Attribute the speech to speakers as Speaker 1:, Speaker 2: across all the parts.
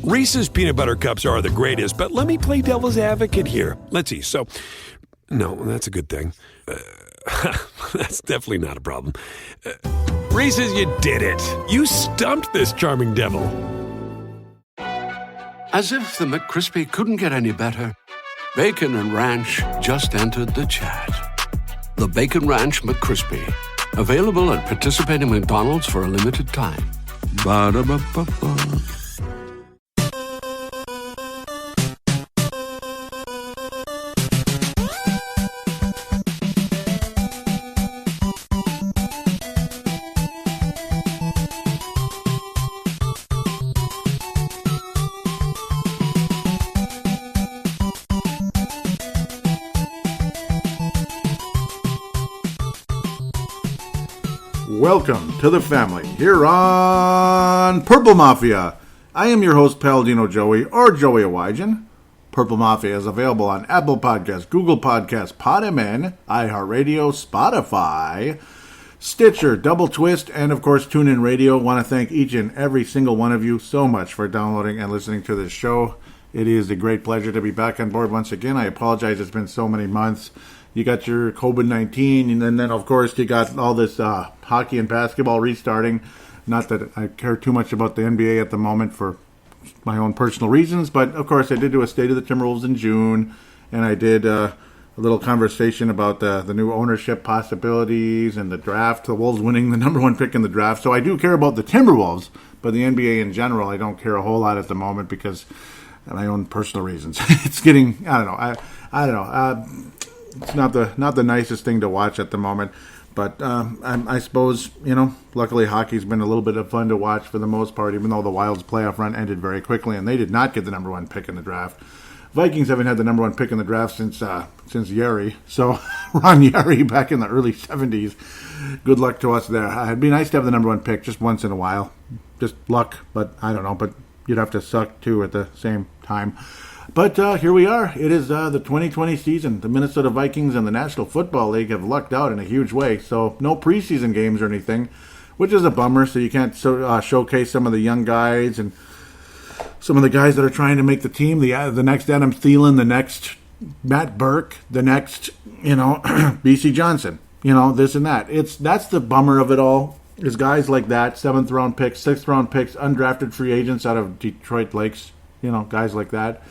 Speaker 1: Reese's Peanut Butter Cups are the greatest, but let me play devil's advocate here. Let's see. So, no, that's a good thing. That's definitely not a problem. Reese's, you did it. You stumped this charming devil.
Speaker 2: As if the McCrispy couldn't get any better, Bacon and Ranch just entered the chat. The Bacon Ranch McCrispy, available at participating McDonald's for a limited time. Ba-da-ba-ba-ba.
Speaker 3: Welcome to the family here on Purple Mafia. I am your host, Paladino Joey, or Joey Awajan. Purple Mafia is available on Apple Podcasts, Google Podcasts, PodMN, iHeartRadio, Spotify, Stitcher, Double Twist, and of course TuneIn Radio. I want to thank each and every single one of you so much for downloading and listening to this show. It is a great pleasure to be back on board once again. I apologize, it's been so many months. You got your COVID-19, and then, of course, you got all this hockey and basketball restarting. Not that I care too much about the NBA at the moment for my own personal reasons, but, of course, I did do a State of the Timberwolves in June, and I did a little conversation about the new ownership possibilities and the draft, the Wolves winning the number one pick in the draft. So I do care about the Timberwolves, but the NBA in general, I don't care a whole lot at the moment because of my own personal reasons. It's getting, I don't know. It's not the nicest thing to watch at the moment, but I suppose, luckily hockey's been a little bit of fun to watch for the most part, even though the Wild's playoff run ended very quickly, and they did not get the number one pick in the draft. Vikings haven't had the number one pick in the draft since Yeri, so Ron Yeri back in the early 70s. Good luck to us there. It'd be nice to have the number one pick just once in a while. Just luck, but I don't know, but you'd have to suck too at the same time. But here we are. It is the 2020 season. The Minnesota Vikings and the National Football League have lucked out in a huge way. So no preseason games or anything, which is a bummer. So you can't showcase some of the young guys and some of the guys that are trying to make the team. The next Adam Thielen, the next Matt Burke, the next, B.C. Johnson. This and that. That's the bummer of it all. Is guys like that, 7th round picks, 6th round picks, undrafted free agents out of Detroit Lakes. Guys like that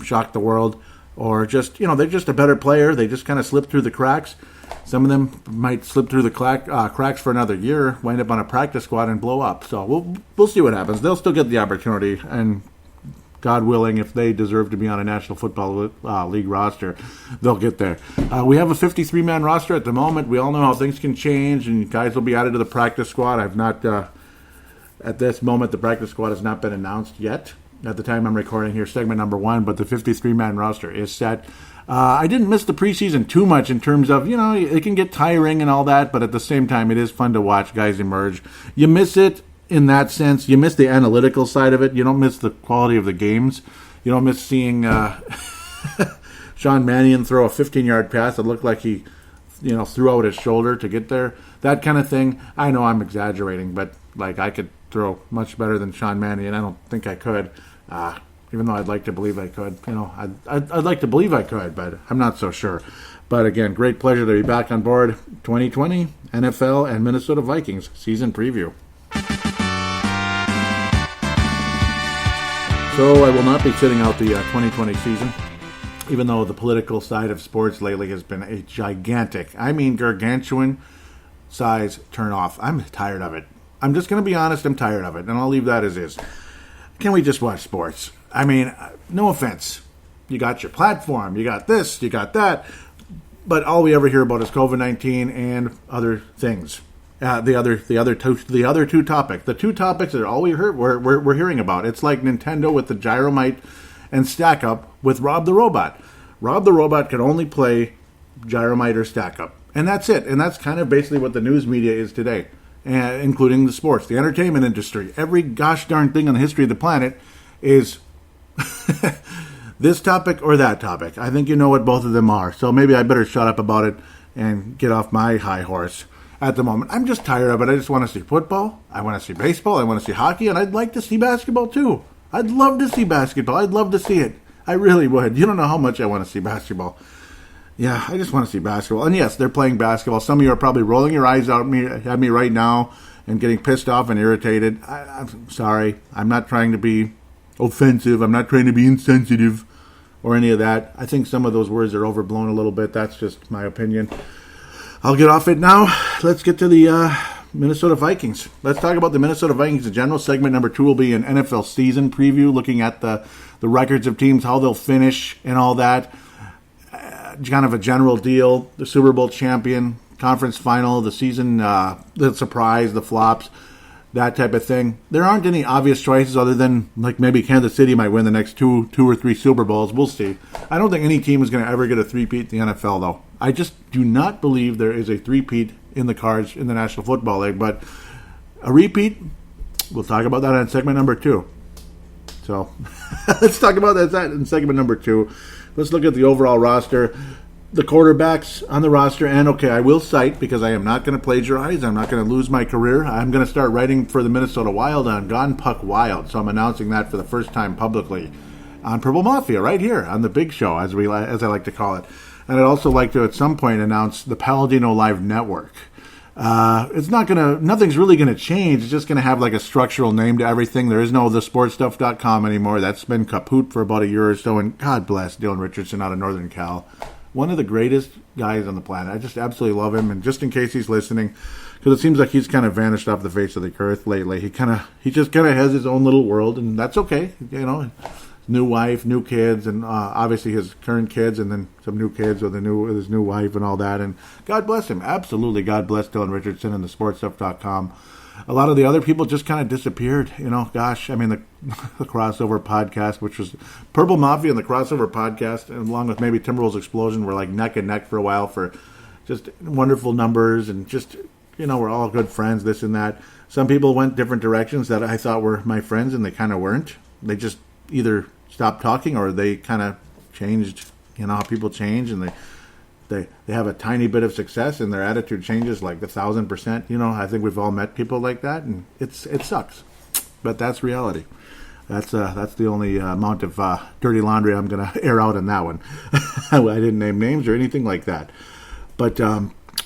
Speaker 3: shock the world, or just, they're just a better player. They just kind of slip through the cracks. Some of them might slip through the cracks for another year, wind up on a practice squad and blow up. So we'll see what happens. They'll still get the opportunity, and God willing, if they deserve to be on a National Football League roster, they'll get there. We have a 53-man roster at the moment. We all know how things can change, and guys will be added to the practice squad. I've not, at this moment, the practice squad has not been announced yet. At the time I'm recording here, segment number 1, but the 53-man roster is set. I didn't miss the preseason too much in terms of, it can get tiring and all that, but at the same time, it is fun to watch guys emerge. You miss it in that sense. You miss the analytical side of it. You don't miss the quality of the games. You don't miss seeing Sean Mannion throw a 15-yard pass that looked like he, threw out his shoulder to get there. That kind of thing. I know I'm exaggerating, but, I could throw much better than Sean Mannion. I don't think I could. Even though I'd like to believe I could. I'd like to believe I could, but I'm not so sure. But again, great pleasure to be back on board. 2020 NFL and Minnesota Vikings season preview. So I will not be sitting out the 2020 season, even though the political side of sports lately has been a gigantic, gargantuan size turnoff. I'm tired of it. I'm just going to be honest, I'm tired of it, and I'll leave that as is. Can we just watch sports? No offense. You got your platform, you got this, you got that, but all we ever hear about is COVID-19 and other things. The other two topics. The two topics are all we're hearing about. It's like Nintendo with the Gyromite and Stack Up with Rob the Robot. Rob the Robot can only play Gyromite or Stack Up, and that's it. And that's kind of basically what the news media is today. Including the sports, the entertainment industry. Every gosh darn thing on the history of the planet is this topic or that topic. I think you know what both of them are. So maybe I better shut up about it and get off my high horse at the moment. I'm just tired of it. I just want to see football. I want to see baseball. I want to see hockey. And I'd like to see basketball too. I'd love to see basketball. I'd love to see it. I really would. You don't know how much I want to see basketball. Yeah, I just want to see basketball. And yes, they're playing basketball. Some of you are probably rolling your eyes at me right now and getting pissed off and irritated. I'm sorry. I'm not trying to be offensive. I'm not trying to be insensitive or any of that. I think some of those words are overblown a little bit. That's just my opinion. I'll get off it now. Let's get to the Minnesota Vikings. Let's talk about the Minnesota Vikings in general. Segment number 2 will be an NFL season preview, looking at the records of teams, how they'll finish and all that. Kind of a general deal. The Super Bowl champion, conference final, the season, the surprise, the flops, that type of thing. There aren't any obvious choices other than like maybe Kansas City might win the next two or three Super Bowls. We'll see. I don't think any team is going to ever get a three-peat in the NFL, though. I just do not believe there is a three-peat in the cards in the National Football League. But a repeat, we'll talk about that in segment number 2. So let's talk about that in segment number 2. Let's look at the overall roster, the quarterbacks on the roster, and okay, I will cite, because I am not going to plagiarize, I'm not going to lose my career, I'm going to start writing for the Minnesota Wild on Gone Puck Wild, so I'm announcing that for the first time publicly on Purple Mafia, right here on the Big Show, as I like to call it. And I'd also like to, at some point, announce the Paladinolive Network. Nothing's really going to change. It's just going to have like a structural name to everything. There is no thesportstuff.com anymore. That's been kaput for about a year or so. And God bless Dylan Richardson out of Northern Cal. One of the greatest guys on the planet. I just absolutely love him. And just in case he's listening, because it seems like he's kind of vanished off the face of the earth lately. He just kind of has his own little world, and that's okay. You know, new wife, new kids, and obviously his current kids, and then some new kids with his new wife and all that. And God bless him. Absolutely, God bless Dylan Richardson and the sportstuff.com. A lot of the other people just kind of disappeared. You know, gosh, I mean, the crossover podcast, which was Purple Mafia and the crossover podcast, and along with maybe Timberwolves Explosion, were like neck and neck for a while for just wonderful numbers, and just, you know, we're all good friends, this and that. Some people went different directions that I thought were my friends, and they kind of weren't. They just either stopped talking or they kind of changed. You know how people change, and they have a tiny bit of success and their attitude changes like 1,000%. You know, I think we've all met people like that, and it sucks, but that's reality. That's the only amount of dirty laundry I'm going to air out on that one. I didn't name names or anything like that, but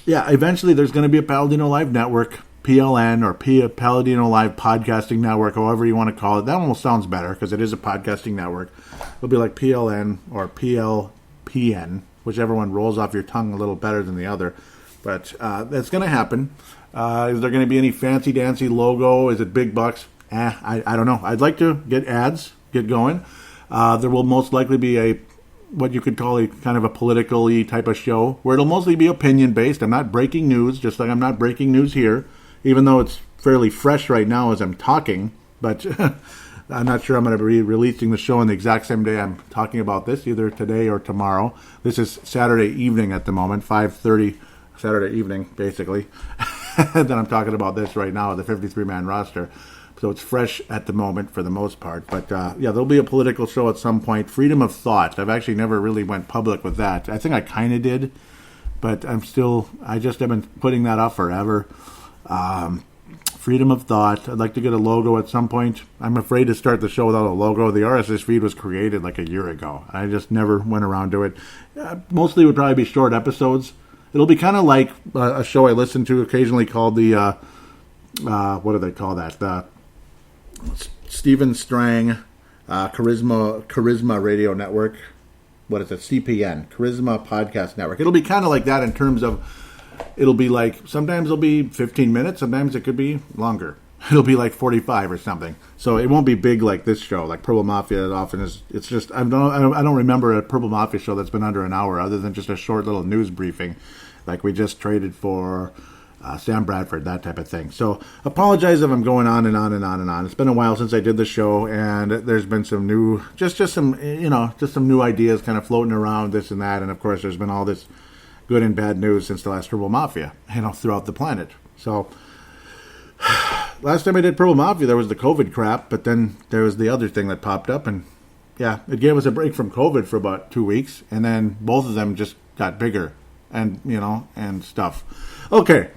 Speaker 3: yeah, eventually there's going to be a Paladinolive Network, PLN, or Paladinolive Podcasting Network, however you want to call it. That almost sounds better because it is a podcasting network. It'll be like PLN or PLPN, whichever one rolls off your tongue a little better than the other. But that's going to happen. Is there going to be any fancy-dancy logo? Is it big bucks? I don't know. I'd like to get ads, get going. There will most likely be what you could call a kind of a political-y type of show, where it'll mostly be opinion-based. I'm not breaking news, just like I'm not breaking news here, even though it's fairly fresh right now as I'm talking. But I'm not sure I'm going to be releasing the show on the exact same day I'm talking about this, either today or tomorrow. This is Saturday evening at the moment, 5:30 Saturday evening, basically. Then I'm talking about this right now, the 53-man roster. So it's fresh at the moment for the most part. But yeah, there'll be a political show at some point. Freedom of thought. I've actually never really went public with that. I think I kind of did, but I just have been putting that off forever. Freedom of thought. I'd like to get a logo at some point. I'm afraid to start the show without a logo. The RSS feed was created like a year ago. I just never went around to it. Mostly would probably be short episodes. It'll be kind of like a show I listen to occasionally called the, what do they call that? The Stephen Strang Charisma Radio Network. What is it? CPN. Charisma Podcast Network. It'll be kind of like that in terms of, it'll be like, sometimes it'll be 15 minutes, sometimes it could be longer. It'll be like 45 or something. So it won't be big like this show. Like Purple Mafia often is, it's just, I don't remember a Purple Mafia show that's been under an hour other than just a short little news briefing. Like we just traded for Sam Bradford, that type of thing. So apologize if I'm going on and on and on and on. It's been a while since I did the show, and there's been some new, just some new ideas kind of floating around, this and that. And of course, there's been all this good and bad news since the last Purple Mafia, throughout the planet. So last time I did Purple Mafia, there was the COVID crap, but then there was the other thing that popped up, and yeah, it gave us a break from COVID for about 2 weeks, and then both of them just got bigger, and and stuff. Okay,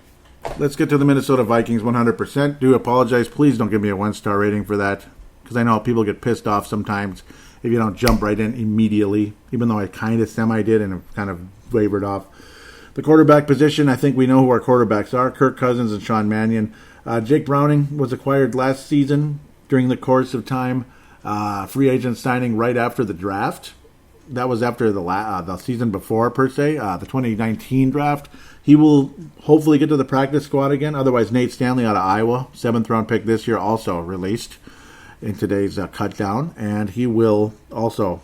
Speaker 3: let's get to the Minnesota Vikings 100%. Do apologize. Please don't give me a 1-star rating for that, because I know people get pissed off sometimes if you don't jump right in immediately, even though I kind of semi-did and have kind of wavered off. The quarterback position, I think we know who our quarterbacks are, Kirk Cousins and Sean Mannion. Jake Browning was acquired last season during the course of time. Free agent signing right after the draft. That was after the season before, per se, the 2019 draft. He will hopefully get to the practice squad again. Otherwise, Nate Stanley out of Iowa, 7th-round pick this year, also released in today's cut down. And he will also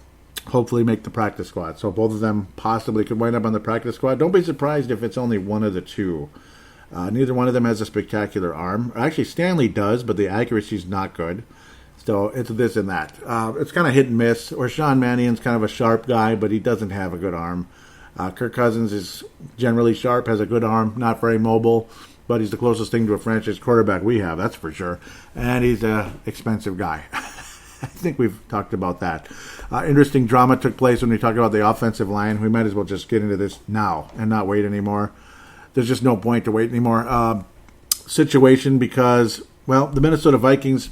Speaker 3: hopefully make the practice squad. So both of them possibly could wind up on the practice squad. Don't be surprised if it's only one of the two. Neither one of them has a spectacular arm. Actually, Stanley does, but the accuracy is not good. So it's this and that. It's kind of hit and miss. Or Sean Mannion's kind of a sharp guy, but he doesn't have a good arm. Kirk Cousins is generally sharp, has a good arm, not very mobile, but he's the closest thing to a franchise quarterback we have, that's for sure. And he's an expensive guy. I think we've talked about that. Interesting drama took place when we talked about the offensive line. We might as well just get into this now and not wait anymore. There's just no point to wait anymore. Situation because, well, the Minnesota Vikings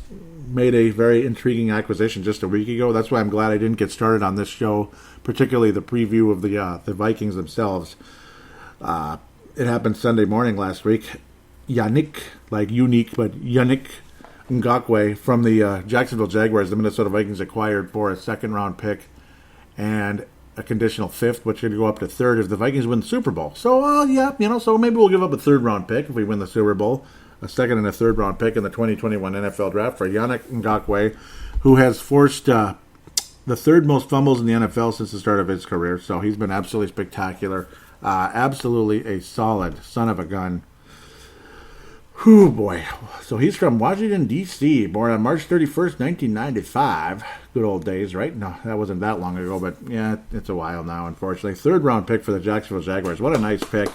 Speaker 3: made a very intriguing acquisition just a week ago. That's why I'm glad I didn't get started on this show, particularly the preview of the Vikings themselves. It happened Sunday morning last week. Yannick, like unique, but Yannick Ngakoue from the Jacksonville Jaguars, the Minnesota Vikings acquired for a second-round pick and a conditional fifth, which could go up to third if the Vikings win the Super Bowl. So, so maybe we'll give up a third-round pick if we win the Super Bowl. A second and a third-round pick in the 2021 NFL Draft for Yannick Ngakoue, who has forced the third most fumbles in the NFL since the start of his career. So he's been absolutely spectacular. Absolutely a solid son of a gun. Whew, boy. So he's from Washington, D.C., born on March 31st, 1995. Good old days, right? No, that wasn't that long ago, but yeah, it's a while now, unfortunately. Third-round pick for the Jacksonville Jaguars. What a nice pick.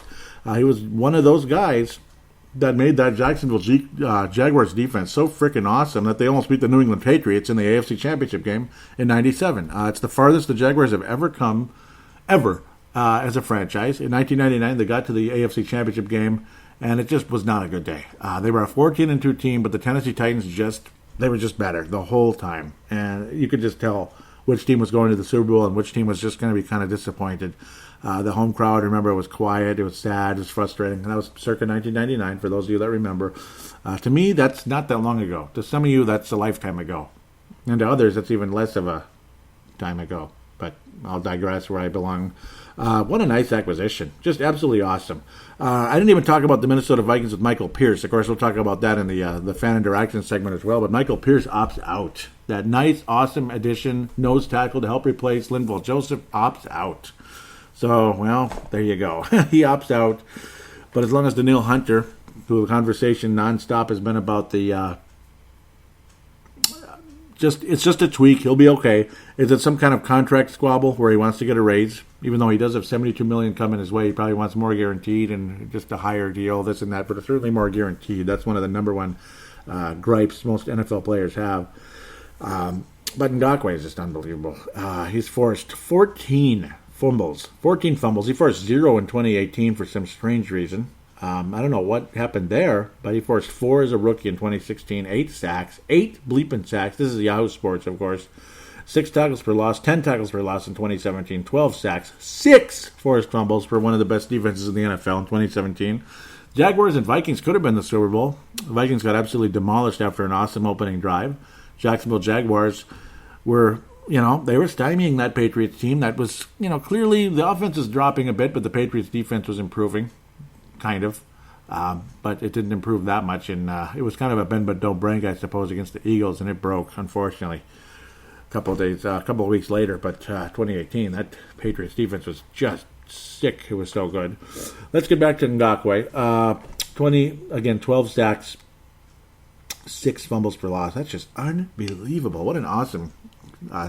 Speaker 3: He was one of those guys that made that Jacksonville Jaguars defense so freaking awesome that they almost beat the New England Patriots in the AFC Championship game in '97. It's the farthest the Jaguars have ever come, as a franchise. In 1999, they got to the AFC Championship game, and it just was not a good day. They were a 14-2 team, but the Tennessee Titans were just better the whole time. And you could just tell which team was going to the Super Bowl and which team was just going to be kind of disappointed. The home crowd, remember, it was quiet, it was sad, it was frustrating. And that was circa 1999, for those of you that remember. To me, that's not that long ago. To some of you, that's a lifetime ago. And to others, that's even less of a time ago. But I'll digress where I belong. What a nice acquisition. Just absolutely awesome. I didn't even talk about the Minnesota Vikings with Michael Pierce. Of course, we'll talk about that in the fan interaction segment as well. But Michael Pierce opts out. That nice, awesome addition, nose tackle to help replace Linval Joseph, opts out. So, well, there you go. He opts out. But as long as Daniil Hunter, who the conversation nonstop has been about the it's just a tweak. He'll be okay. Is it some kind of contract squabble where he wants to get a raise? Even though he does have $72 million coming his way, he probably wants more guaranteed and just a higher deal, this and that. But it's certainly more guaranteed. That's one of the number one gripes most NFL players have. But Ngakoue is just unbelievable. He's forced 14 fumbles. He forced 0 in 2018 for some strange reason. I don't know what happened there, but he forced 4 as a rookie in 2016, 8 sacks, 8 bleeping sacks. This is Yahoo Sports, of course. 6 tackles for loss, 10 tackles for loss in 2017, 12 sacks, 6 forced fumbles for one of the best defenses in the NFL in 2017. Jaguars and Vikings could have been the Super Bowl. The Vikings got absolutely demolished after an awesome opening drive. Jacksonville Jaguars were, they were stymieing that Patriots team. That was, clearly the offense is dropping a bit, but the Patriots defense was improving. Kind of, but it didn't improve that much, and it was kind of a bend but don't break, I suppose, against the Eagles, and it broke, unfortunately, a couple of weeks later. But 2018, that Patriots defense was just sick. It was so good. Let's get back to Ngakoue. 12 sacks, 6 fumbles for loss. That's just unbelievable. What an awesome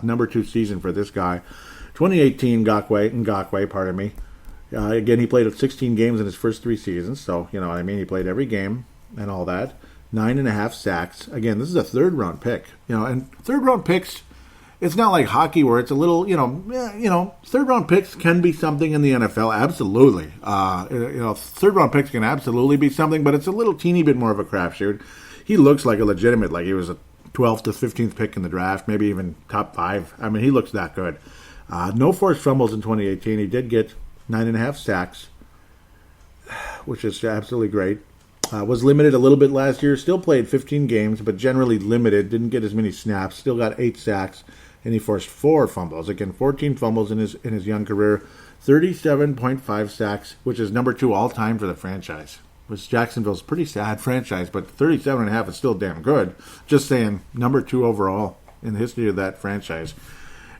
Speaker 3: number 2 season for this guy. 2018, Ngakoue, pardon me. Again, he played 16 games in his first 3 seasons, so, you know what I mean? He played every game and all that. 9.5 sacks. Again, this is a third-round pick. And third-round picks, it's not like hockey where it's a little, third-round picks can be something in the NFL, absolutely. Third-round picks can absolutely be something, but it's a little teeny bit more of a crapshoot. He looks like a legitimate, like he was a 12th to 15th pick in the draft, maybe even top 5. I mean, he looks that good. No forced fumbles in 2018. He did get 9.5 sacks, which is absolutely great. Was limited a little bit last year. Still played 15 games, but generally limited. Didn't get as many snaps. Still got 8 sacks, and he forced 4 fumbles. Again, 14 fumbles in his young career. 37.5 sacks, which is number 2 all time for the franchise. Which Jacksonville's a pretty sad franchise, but 37.5 is still damn good. Just saying, number 2 overall in the history of that franchise.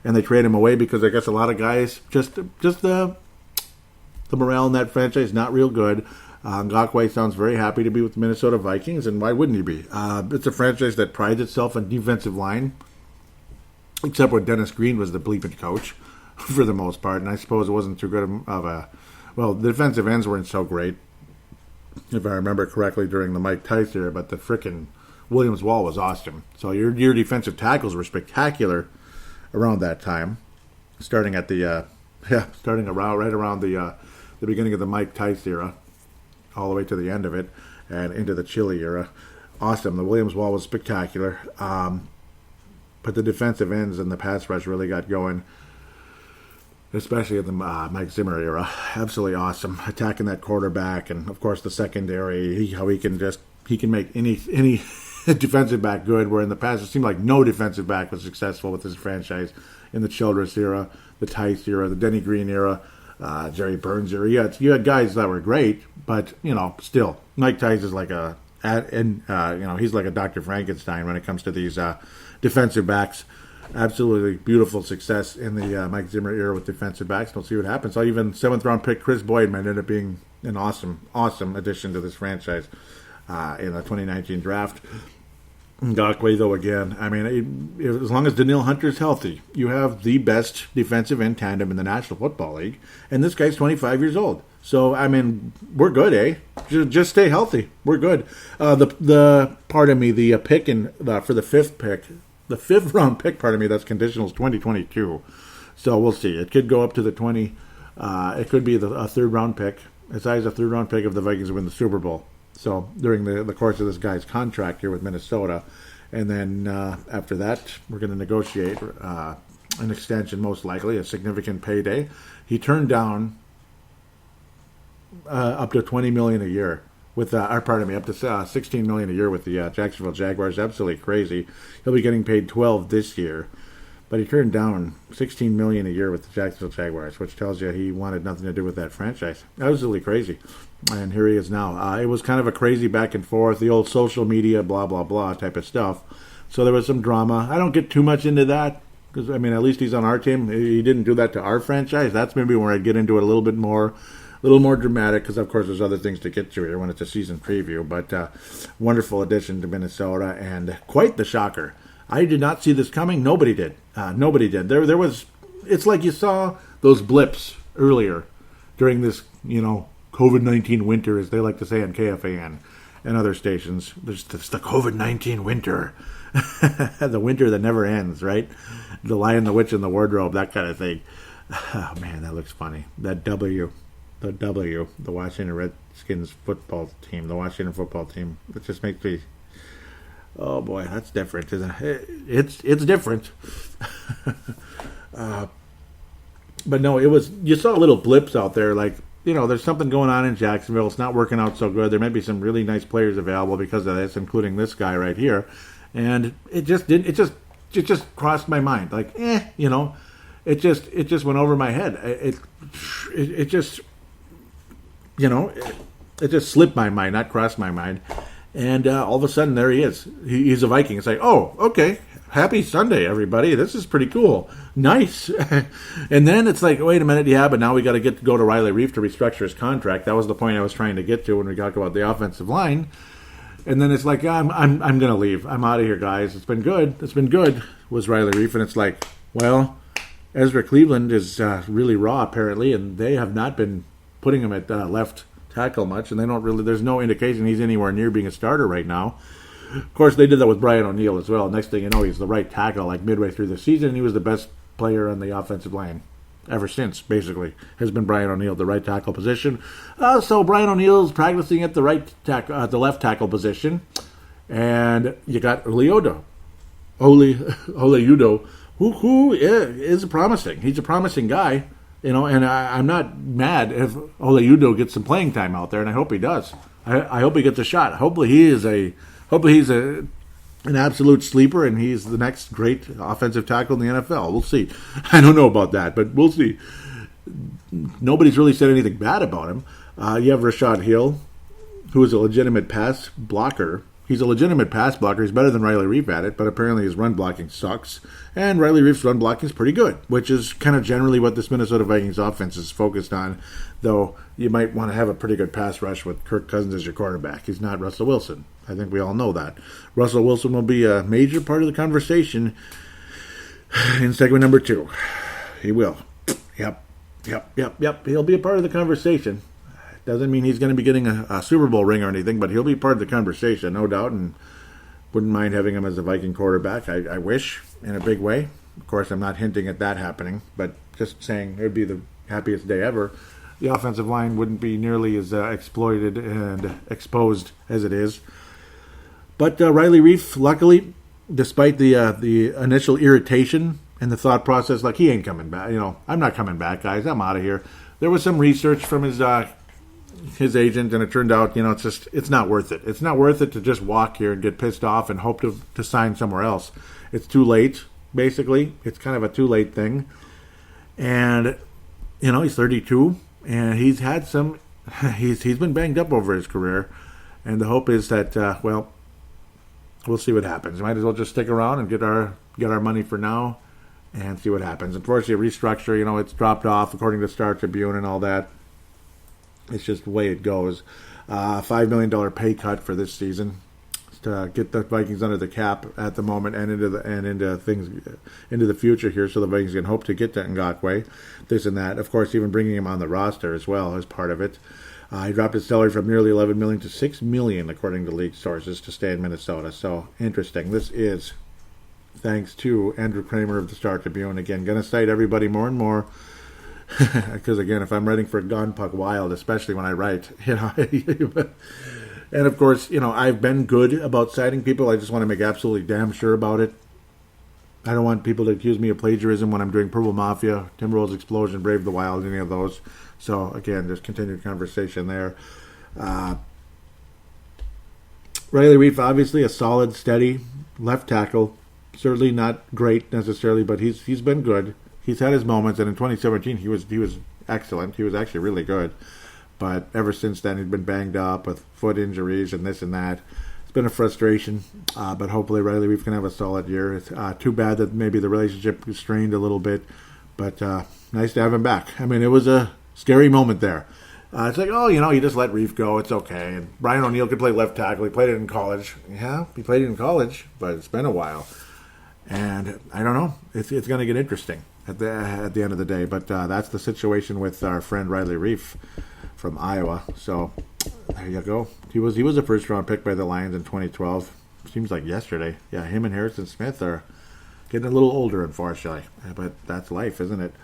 Speaker 3: And they trade him away because I guess a lot of guys just the morale in that franchise not real good. Ngakoue sounds very happy to be with the Minnesota Vikings, and why wouldn't he be? It's a franchise that prides itself on defensive line, except when Dennis Green was the bleeping coach for the most part, and I suppose it wasn't too good of a... Well, the defensive ends weren't so great, if I remember correctly, during the Mike Tice era, but the frickin' Williams Wall was awesome. So your defensive tackles were spectacular around that time, starting at the... starting around right around the beginning of the Mike Tice era, all the way to the end of it, and into the Chile era. Awesome. The Williams Wall was spectacular. But the defensive ends and the pass rush really got going, especially in the Mike Zimmer era. Absolutely awesome. Attacking that quarterback, and of course the secondary, how he can make any defensive back good, where in the past it seemed like no defensive back was successful with this franchise. In the Childress era, the Tice era, the Denny Green era, Jerry Burns era. You had guys that were great, but still, Mike Tice is like he's like a Dr. Frankenstein when it comes to these defensive backs. Absolutely beautiful success in the Mike Zimmer era with defensive backs. We'll see what happens. So even 7th-round pick Chris Boyd might end up being an awesome addition to this franchise in the 2019 draft. Ngakoue, though, again, I mean, as long as Danielle Hunter's healthy, you have the best defensive end tandem in the National Football League, and this guy's 25 years old. So, I mean, we're good, eh? Just stay healthy. We're good. The pick for the 5th pick, the 5th-round pick, that's conditional is 2022. So we'll see. It could go up to the 20. It could be a 3rd-round pick. It's always a 3rd-round pick if the Vikings win the Super Bowl. So during the course of this guy's contract here with Minnesota. And then after that, we're going to negotiate an extension, most likely, a significant payday. He turned down up to $20 million a year with, up to $16 million a year with the Jacksonville Jaguars. Absolutely crazy. He'll be getting paid $12 this year. But he turned down $16 million a year with the Jacksonville Jaguars, which tells you he wanted nothing to do with that franchise. Absolutely crazy. And here he is now. It was kind of a crazy back and forth, the old social media, blah, blah, blah type of stuff. So there was some drama. I don't get too much into that because, I mean, at least he's on our team. He didn't do that to our franchise. That's maybe where I'd get into it a little more dramatic because, of course, there's other things to get to here when it's a season preview. But wonderful addition to Minnesota and quite the shocker. I did not see this coming. Nobody did. Nobody did. There was. It's like you saw those blips earlier during this, COVID-19 winter, as they like to say on KFAN and other stations. There's the COVID-19 winter, the winter that never ends, right? The Lion, the Witch, and the Wardrobe, that kind of thing. Oh man, that looks funny. The Washington Redskins football team, the Washington football team. It just makes me. Oh boy, that's different, isn't it? It's different. But no, it was. You saw little blips out there, like there's something going on in Jacksonville. It's not working out so good. There may be some really nice players available because of this, including this guy right here. And it just didn't. It just crossed my mind, like It just went over my head. It just slipped my mind, not crossed my mind. And all of a sudden, there he is. He's a Viking. It's like, oh, okay. Happy Sunday, everybody. This is pretty cool. Nice. And then it's like, wait a minute, yeah, but now we got to go to Riley Reif to restructure his contract. That was the point I was trying to get to when we talked about the offensive line. And then it's like, I'm going to leave. I'm out of here, guys. It's been good, was Riley Reif. And it's like, well, Ezra Cleveland is really raw, apparently, and they have not been putting him at left tackle much, and there's no indication he's anywhere near being a starter right now. Of course, they did that with Brian O'Neill as well. Next thing you know, he's the right tackle like midway through the season, and he was the best player on the offensive line ever since, basically, has been Brian O'Neill, the right tackle position. So Brian O'Neill's practicing at the left tackle position, and you got Leota Ole Udo, who is promising. He's a promising guy, and I'm not mad if Ole Udo gets some playing time out there, and I hope he does. I hope he gets a shot. Hopefully he's an absolute sleeper, and he's the next great offensive tackle in the NFL. We'll see. I don't know about that, but we'll see. Nobody's really said anything bad about him. You have Rashad Hill, who is a legitimate pass blocker. He's a legitimate pass blocker. He's better than Riley Reef at it, but apparently his run blocking sucks. And Riley Reef's run blocking is pretty good, which is kind of generally what this Minnesota Vikings offense is focused on, though you might want to have a pretty good pass rush with Kirk Cousins as your quarterback. He's not Russell Wilson. I think we all know that. Russell Wilson will be a major part of the conversation in segment number 2. He will. Yep. He'll be a part of the conversation. Doesn't mean he's going to be getting a Super Bowl ring or anything, but he'll be part of the conversation, no doubt, and wouldn't mind having him as a Viking quarterback. I wish, in a big way. Of course, I'm not hinting at that happening, but just saying it would be the happiest day ever. The offensive line wouldn't be nearly as exploited and exposed as it is. But Riley Reef, luckily, despite the initial irritation and the thought process, like, he ain't coming back. I'm not coming back, guys. I'm out of here. There was some research from his agent, and it turned out, it's not worth it. It's not worth it to just walk here and get pissed off and hope to sign somewhere else. It's too late, basically. It's kind of a too late thing. And, he's 32, and he's had he's been banged up over his career. And the hope is that, we'll see what happens. Might as well just stick around and get our money for now and see what happens. Unfortunately, restructure, it's dropped off according to Star Tribune and all that. It's just the way it goes. $5 million pay cut for this season to get the Vikings under the cap at the moment and into the future here, so the Vikings can hope to get to Ngakoue, this and that. Of course, even bringing him on the roster as well as part of it. He dropped his salary from nearly $11 million to $6 million, according to league sources, to stay in Minnesota. So interesting. This is thanks to Andrew Kramer of the Star Tribune. Again, going to cite everybody more and more. Because, again, if I'm writing for Gun Puck Wild, especially when I write, and, of course, I've been good about citing people. I just want to make absolutely damn sure about it. I don't want people to accuse me of plagiarism when I'm doing Purple Mafia, Timberwolves Explosion, Brave the Wild, any of those. So, again, there's continued conversation there. Riley Reef, obviously a solid, steady left tackle. Certainly not great necessarily, but he's been good. He's had his moments, and in 2017 he was excellent. He was actually really good. But ever since then, he's been banged up with foot injuries and this and that. It's been a frustration, but hopefully Riley Reef can have a solid year. It's too bad that maybe the relationship was strained a little bit, but nice to have him back. I mean, it was a scary moment there. It's like, you just let Reef go. It's okay. And Brian O'Neill could play left tackle. He played it in college. Yeah, he played it in college, but it's been a while. And I don't know. It's going to get interesting at the end of the day. But that's the situation with our friend Riley Reef from Iowa. So there you go. He was a first-round pick by the Lions in 2012. Seems like yesterday. Yeah, him and Harrison Smith are getting a little older, unfortunately. But that's life, isn't it?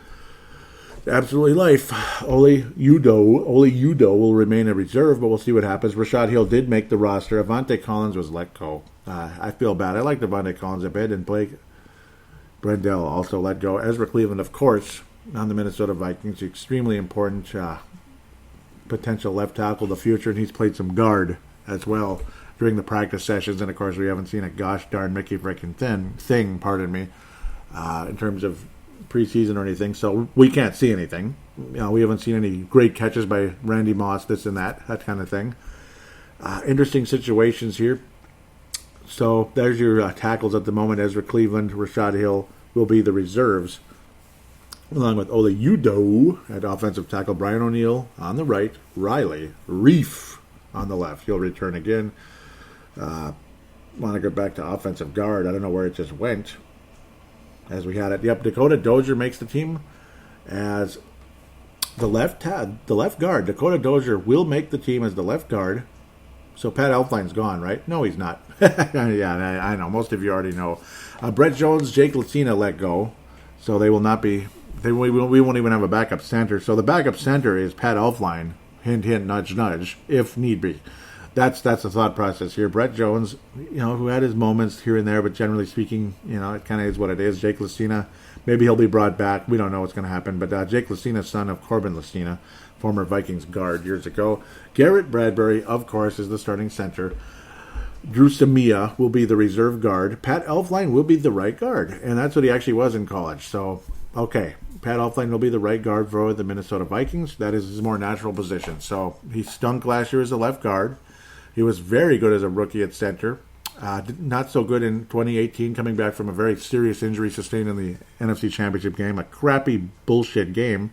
Speaker 3: Absolutely life. Ole Udo will remain a reserve, but we'll see what happens. Rashad Hill did make the roster. Avante Collins was let go. I feel bad. I like Avante Collins a bit, and Blake Brendel also let go. Ezra Cleveland, of course, on the Minnesota Vikings, extremely important potential left tackle of the future, and he's played some guard as well during the practice sessions. And of course, we haven't seen a gosh darn Mickey frickin' thing, in terms of preseason or anything, so we can't see anything. We haven't seen any great catches by Randy Moss, this and that kind of thing. Interesting situations here. So there's your tackles at the moment. Ezra Cleveland, Rashad Hill will be the reserves, along with Ole Udo at offensive tackle, Brian O'Neill on the right, Riley Reef on the left. He'll return again. Want to go back to offensive guard. I don't know where it just went. As we had it. Yep, Dakota Dozier makes the team as the left guard. Dakota Dozier will make the team as the left guard. So Pat Elflein's gone, right? No, he's not. Yeah, I know. Most of you already know. Brett Jones, Jake Lucina let go. So they will not be... we won't even have a backup center. So the backup center is Pat Elflein. Hint, hint, nudge, nudge, if need be. that's the thought process here. Brett Jones, who had his moments here and there, but generally speaking, it kind of is what it is. Jake Lucina, maybe he'll be brought back. We don't know what's going to happen. But Jake Lucina, son of Corbin Lucina, former Vikings guard years ago. Garrett Bradbury, of course, is the starting center. Drew Samia will be the reserve guard. Pat Elflein will be the right guard. And that's what he actually was in college. So, okay. Pat Elflein will be the right guard for the Minnesota Vikings. That is his more natural position. So, he stunk last year as a left guard. He was very good as a rookie at center. Not so good in 2018, coming back from a very serious injury sustained in the NFC Championship game. A crappy bullshit game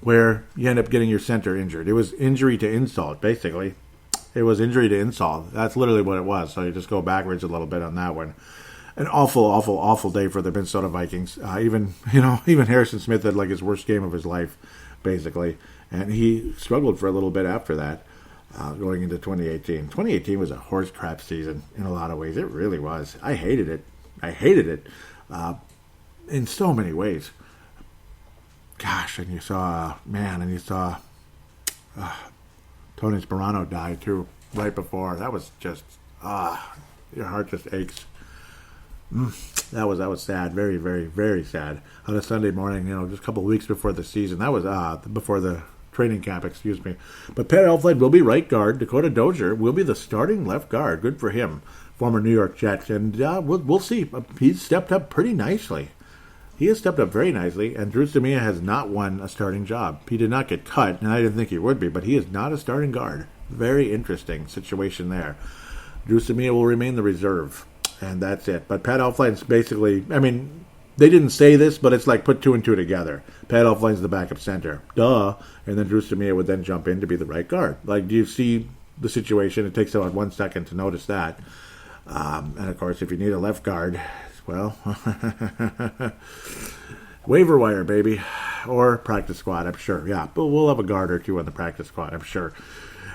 Speaker 3: where you end up getting your center injured. It was injury to insult, basically. It was injury to insult. That's literally what it was. So you just go backwards a little bit on that one. An awful, awful, awful day for the Minnesota Vikings. Even Harrison Smith had like his worst game of his life, basically. And he struggled for a little bit after that, going into 2018. 2018 was a horse crap season in a lot of ways. It really was. I hated it. In so many ways. Gosh, and you saw Tony Sperano died too right before. That was just your heart just aches. That was sad, very, very, very sad. On a Sunday morning, just a couple of weeks before the season. That was before the training camp, excuse me. But Pat Elflein will be right guard. Dakota Dozier will be the starting left guard. Good for him, former New York Jet, and we'll see. He's stepped up pretty nicely. He has stepped up very nicely, and Drew Samia has not won a starting job. He did not get cut, and I didn't think he would be, but he is not a starting guard. Very interesting situation there. Drew Samia will remain the reserve, and that's it. But Pat Elflein's basically, they didn't say this, but it's like put two and two together. Pat Elflein's the backup center. Duh. And then Drew Samia would then jump in to be the right guard. Like, do you see the situation? It takes about 1 second to notice that. And, of course, if you need a left guard, well, waiver wire, baby, or practice squad, I'm sure. Yeah, but we'll have a guard or two on the practice squad, I'm sure.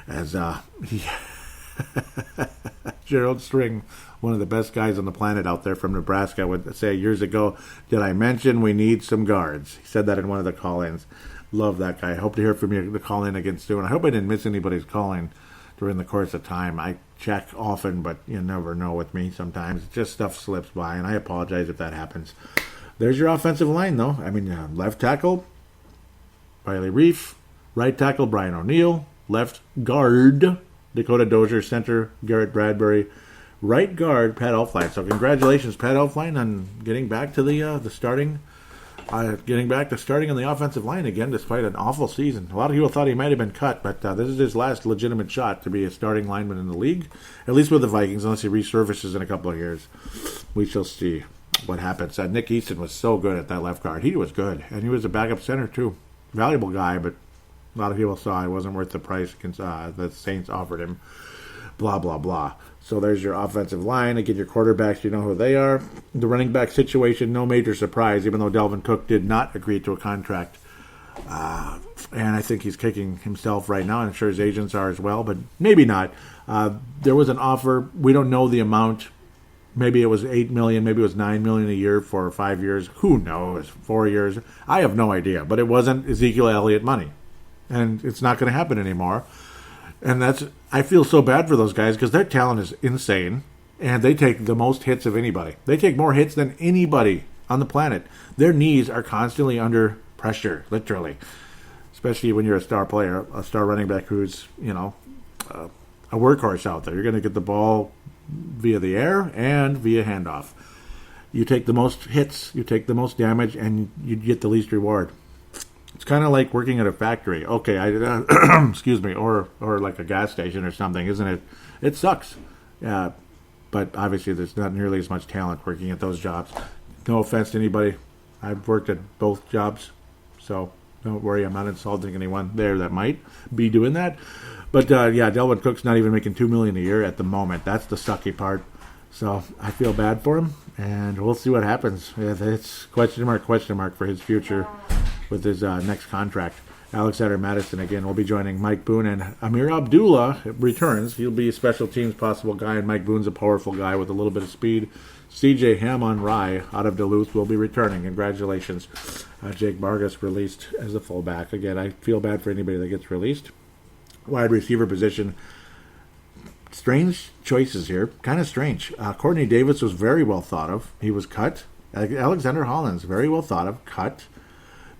Speaker 3: As Gerald String, one of the best guys on the planet out there from Nebraska, would say years ago, did I mention we need some guards? He said that in one of the call-ins. Love that guy. I hope to hear from you to call in again soon. I hope I didn't miss anybody's calling during the course of time. I check often, but you never know with me sometimes. Just stuff slips by, and I apologize if that happens. There's your offensive line, though. Left tackle, Riley Reif. Right tackle, Brian O'Neill. Left guard, Dakota Dozier. Center, Garrett Bradbury. Right guard, Pat Elflein. So congratulations, Pat Elflein, on getting back to the starting. Getting back to starting on the offensive line again, despite an awful season. A lot of people thought he might have been cut, but this is his last legitimate shot to be a starting lineman in the league, at least with the Vikings, unless he resurfaces in a couple of years. We shall see what happens. Nick Easton was so good at that left guard. He was good, and he was a backup center, too. Valuable guy, but a lot of people saw it wasn't worth the price that the Saints offered him. Blah, blah, blah. So there's your offensive line. Again, your quarterbacks, you know who they are. The running back situation, no major surprise, even though Delvin Cook did not agree to a contract. And I think he's kicking himself right now. I'm sure his agents are as well, but maybe not. There was an offer. We don't know the amount. Maybe it was $8 million. Maybe it was $9 million a year for 5 years. Who knows? 4 years. I have no idea. But it wasn't Ezekiel Elliott money. And it's not going to happen anymore. And I feel so bad for those guys because their talent is insane, and they take the most hits of anybody. They take more hits than anybody on the planet. Their knees are constantly under pressure, literally, especially when you're a star player, a star running back who's, a workhorse out there. You're going to get the ball via the air and via handoff. You take the most hits, you take the most damage, and you get the least reward. It's kind of like working at a factory. Okay, excuse me, or like a gas station or something, isn't it? It sucks. Yeah, but obviously there's not nearly as much talent working at those jobs. No offense to anybody. I've worked at both jobs, so don't worry. I'm not insulting anyone there that might be doing that. But Delvin Cook's not even making $2 million a year at the moment. That's the sucky part. So I feel bad for him, and we'll see what happens. It's question mark for his future with his next contract. Alexander Madison, again, will be joining Mike Boone, and Amir Abdullah returns. He'll be a special teams possible guy, and Mike Boone's a powerful guy with a little bit of speed. CJ Hamon-Rye out of Duluth will be returning. Congratulations. Jake Vargas released as a fullback. Again, I feel bad for anybody that gets released. Wide receiver position, strange choices here. Kind of strange. Courtney Davis was very well thought of. He was cut. Alexander Hollins, very well thought of. Cut.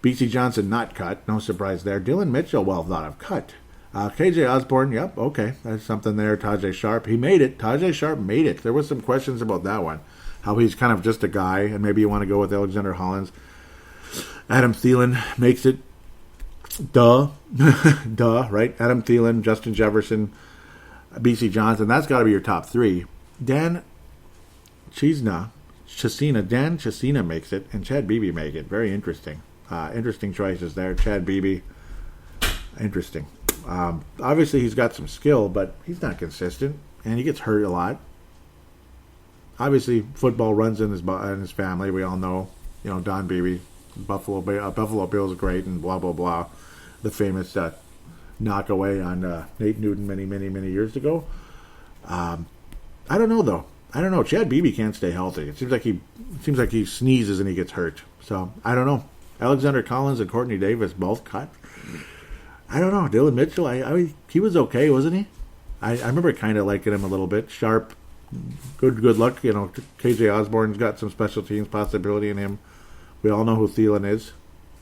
Speaker 3: B.C. Johnson, not cut. No surprise there. Dylan Mitchell, well thought of. Cut. KJ Osborne, yep, okay. There's something there. Tajay Sharp, he made it. Tajay Sharp made it. There was some questions about that one. How he's kind of just a guy, and maybe you want to go with Alexander Hollins. Adam Thielen makes it. Duh, right? Adam Thielen, Justin Jefferson, B.C. Johnson. That's got to be your top three. Dan Chisena makes it, and Chad Beebe make it. Very interesting. Interesting choices there. Chad Beebe, interesting. Obviously, he's got some skill, but he's not consistent, and he gets hurt a lot. Obviously, football runs in his family. We all know, Don Beebe, Buffalo Bills great, and blah blah blah. The famous knock away on Nate Newton many years ago. I don't know though. I don't know. Chad Beebe can't stay healthy. It seems like he sneezes and he gets hurt. So I don't know. Alexander Collins and Courtney Davis both cut. I don't know. Dylan Mitchell, he was okay, wasn't he? I remember kind of liking him a little bit. Sharp, good luck. KJ Osborne's got some special teams possibility in him. We all know who Thielen is.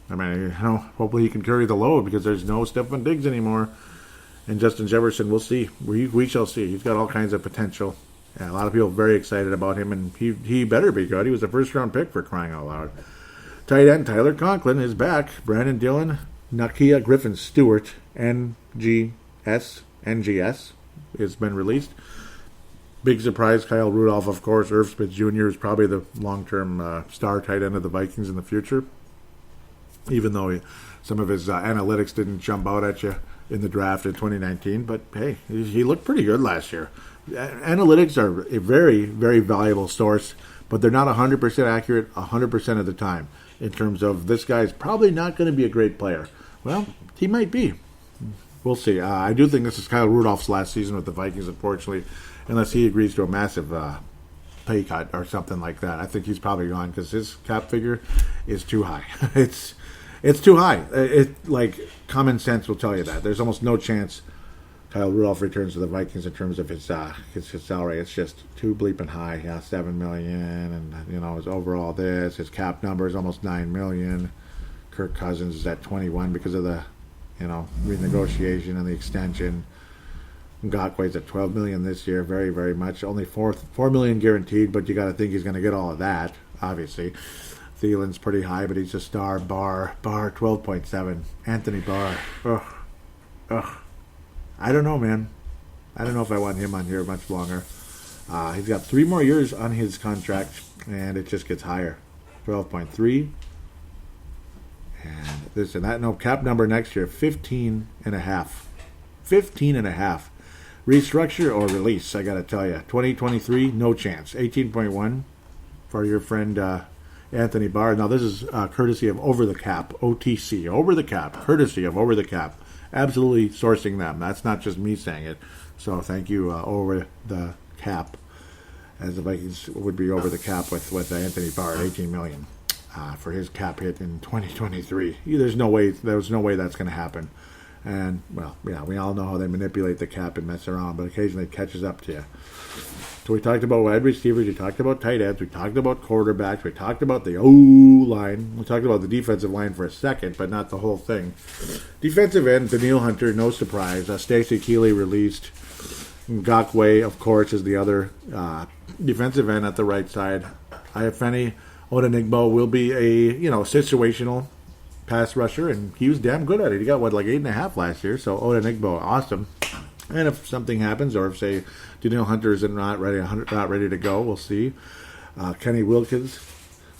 Speaker 3: I mean, hopefully he can carry the load because there's no Stephon Diggs anymore. And Justin Jefferson, we'll see. We shall see. He's got all kinds of potential. Yeah, a lot of people are very excited about him, and he better be good. He was a first-round pick for crying out loud. Tight end Tyler Conklin is back. Brandon Dillon, Nakia Griffin-Stewart, NGS has been released. Big surprise, Kyle Rudolph, of course. Irv Smith Jr. is probably the long-term star tight end of the Vikings in the future, even though some of his analytics didn't jump out at you in the draft in 2019. But, hey, he looked pretty good last year. Analytics are a very, very valuable source, but they're not 100% accurate 100% of the time in terms of this guy's probably not going to be a great player. Well, he might be. We'll see. I do think this is Kyle Rudolph's last season with the Vikings, unfortunately, unless he agrees to a massive pay cut or something like that. I think he's probably gone because his cap figure is too high. It's too high. Like common sense will tell you that. There's almost no chance Kyle Rudolph returns to the Vikings in terms of his salary. It's just too bleeping high. Yeah, $7 million, and his overall his cap number is almost $9 million. Kirk Cousins is at 21 because of the renegotiation and the extension. Ngakwe's at $12 million this year, very, very much. Only $4 million guaranteed, but you got to think he's going to get all of that, obviously. Thielen's pretty high, but he's a star. Barr 12.7. Anthony Barr. Ugh. I don't know, man. I don't know if I want him on here much longer. He's got 3 more years on his contract, and it just gets higher. 12.3. And this and that. No, cap number next year, 15.5. 15.5. Restructure or release, I got to tell you. 2023, no chance. 18.1 for your friend Anthony Barr. Now, this is courtesy of Over the Cap, OTC. Over the Cap, courtesy of Over the Cap. Absolutely sourcing them. That's not just me saying it. So thank you, Over the Cap, as the Vikings would be over the cap with Anthony Barr at $18 million for his cap hit in 2023. There's no way that's going to happen. And, well, yeah, we all know how they manipulate the cap and mess around, but occasionally it catches up to you. So we talked about wide receivers, we talked about tight ends, we talked about quarterbacks, we talked about the O-line. We talked about the defensive line for a second, but not the whole thing. Defensive end, Daniil Hunter, no surprise. Stacey Keeley released. Ngakwe, of course, is the other defensive end at the right side. Ifeanyi Odenigbo will be a, situational pass rusher, and he was damn good at it. He got, 8.5 last year, so Odenigbo, awesome. And if something happens, or if, say, Daniil Hunter is not ready to go, we'll see. Kenny Wilkins,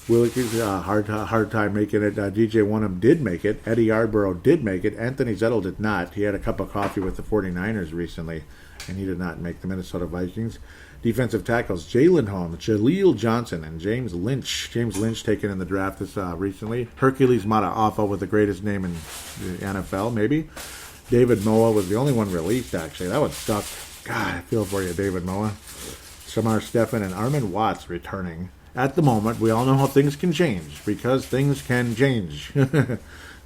Speaker 3: hard time making it. DJ Wonnum did make it. Eddie Yarborough did make it. Anthony Zettel did not. He had a cup of coffee with the 49ers recently, and he did not make the Minnesota Vikings. Defensive tackles, Jalen Holmes, Jaleel Johnson, and James Lynch. James Lynch taken in the draft this recently. Hercules Mata'afa with the greatest name in the NFL, maybe. David Moa was the only one released, actually. That would suck. God, I feel for you, David Moa. Shamar Stephan and Armin Watts returning. At the moment, we all know how things can change, because things can change.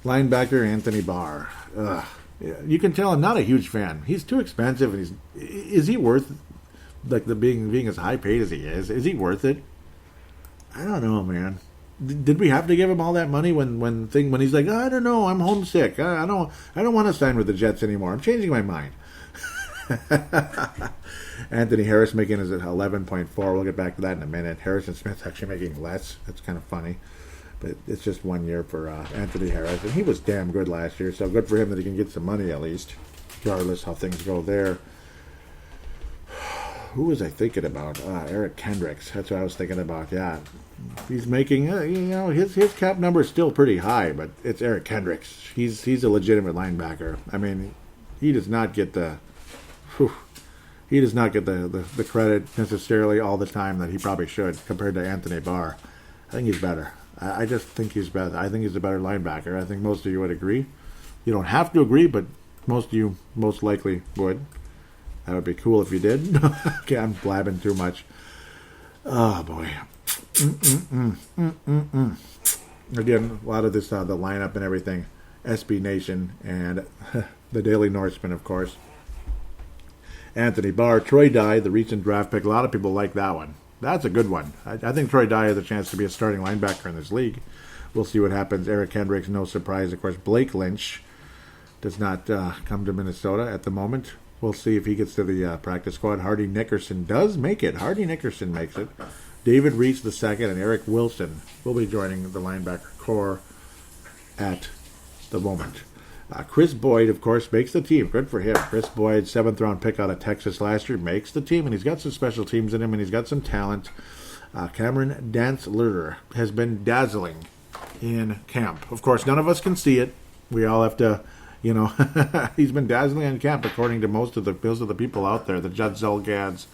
Speaker 3: Linebacker Anthony Barr. Ugh. You can tell I'm not a huge fan. He's too expensive, and is he worth like the being as high paid as he is? Is he worth it? I don't know, man. Did we have to give him all that money when he's like, I don't know, I'm homesick. I don't want to sign with the Jets anymore. I'm changing my mind. Anthony Harris making his 11.4. We'll get back to that in a minute. Harrison Smith's actually making less. That's kind of funny. But it's just 1 year for Anthony Harris. And he was damn good last year, so good for him that he can get some money at least, regardless how things go there. Who was I thinking about? Eric Kendricks. That's what I was thinking about, yeah. He's making, his cap number is still pretty high, but it's Eric Kendricks. He's a legitimate linebacker. I mean, he does not get the credit necessarily all the time that he probably should compared to Anthony Barr. I think he's better. I just think he's better. I think he's a better linebacker. I think most of you would agree. You don't have to agree, but most of you most likely would. That would be cool if you did. Okay, I'm blabbing too much. Oh, boy. Again, a lot of this, the lineup and everything. SB Nation and the Daily Norseman, of course. Anthony Barr, Troy Dye, the recent draft pick. A lot of people like that one. That's a good one. I think Troy Dye has a chance to be a starting linebacker in this league. We'll see what happens. Eric Kendricks, no surprise. Of course, Blake Lynch does not come to Minnesota at the moment. We'll see if he gets to the practice squad. Hardy Nickerson does make it. Hardy Nickerson makes it. David Reese II and Eric Wilson will be joining the linebacker core at the moment. Chris Boyd, of course, makes the team. Good for him. Chris Boyd, 7th-round pick out of Texas last year, makes the team, and he's got some special teams in him, and he's got some talent. Cameron Dantzler has been dazzling in camp. Of course, none of us can see it. We all have to, he's been dazzling in camp, according to most of the people out there, the Judd Zulgads,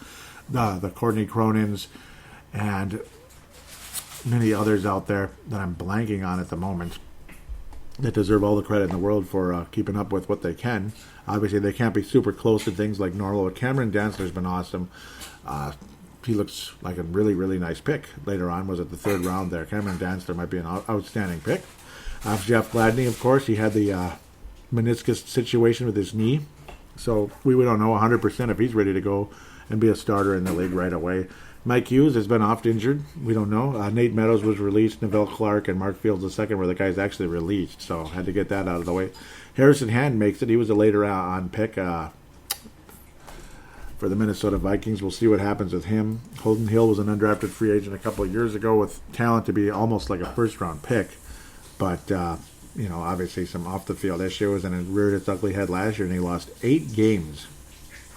Speaker 3: the Courtney Cronins, and many others out there that I'm blanking on at the moment, that deserve all the credit in the world for keeping up with what they can. Obviously, they can't be super close to things like normal, but Cameron Dantzler's been awesome. He looks like a really, really nice pick. Later on, was it the 3rd round there? Cameron Dantzler might be an outstanding pick. Jeff Gladney, of course, he had the meniscus situation with his knee, so we don't know 100% if he's ready to go and be a starter in the league right away. Mike Hughes has been oft injured. We don't know. Nate Meadows was released. Neville Clark and Mark Fields II were the guys actually released, so had to get that out of the way. Harrison Hand makes it. He was a later on pick for the Minnesota Vikings. We'll see what happens with him. Holden Hill was an undrafted free agent a couple of years ago with talent to be almost like a first-round pick, but obviously some off-the-field issues, and it reared its ugly head last year, and he lost 8 games,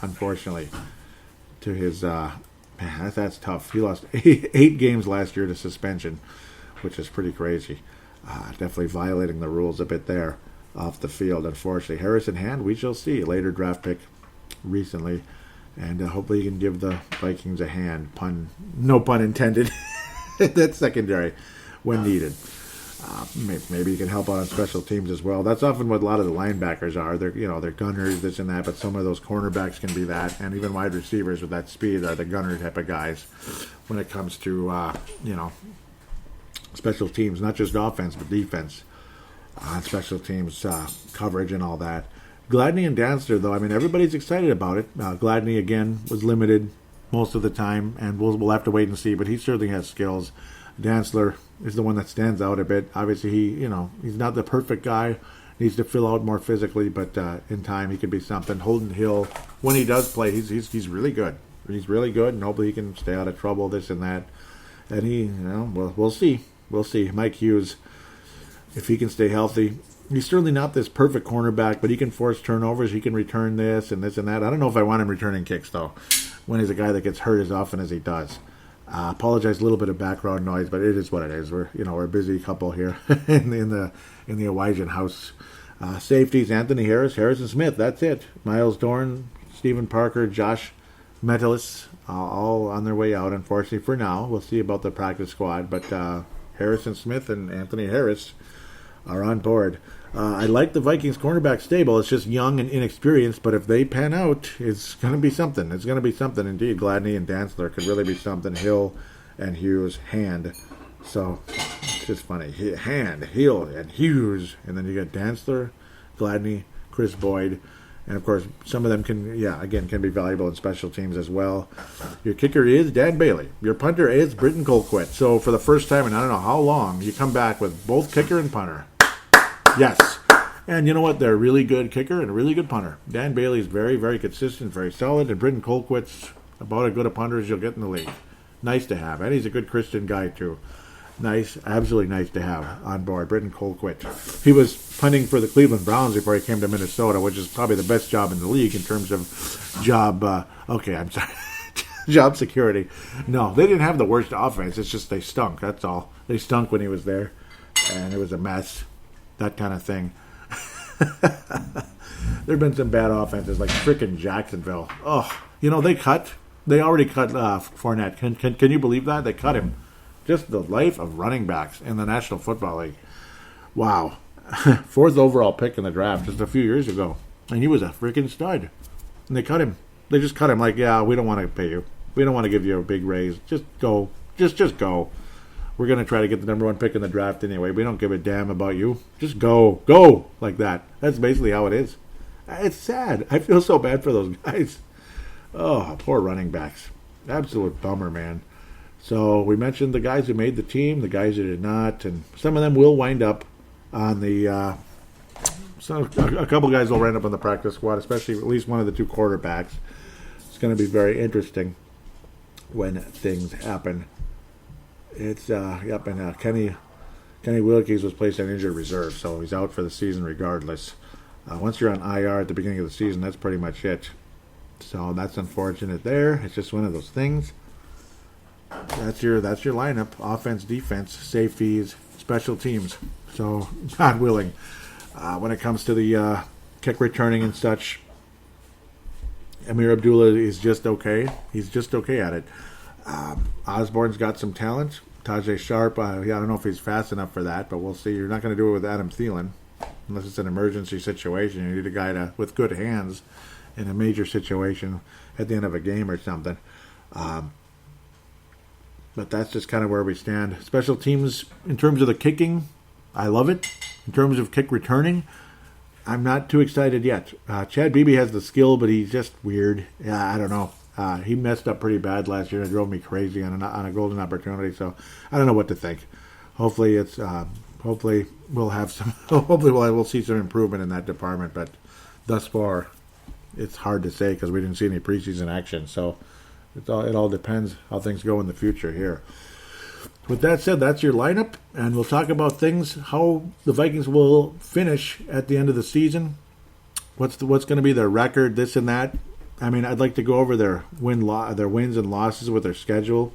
Speaker 3: unfortunately, to his... Man, that's tough. He lost 8 games last year to suspension, which is pretty crazy. Definitely violating the rules a bit there off the field, unfortunately. Harrison Hand, we shall see. Later draft pick recently. And hopefully he can give the Vikings a hand. No pun intended. That's secondary when needed. Maybe you can help out on special teams as well. That's often what a lot of the linebackers are. They're gunners, this and that, but some of those cornerbacks can be that, and even wide receivers with that speed are the gunner type of guys when it comes to special teams, not just offense but defense, special teams coverage and all that. Gladney and Dantzler, though, everybody's excited about it. Gladney again was limited most of the time, and we'll have to wait and see, but he certainly has skills. Dantzler is the one that stands out a bit. Obviously, he's not the perfect guy. Needs to fill out more physically, but in time he could be something. Holden Hill, when he does play, he's really good. He's really good, and hopefully he can stay out of trouble, this and that. And we'll see. We'll see. Mike Hughes, if he can stay healthy, he's certainly not this perfect cornerback, but he can force turnovers. He can return this and that. I don't know if I want him returning kicks, though, when he's a guy that gets hurt as often as he does. Apologize, a little bit of background noise, but it is what it is. We're a busy couple here in the Owygen house. Safeties: Anthony Harris, Harrison Smith. That's it. Miles Dorn, Stephen Parker, Josh Metellus, all on their way out. Unfortunately for now, we'll see about the practice squad. But Harrison Smith and Anthony Harris are on board. I like the Vikings cornerback stable. It's just young and inexperienced, but if they pan out, it's going to be something. It's going to be something indeed. Gladney and Dantzler could really be something. Hill and Hughes, Hand. So it's just funny. Hand, Hill, and Hughes. And then you got Dantzler, Gladney, Chris Boyd. And, of course, some of them can be valuable in special teams as well. Your kicker is Dan Bailey. Your punter is Britton Colquitt. So, for the first time in I don't know how long, you come back with both kicker and punter. Yes. And you know what? They're a really good kicker and a really good punter. Dan Bailey is very, very consistent, very solid. And Britton Colquitt's about as good a punter as you'll get in the league. Nice to have. And he's a good Christian guy, too. Nice, absolutely nice to have on board. Britton Colquitt. He was punting for the Cleveland Browns before he came to Minnesota, which is probably the best job in the league in terms of job, job security. No, they didn't have the worst offense. It's just they stunk, that's all. They stunk when he was there, and it was a mess, that kind of thing. There have been some bad offenses, like frickin' Jacksonville. Oh, they already cut Fournette. Can you believe that? They cut him. Just the life of running backs in the National Football League. Wow. 4th overall pick in the draft just a few years ago. And he was a freaking stud. And they cut him. They just cut him like, yeah, we don't want to pay you. We don't want to give you a big raise. Just go. Just go. We're going to try to get the number 1 pick in the draft anyway. We don't give a damn about you. Just go. Go. Like that. That's basically how it is. It's sad. I feel so bad for those guys. Oh, poor running backs. Absolute bummer, man. So we mentioned the guys who made the team, the guys who did not, and some of them will wind up on the. So a couple guys will wind up on the practice squad, especially at least one of the 2 quarterbacks. It's going to be very interesting when things happen. It's and Kenny Willekes was placed on injured reserve, so he's out for the season regardless. Once you're on IR at the beginning of the season, that's pretty much it. So that's unfortunate. There, it's just one of those things. That's your lineup: offense, defense, safeties, special teams. So, God willing, when it comes to the kick returning and such, Amir Abdullah is just okay. He's just okay at it. Osborne's got some talent. Tajay Sharp, I don't know if he's fast enough for that, but we'll see. You're not going to do it with Adam Thielen unless it's an emergency situation. You need a guy with good hands in a major situation at the end of a game or something. But that's just kind of where we stand. Special teams, in terms of the kicking, I love it. In terms of kick returning, I'm not too excited yet. Chad Beebe has the skill, but he's just weird. Yeah, I don't know. He messed up pretty bad last year. It drove me crazy on a golden opportunity. So I don't know what to think. Hopefully we'll have some. Hopefully we'll see some improvement in that department. But thus far, it's hard to say because we didn't see any preseason action. So. It all depends how things go in the future here. With that said, that's your lineup, and we'll talk about things, how the Vikings will finish at the end of the season. What's going to be their record, this and that. I mean, I'd like to go over their wins and losses with their schedule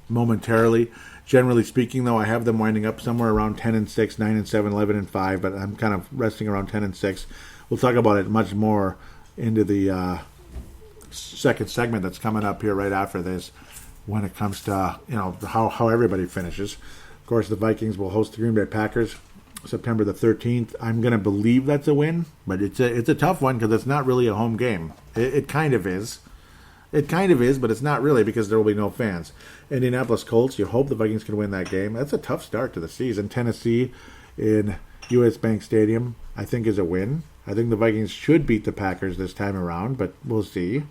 Speaker 3: momentarily. Generally speaking, though, I have them winding up somewhere around 10-6, 9-7, 11-5, but I'm kind of resting around 10-6. We'll talk about it much more into the second segment that's coming up here right after this when it comes to how everybody finishes. Of course, the Vikings will host the Green Bay Packers September the 13th. I'm going to believe that's a win, but it's a tough one because it's not really a home game. It kind of is. It kind of is, but it's not really because there will be no fans. Indianapolis Colts, you hope the Vikings can win that game. That's a tough start to the season. Tennessee in U.S. Bank Stadium, I think, is a win. I think the Vikings should beat the Packers this time around, but we'll see.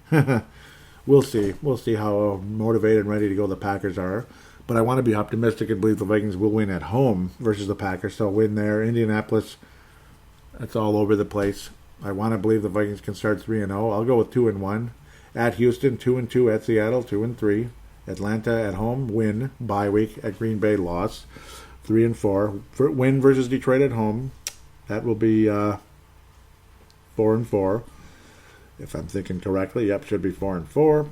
Speaker 3: We'll see. We'll see how motivated and ready to go the Packers are. But I want to be optimistic and believe the Vikings will win at home versus the Packers. So win there. Indianapolis, that's all over the place. I want to believe the Vikings can start 3-0. I'll go with 2-1. At Houston, 2-2. At Seattle, 2-3. Atlanta at home, win. Bye week. At Green Bay, loss. 3-4. Win versus Detroit at home. That will be 4-4. If I'm thinking correctly, yep, should be 4-4.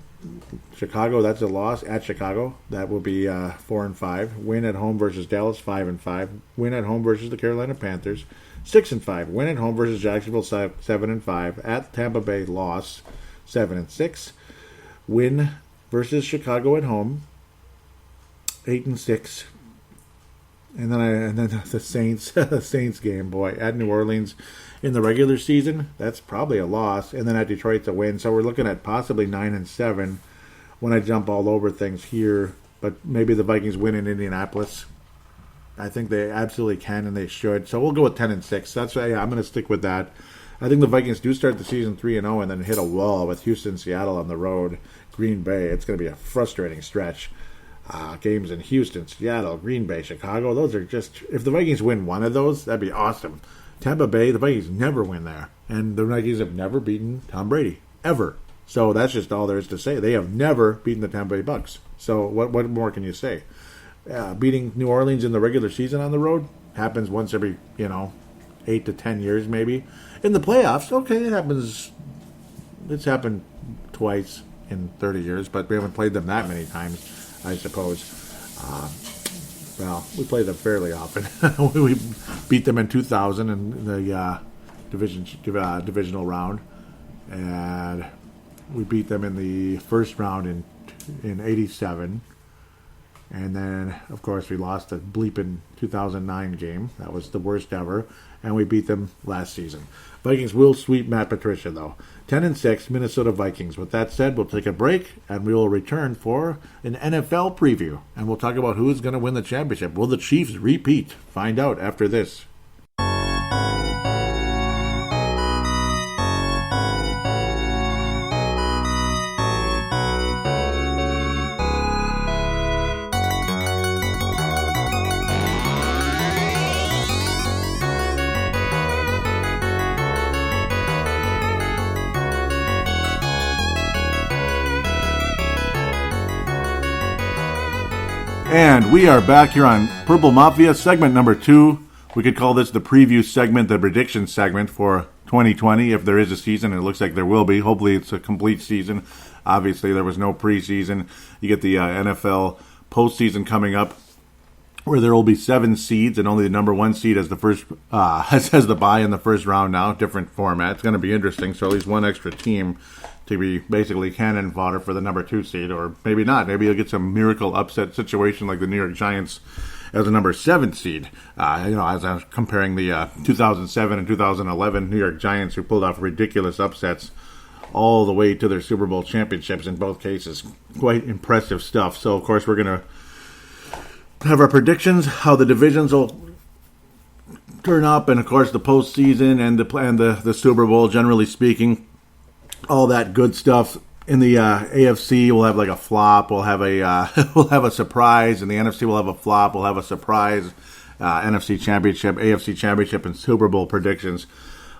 Speaker 3: Chicago, that's a loss at Chicago. That will be 4-5. Win at home versus Dallas, 5-5. Win at home versus the Carolina Panthers, 6-5. Win at home versus Jacksonville, 7-5. At Tampa Bay, loss, 7-6. Win versus Chicago at home, 8-6. And then the Saints game, boy, at New Orleans in the regular season, that's probably a loss. And then at Detroit, it's a win. So we're looking at possibly 9-7 when I jump all over things here. But maybe the Vikings win in Indianapolis. I think they absolutely can and they should. So we'll go with 10-6. That's why I'm going to stick with that. I think the Vikings do start the season 3-0 and then hit a wall with Houston, Seattle on the road, Green Bay. It's going to be a frustrating stretch. Games in Houston, Seattle, Green Bay, Chicago. Those are just, if the Vikings win one of those, that'd be awesome. Tampa Bay, the Vikings never win there. And the Vikings have never beaten Tom Brady, ever. So that's just all there is to say. They have never beaten the Tampa Bay Bucks. So what more can you say? Beating New Orleans in the regular season on the road happens once every, 8 to 10 years maybe. In the playoffs, okay, it happens. It's happened twice in 30 years, but we haven't played them that many times, I suppose. Well, we play them fairly often. We beat them in 2000 in the divisional round, and we beat them in the first round in 87. And then, of course, we lost the bleeping 2009 game. That was the worst ever. And we beat them last season. Vikings will sweep Matt Patricia, though. 10-6, Minnesota Vikings. With that said, we'll take a break, and we will return for an NFL preview. And we'll talk about who is going to win the championship. Will the Chiefs repeat? Find out after this. And we are back here on Purple Mafia, segment number 2. We could call this the preview segment, the prediction segment for 2020, if there is a season. It looks like there will be. Hopefully it's a complete season. Obviously, there was no preseason. You get the NFL postseason coming up, where there will be 7 seeds, and only the number 1 seed has the first has the bye in the first round now. Different format. It's going to be interesting. So at least one extra team to be basically cannon fodder for the number 2 seed, or maybe not. Maybe you'll get some miracle upset situation like the New York Giants as a number 7 seed. As I'm comparing the 2007 and 2011 New York Giants, who pulled off ridiculous upsets all the way to their Super Bowl championships in both cases. Quite impressive stuff. So, of course, we're going to have our predictions, how the divisions will turn up, and, of course, the postseason and the Super Bowl, generally speaking. All that good stuff. In the AFC, we'll have like a flop. We'll have a surprise. In the NFC, we'll have a flop. We'll have a surprise. NFC Championship, AFC Championship, and Super Bowl predictions.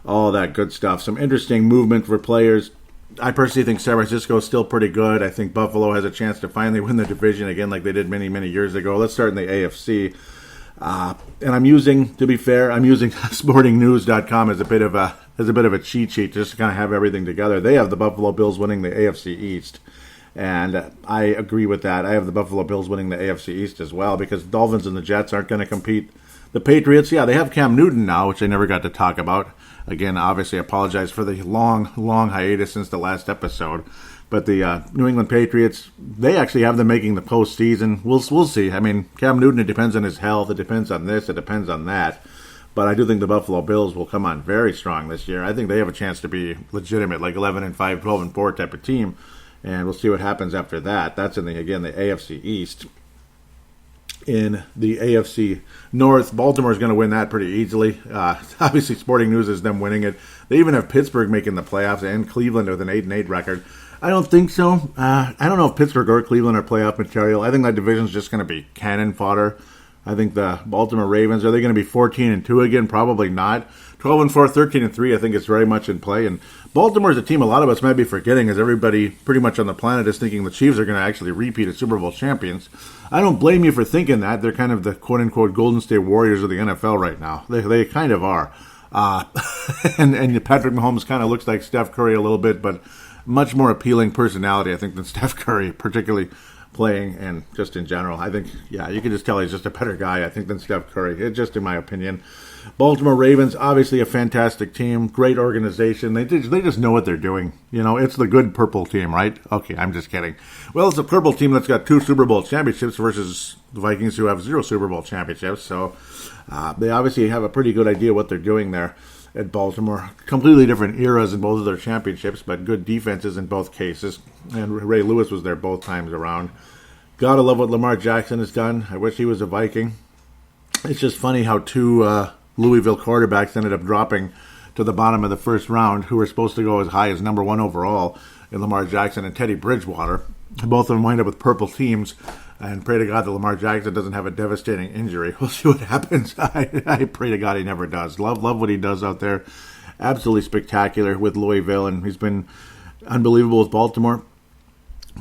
Speaker 3: All that good stuff. Some interesting movement for players. I personally think San Francisco is still pretty good. I think Buffalo has a chance to finally win the division again, like they did many, many years ago. Let's start in the AFC. And I'm using sportingnews.com as a bit of a cheat sheet just to kind of have everything together. They have the Buffalo Bills winning the AFC East, and I agree with that. I have the Buffalo Bills winning the AFC East as well, because the Dolphins and the Jets aren't going to compete. The Patriots, yeah, they have Cam Newton now, which I never got to talk about. Again, obviously, I apologize for the long, long hiatus since the last episode. But the New England Patriots, they actually have them making the postseason. We'll see. I mean, Cam Newton, it depends on his health. It depends on this. It depends on that. But I do think the Buffalo Bills will come on very strong this year. I think they have a chance to be legitimate, like 11-5, 12-4 type of team. And we'll see what happens after that. That's in the AFC East. In the AFC North, Baltimore's going to win that pretty easily. Obviously, Sporting News is them winning it. They even have Pittsburgh making the playoffs and Cleveland with an 8-8 record. I don't think so. I don't know if Pittsburgh or Cleveland are playoff material. I think that division's just going to be cannon fodder. I think the Baltimore Ravens, are they going to be 14-2 again? Probably not. 12-4, 13-3, I think it's very much in play. And Baltimore's a team a lot of us might be forgetting, as everybody pretty much on the planet is thinking the Chiefs are going to actually repeat as Super Bowl champions. I don't blame you for thinking that. They're kind of the quote-unquote Golden State Warriors of the NFL right now. They kind of are. And Patrick Mahomes kind of looks like Steph Curry a little bit, but much more appealing personality, I think, than Steph Curry, particularly playing and just in general. I think, yeah, you can just tell he's just a better guy, I think, than Steph Curry, just in my opinion. Baltimore Ravens, obviously a fantastic team, great organization. They just know what they're doing. You know, it's the good purple team, right? Okay, I'm just kidding. Well, it's a purple team that's got 2 Super Bowl championships versus the Vikings, who have 0 Super Bowl championships. So they obviously have a pretty good idea what they're doing there at Baltimore. Completely different eras in both of their championships, but good defenses in both cases. And Ray Lewis was there both times around. Gotta love what Lamar Jackson has done. I wish he was a Viking. it's just funny how two Louisville quarterbacks ended up dropping to the bottom of the first round, who were supposed to go as high as number 1 overall in Lamar Jackson and Teddy Bridgewater. Both of them wind up with purple teams, and pray to God that Lamar Jackson doesn't have a devastating injury. We'll see what happens. I pray to God he never does. Love what he does out there. Absolutely spectacular with Louisville, and he's been unbelievable with Baltimore.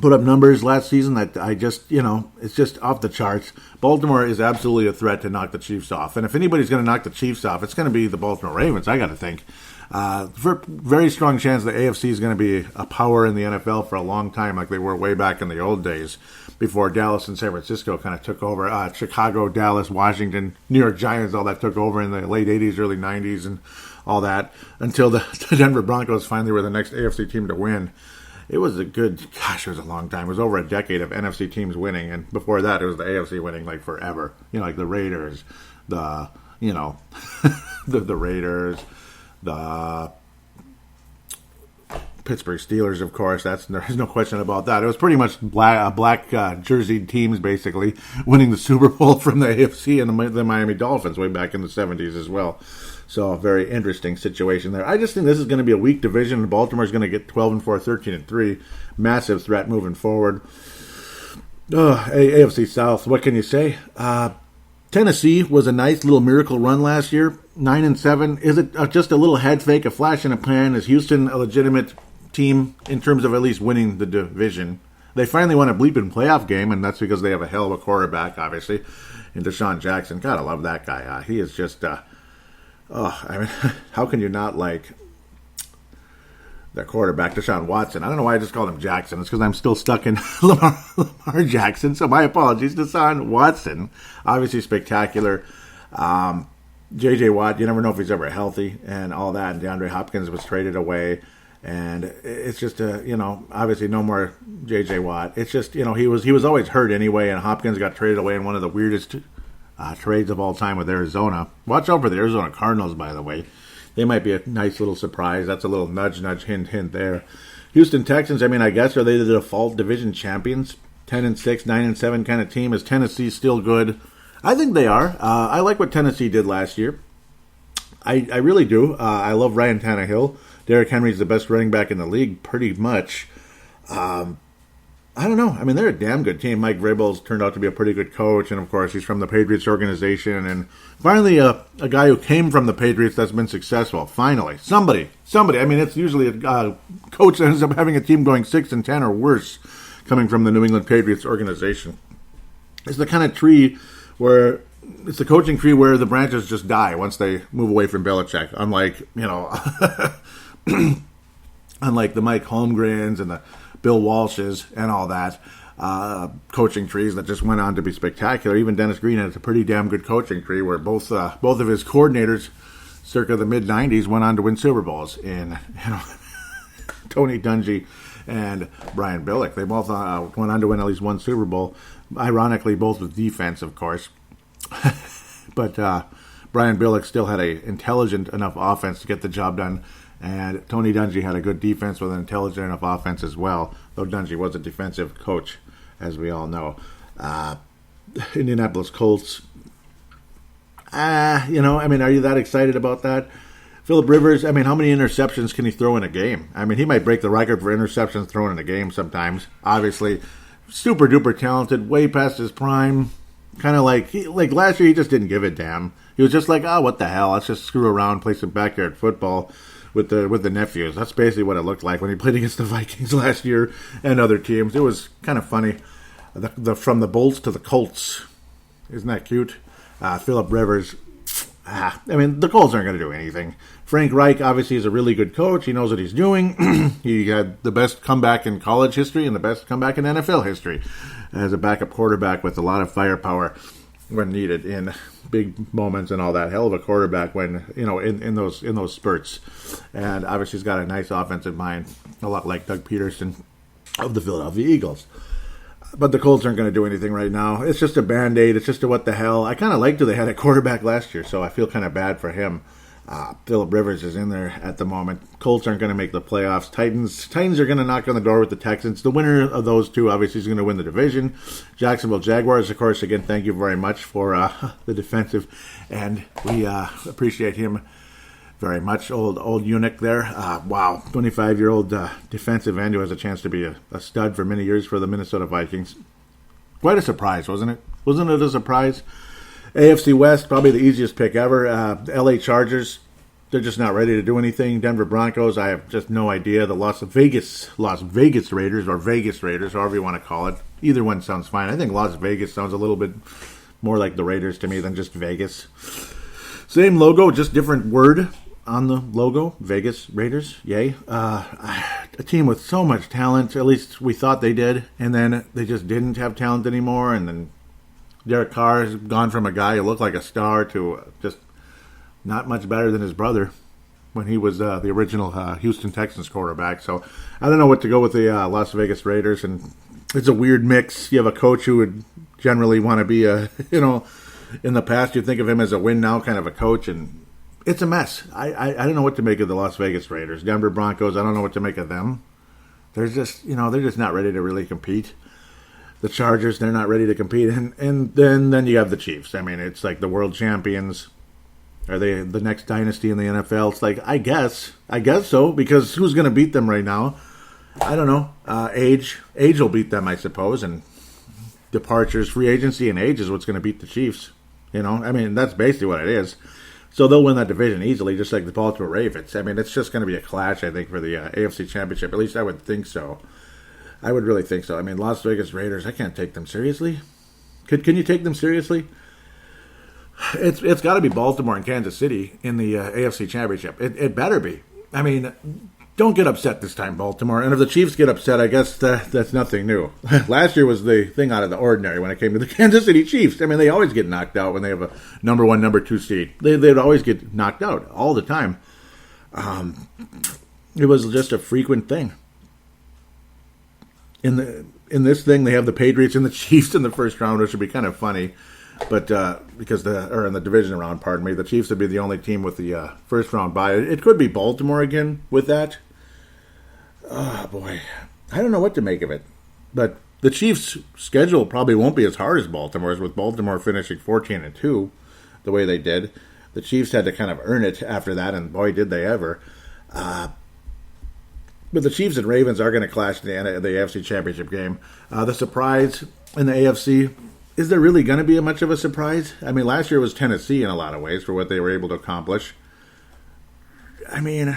Speaker 3: Put up numbers last season that I just, it's just off the charts. Baltimore is absolutely a threat to knock the Chiefs off. And if anybody's going to knock the Chiefs off, it's going to be the Baltimore Ravens, I got to think. For very strong chance the AFC is going to be a power in the NFL for a long time, like they were way back in the old days, before Dallas and San Francisco kind of took over. Chicago, Dallas, Washington, New York Giants, all that took over in the late 80s, early 90s, and all that, until the Denver Broncos finally were the next AFC team to win. It was it was a long time. It was over a decade of NFC teams winning, and before that, it was the AFC winning like forever. Like the Raiders, the Raiders, the Pittsburgh Steelers, of course. There's no question about that. It was pretty much black jersey teams basically winning the Super Bowl from the AFC, and the Miami Dolphins way back in the 70s as well. So a very interesting situation there. I just think this is going to be a weak division. Baltimore's going to get 12-4, 13-3. Massive threat moving forward. AFC South, what can you say? Tennessee was a nice little miracle run last year. 9-7. Is it just a little head fake, a flash in a pan? Is Houston a legitimate team in terms of at least winning the division? They finally won a bleeping playoff game, and that's because they have a hell of a quarterback, obviously, in Deshaun Jackson. Gotta love that guy. He is just... how can you not like the quarterback, Deshaun Watson? I don't know why I just called him Jackson. It's because I'm still stuck in Lamar Jackson, so my apologies. Deshaun Watson, obviously spectacular. J.J. Watt, you never know if he's ever healthy and all that. And DeAndre Hopkins was traded away. And it's just, obviously no more J.J. Watt. It's just, he was always hurt anyway, and Hopkins got traded away in one of the weirdest trades of all time with Arizona. Watch out for the Arizona Cardinals, by the way. They might be a nice little surprise. That's a little nudge, hint there. Houston Texans, I guess, are they the default division champions? 10-6, 9-7 kind of team. Is Tennessee still good? I think they are. I like what Tennessee did last year. I really do. I love Ryan Tannehill. Derrick Henry's the best running back in the league, pretty much. I don't know. They're a damn good team. Mike Vrabel's turned out to be a pretty good coach, and of course, he's from the Patriots organization. And finally, a guy who came from the Patriots that's been successful. Finally, somebody. It's usually a coach that ends up having a team going 6-10 or worse, coming from the New England Patriots organization. It's the kind of tree where it's the coaching tree where the branches just die once they move away from Belichick. Unlike unlike the Mike Holmgrens and the Bill Walsh's and all that, coaching trees that just went on to be spectacular. Even Dennis Green had a pretty damn good coaching tree where both of his coordinators circa the mid-90s went on to win Super Bowls in Tony Dungy and Brian Billick. They both went on to win at least one Super Bowl, ironically both with defense, of course. But Brian Billick still had an intelligent enough offense to get the job done. And Tony Dungy had a good defense with an intelligent enough offense as well, though Dungy was a defensive coach, as we all know. Indianapolis Colts, are you that excited about that? Phillip Rivers, how many interceptions can he throw in a game? He might break the record for interceptions thrown in a game sometimes. Obviously, super duper talented, way past his prime. Kind of like last year, he just didn't give a damn. He was just like, what the hell? Let's just screw around, play some backyard football with the nephews. That's basically what it looked like when he played against the Vikings last year and other teams. It was kind of funny. From the Bolts to the Colts. Isn't that cute? Phillip Rivers. The Colts aren't going to do anything. Frank Reich obviously is a really good coach. He knows what he's doing. He had the best comeback in college history and the best comeback in NFL history as a backup quarterback with a lot of firepower when needed in big moments and all that. Hell of a quarterback when in those spurts. And obviously he's got a nice offensive mind, a lot like Doug Peterson of the Philadelphia Eagles. But the Colts aren't going to do anything right now. It's just a Band-Aid. It's just a what the hell. I kind of liked who they had at quarterback last year, so I feel kind of bad for him. Phillip Rivers is in there at the moment. Colts aren't going to make the playoffs. Titans are going to knock on the door with the Texans. The winner of those two obviously is going to win the division. Jacksonville Jaguars, of course, again, thank you very much for the defensive, and we appreciate him very much. Old eunuch there. Wow, 25-year-old defensive end who has a chance to be a stud for many years for the Minnesota Vikings. Quite a surprise, wasn't it? Wasn't it a surprise? AFC West, probably the easiest pick ever. LA Chargers, they're just not ready to do anything. Denver Broncos, I have just no idea. The Las Vegas Raiders, or Vegas Raiders, however you want to call it. Either one sounds fine. I think Las Vegas sounds a little bit more like the Raiders to me than just Vegas. Same logo, just different word on the logo. Vegas Raiders, yay. A team with so much talent, at least we thought they did, and then they just didn't have talent anymore, and then Derek Carr has gone from a guy who looked like a star to just not much better than his brother when he was the original Houston Texans quarterback. So I don't know what to go with the Las Vegas Raiders, and it's a weird mix. You have a coach who would generally want to be in the past you'd think of him as a win-now kind of a coach, and it's a mess. I don't know what to make of the Las Vegas Raiders. Denver Broncos, I don't know what to make of them. They're just not ready to really compete. The Chargers, they're not ready to compete. And then you have the Chiefs. I mean, it's like the world champions. Are they the next dynasty in the NFL? It's like, I guess so, because who's going to beat them right now? I don't know. Age will beat them, I suppose, and departures, free agency, and age is what's going to beat the Chiefs. I mean, that's basically what it is. So they'll win that division easily, just like the Baltimore Ravens. I mean, it's just going to be a clash, I think, for the AFC Championship. At least I would think so. I would really think so. I mean, Las Vegas Raiders, I can't take them seriously. Can you take them seriously? It's got to be Baltimore and Kansas City in the AFC Championship. It better be. I mean, don't get upset this time, Baltimore. And if the Chiefs get upset, I guess that's nothing new. Last year was the thing out of the ordinary when it came to the Kansas City Chiefs. I mean, they always get knocked out when they have a number 1, number 2 seed. They'd always get knocked out all the time. It was just a frequent thing. In this thing, they have the Patriots and the Chiefs in the first round, which would be kind of funny. But in the division round, pardon me, the Chiefs would be the only team with the first round bye. It could be Baltimore again with that. Oh boy, I don't know what to make of it. But the Chiefs' schedule probably won't be as hard as Baltimore's, with Baltimore finishing 14-2, the way they did. The Chiefs had to kind of earn it after that, and boy, did they ever. But the Chiefs and Ravens are going to clash in the AFC Championship game. The surprise in the AFC, is there really going to be much of a surprise? I mean, last year was Tennessee in a lot of ways for what they were able to accomplish. I mean,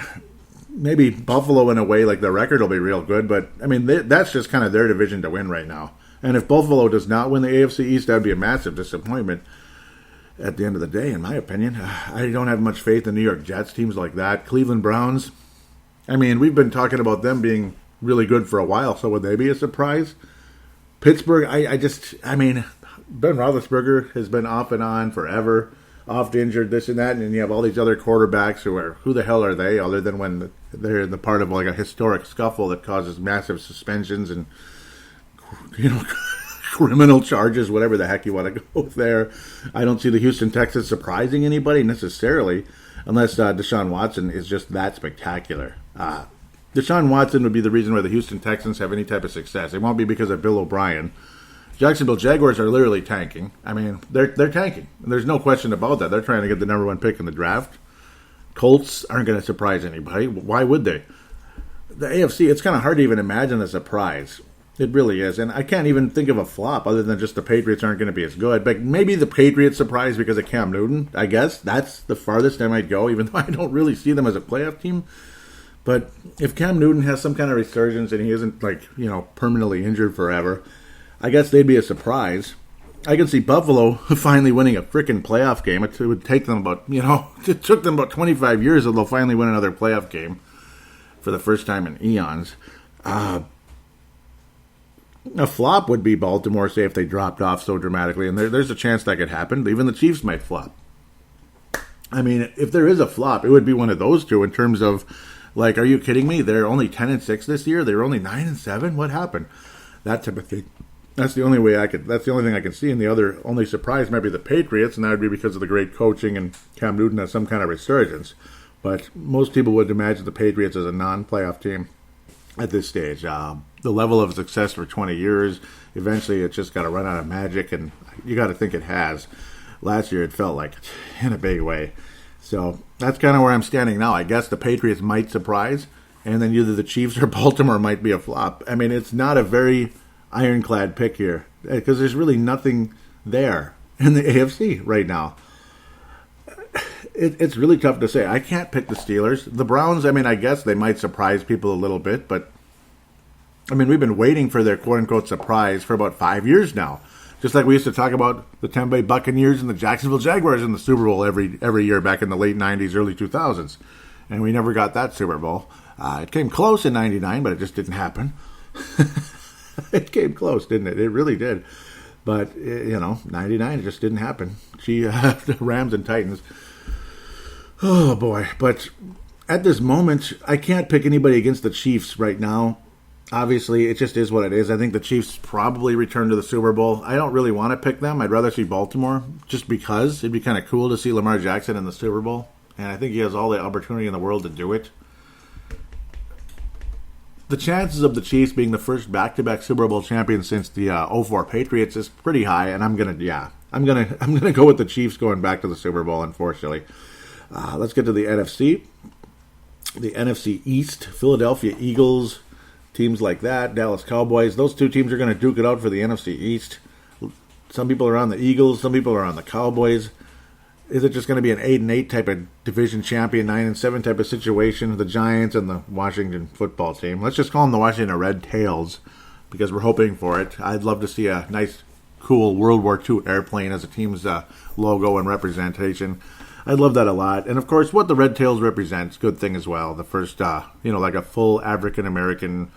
Speaker 3: maybe Buffalo in a way, like the record will be real good, but I mean, that's just kind of their division to win right now. And if Buffalo does not win the AFC East, that would be a massive disappointment at the end of the day, in my opinion. I don't have much faith in New York Jets, teams like that. Cleveland Browns, I mean, we've been talking about them being really good for a while, so would they be a surprise? Pittsburgh, I mean, Ben Roethlisberger has been off and on forever, oft injured, this and that, and then you have all these other quarterbacks who the hell are they, other than when they're the part of like a historic scuffle that causes massive suspensions and, criminal charges, whatever the heck you want to go with there. I don't see the Houston Texans surprising anybody necessarily, unless Deshaun Watson is just that spectacular. Deshaun Watson would be the reason why the Houston Texans have any type of success. It won't be because of Bill O'Brien. Jacksonville Jaguars are literally tanking. I mean, they're tanking. There's no question about that. They're trying to get the number 1 pick in the draft. Colts aren't going to surprise anybody. Why would they? The AFC, it's kind of hard to even imagine a surprise. It really is. And I can't even think of a flop other than just the Patriots aren't going to be as good. But maybe the Patriots surprise because of Cam Newton, I guess. That's the farthest I might go, even though I don't really see them as a playoff team. But if Cam Newton has some kind of resurgence and he isn't, permanently injured forever, I guess they'd be a surprise. I can see Buffalo finally winning a freaking playoff game. It would take them it took them about 25 years until they'll finally win another playoff game for the first time in eons. A flop would be Baltimore, say, if they dropped off so dramatically, and there's a chance that could happen. Even the Chiefs might flop. I mean, if there is a flop, it would be one of those two in terms of, are you kidding me? They're only 10-6 this year. They were only 9-7. What happened? That type of thing. That's the only way I could. That's the only thing I can see. And the only surprise might be the Patriots, and that would be because of the great coaching and Cam Newton has some kind of resurgence. But most people would imagine the Patriots as a non-playoff team at this stage. The level of success for 20 years, eventually it's just got to run out of magic, and you got to think it has. Last year it felt like it in a big way. So that's kind of where I'm standing now. I guess the Patriots might surprise, and then either the Chiefs or Baltimore might be a flop. I mean, it's not a very ironclad pick here because there's really nothing there in the AFC right now. It's really tough to say. I can't pick the Steelers. The Browns, I mean, I guess they might surprise people a little bit, but I mean, we've been waiting for their quote-unquote surprise for about 5 years now. Just like we used to talk about the Tampa Bay Buccaneers and the Jacksonville Jaguars in the Super Bowl every year back in the late 90s, early 2000s. And we never got that Super Bowl. It came close in 99, but it just didn't happen. It came close, didn't it? It really did. But, 99, it just didn't happen. The Rams and Titans. Oh, boy. But at this moment, I can't pick anybody against the Chiefs right now. Obviously, it just is what it is. I think the Chiefs probably return to the Super Bowl. I don't really want to pick them. I'd rather see Baltimore just because it'd be kind of cool to see Lamar Jackson in the Super Bowl. And I think he has all the opportunity in the world to do it. The chances of the Chiefs being the first back-to-back Super Bowl champion since the 04 Patriots is pretty high, and I'm gonna go with the Chiefs going back to the Super Bowl. Unfortunately, let's get to the NFC. The NFC East: Philadelphia Eagles, teams like that, Dallas Cowboys. Those two teams are going to duke it out for the NFC East. Some people are on the Eagles, some people are on the Cowboys. Is it just going to be an 8-8 type of division champion, 9-7 type of situation? The Giants and the Washington football team. Let's just call them the Washington Red Tails because we're hoping for it. I'd love to see a nice, cool World War II airplane as a team's logo and representation. I'd love that a lot. And, of course, what the Red Tails represents, good thing as well. The first, like a full African-American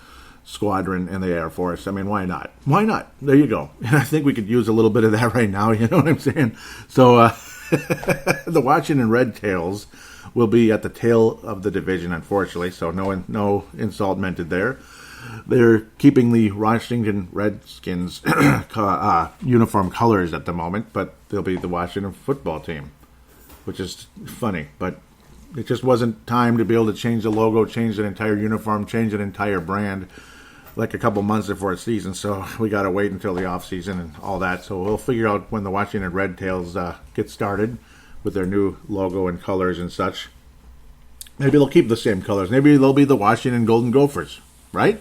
Speaker 3: squadron in the Air Force. I mean, why not? Why not? There you go. And I think we could use a little bit of that right now, you know what I'm saying? So, the Washington Red Tails will be at the tail of the division, unfortunately, so no insult meant there. They're keeping the Washington Redskins uniform colors at the moment, but they'll be the Washington football team, which is funny, but it just wasn't time to be able to change the logo, change an entire uniform, change an entire brand like a couple months before the season, so we got to wait until the off season and all that. So we'll figure out when the Washington Red Tails get started with their new logo and colors and such. Maybe they'll keep the same colors. Maybe they'll be the Washington Golden Gophers, right?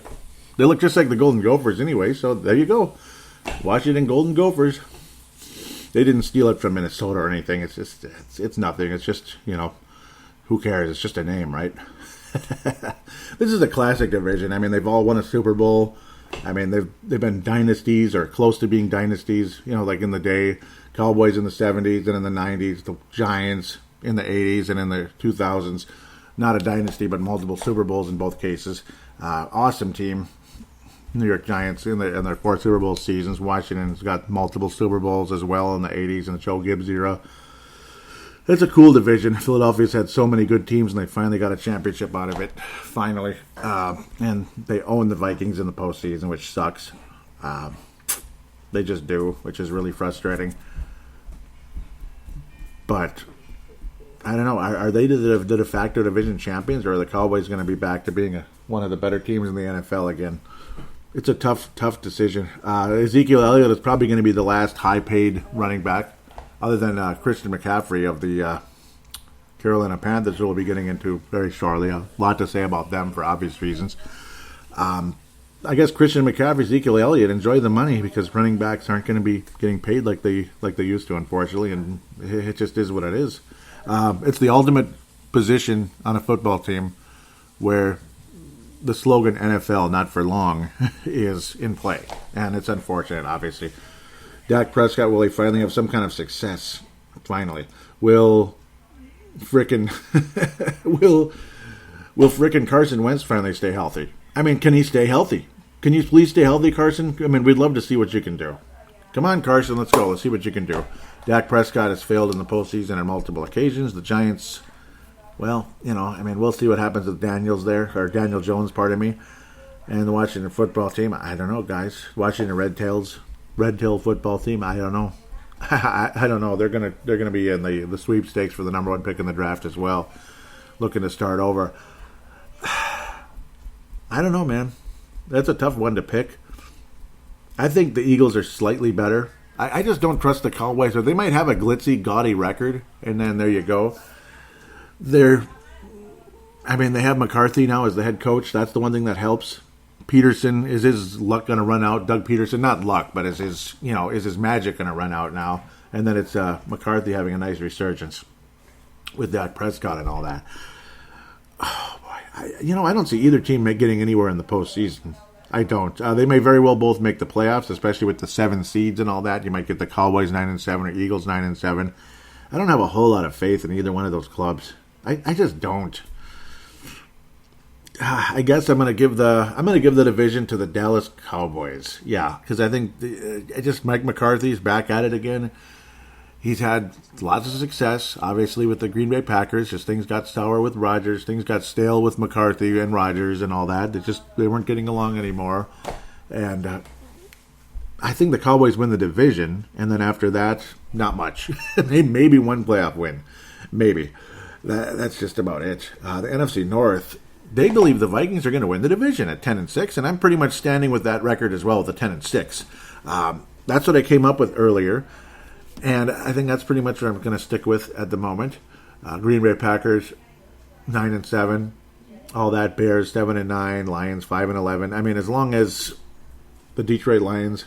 Speaker 3: They look just like the Golden Gophers anyway, so there you go. Washington Golden Gophers. They didn't steal it from Minnesota or anything. It's just it's nothing. It's just, who cares? It's just a name, right? This is a classic division. I mean, they've all won a Super Bowl. I mean, they've been dynasties or close to being dynasties, like in the day. Cowboys in the 70s and in the 90s. The Giants in the 80s and in the 2000s. Not a dynasty, but multiple Super Bowls in both cases. Awesome team. New York Giants in their 4 Super Bowl seasons. Washington's got multiple Super Bowls as well in the 80s and the Joe Gibbs era. It's a cool division. Philadelphia's had so many good teams, and they finally got a championship out of it. Finally. And they own the Vikings in the postseason, which sucks. They just do, which is really frustrating. But I don't know. Are they the de facto division champions, or are the Cowboys going to be back to being one of the better teams in the NFL again? It's a tough decision. Ezekiel Elliott is probably going to be the last high-paid running back, other than Christian McCaffrey of the Carolina Panthers, who we'll be getting into very shortly. A lot to say about them for obvious reasons. I guess Christian McCaffrey, Ezekiel Elliott enjoy the money because running backs aren't going to be getting paid like they used to, unfortunately, and it just is what it is. It's the ultimate position on a football team where the slogan NFL, not for long, is in play. And it's unfortunate, obviously. Dak Prescott, will he finally have some kind of success? Finally. Will frickin' Carson Wentz finally stay healthy? I mean, can he stay healthy? Can you please stay healthy, Carson? I mean, we'd love to see what you can do. Come on, Carson, let's go. Let's see what you can do. Dak Prescott has failed in the postseason on multiple occasions. The Giants, well, we'll see what happens with Daniel Jones, pardon me, and the Washington football team. I don't know, guys. Washington Red Tails, Red Tail football team. I don't know. I don't know. They're gonna be in the sweepstakes for the number 1 pick in the draft as well, looking to start over. I don't know, man. That's a tough one to pick. I think the Eagles are slightly better. I just don't trust the Cowboys. Or they might have a glitzy, gaudy record, and then there you go. They have McCarthy now as the head coach. That's the one thing that helps. Peterson, is his luck going to run out? Doug Peterson, not luck, but is his magic going to run out now? And then it's McCarthy having a nice resurgence with Dak Prescott and all that. Oh boy, I don't see either team getting anywhere in the postseason. I don't. They may very well both make the playoffs, especially with the 7 seeds and all that. You might get the Cowboys 9-7 or Eagles 9-7. I don't have a whole lot of faith in either one of those clubs. I just don't. I guess I'm gonna give the division to the Dallas Cowboys. Yeah, because I think Mike McCarthy's back at it again. He's had lots of success, obviously, with the Green Bay Packers. Just things got sour with Rodgers. Things got stale with McCarthy and Rodgers and all that. They weren't getting along anymore. And I think the Cowboys win the division. And then after that, not much. Maybe one playoff win. Maybe. That's just about it. The NFC North, they believe the Vikings are going to win the division at 10-6. And I'm pretty much standing with that record as well, with the 10-6. That's what I came up with earlier. And I think that's pretty much what I'm going to stick with at the moment. Green Bay Packers, 9-7. All that. Bears, 7-9. Lions, 5-11. I mean, as long as the Detroit Lions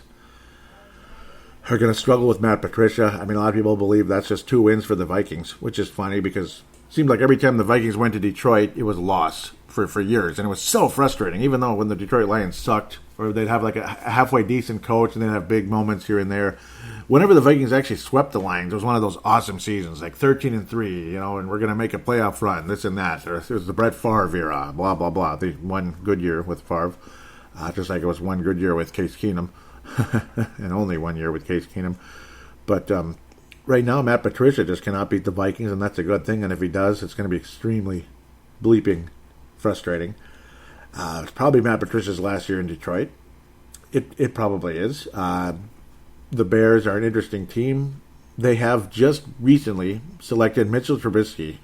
Speaker 3: are going to struggle with Matt Patricia, I mean, a lot of people believe that's just 2 wins for the Vikings, which is funny because it seemed like every time the Vikings went to Detroit, it was a loss for years. And it was so frustrating, even though when the Detroit Lions sucked, or they'd have like a halfway decent coach and they'd have big moments here and there. Whenever the Vikings actually swept the Lions, it was one of those awesome seasons, like 13-3, and we're going to make a playoff run, this and that. Or it was the Brett Favre era, blah, blah, blah. The one good year with Favre, just like it was one good year with Case Keenum, and only 1 year with Case Keenum. But right now, Matt Patricia just cannot beat the Vikings, and that's a good thing. And if he does, it's going to be extremely bleeping frustrating. It's probably Matt Patricia's last year in Detroit. It probably is. The Bears are an interesting team. They have just recently selected Mitchell Trubisky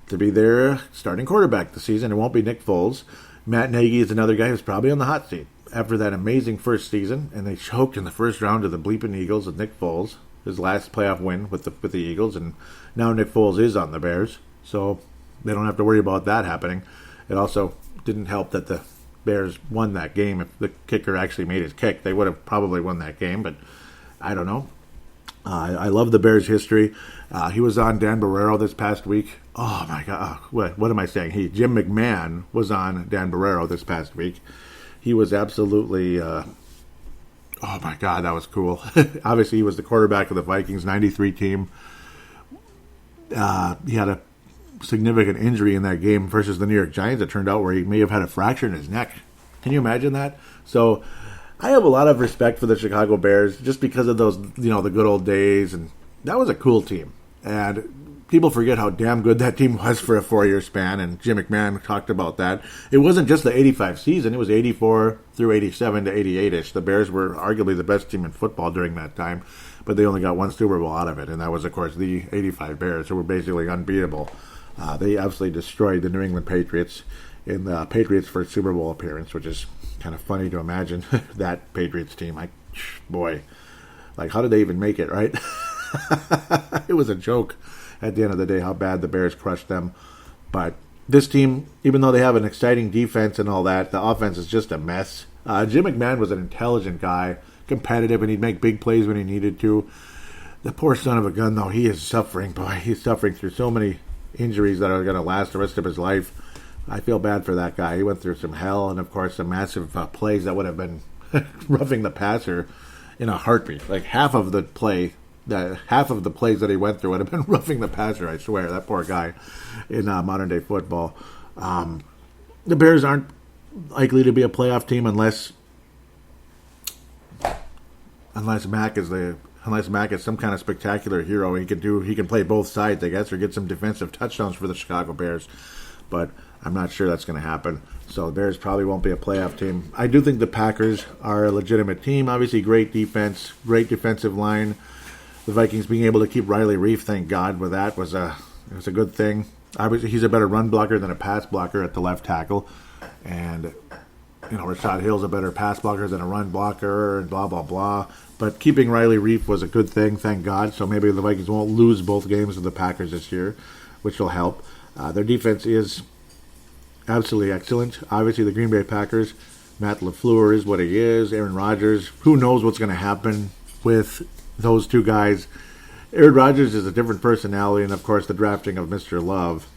Speaker 3: to be their starting quarterback this season. It won't be Nick Foles. Matt Nagy is another guy who's probably on the hot seat after that amazing first season, and they choked in the first round to the bleeping Eagles with Nick Foles, his last playoff win with the Eagles, and now Nick Foles is on the Bears, so they don't have to worry about that happening. It also didn't help that the Bears won that game. If the kicker actually made his kick, they would have probably won that game, but I don't know. I love the Bears' history. He was on Dan Barrero this past week. Oh, my God. What am I saying? Jim McMahon was on Dan Barrero this past week. He was absolutely... oh, my God, that was cool. Obviously, he was the quarterback of the Vikings 93 team. He had a significant injury in that game versus the New York Giants, it turned out, where he may have had a fracture in his neck. Can you imagine that? So I have a lot of respect for the Chicago Bears just because of those, the good old days, and that was a cool team. And people forget how damn good that team was for a 4-year span, and Jim McMahon talked about that. It wasn't just the 85 season, it was 84 through 87 to 88-ish. The Bears were arguably the best team in football during that time, but they only got one Super Bowl out of it, and that was, of course, the 85 Bears, who were basically unbeatable. They absolutely destroyed the New England Patriots in the Patriots' first Super Bowl appearance, which is kind of funny to imagine that Patriots team. How did they even make it, right? It was a joke at the end of the day how bad the Bears crushed them. But this team, even though they have an exciting defense and all that, the offense is just a mess. Jim McMahon was an intelligent guy, competitive, and he'd make big plays when he needed to. The poor son of a gun, though, he is suffering. Boy, he's suffering through so many injuries that are going to last the rest of his life. I feel bad for that guy. He went through some hell, and of course some massive plays that would have been roughing the passer in a heartbeat. Like half of the plays that he went through would have been roughing the passer. I swear, that poor guy in modern day football. The Bears aren't likely to be a playoff team unless Mac is some kind of spectacular hero. He can play both sides, I guess, or get some defensive touchdowns for the Chicago Bears. But I'm not sure that's going to happen. So the Bears probably won't be a playoff team. I do think the Packers are a legitimate team. Obviously, great defense, great defensive line. The Vikings being able to keep Riley Reif, thank God, with that was a good thing. Obviously, he's a better run blocker than a pass blocker at the left tackle. And, Rashad Hill's a better pass blocker than a run blocker and blah, blah, blah. But keeping Riley Reif was a good thing, thank God. So maybe the Vikings won't lose both games to the Packers this year, which will help. Their defense is absolutely excellent. Obviously, the Green Bay Packers, Matt LaFleur is what he is. Aaron Rodgers, who knows what's going to happen with those two guys. Aaron Rodgers is a different personality, and of course the drafting of Mr. Love.